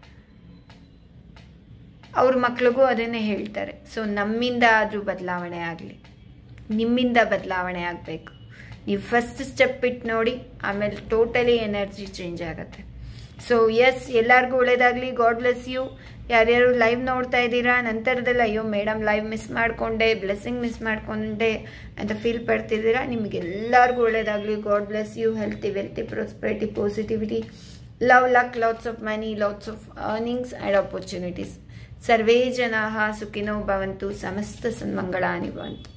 ಅವ್ರ ಮಕ್ಳಿಗೂ ಅದನ್ನೇ ಹೇಳ್ತಾರೆ. ಸೊ ನಮ್ಮಿಂದ ಆದರೂ ಬದಲಾವಣೆ ಆಗಲಿ, ನಿಮ್ಮಿಂದ ಬದಲಾವಣೆ ಆಗಬೇಕು. ನೀವು ಫಸ್ಟ್ ಸ್ಟೆಪ್ ಇಟ್ಟು ನೋಡಿ, ಆಮೇಲೆ ಟೋಟಲಿ ಎನರ್ಜಿ ಚೇಂಜ್ ಆಗುತ್ತೆ. ಸೊ ಎಸ್, ಎಲ್ಲರಿಗೂ ಒಳ್ಳೇದಾಗಲಿ. God bless you. ಯಾರ್ಯಾರು ಲೈವ್ ನೋಡ್ತಾ ಇದ್ದೀರಾ, ನಂತರದಲ್ಲ ಅಯ್ಯೋ ಮೇಡಮ್ ಲೈವ್ ಮಿಸ್ ಮಾಡಿಕೊಂಡೆ, ಬ್ಲೆಸ್ಸಿಂಗ್ ಮಿಸ್ ಮಾಡಿಕೊಂಡೆ ಅಂತ ಫೀಲ್ ಪಡ್ತಿದ್ದೀರಾ, ನಿಮಗೆಲ್ಲರಿಗೂ ಒಳ್ಳೇದಾಗಲಿ. God bless you. Healthy, wealthy, prosperity, positivity, love, luck, lots of money, lots of earnings and opportunities. ಸರ್ವೇ ಜನಾಃ ಸುಖಿನೋ ಭವಂತು, ಸಮಸ್ತ ಸನ್ಮಂಗಳಾನಿ ಭವಂತು.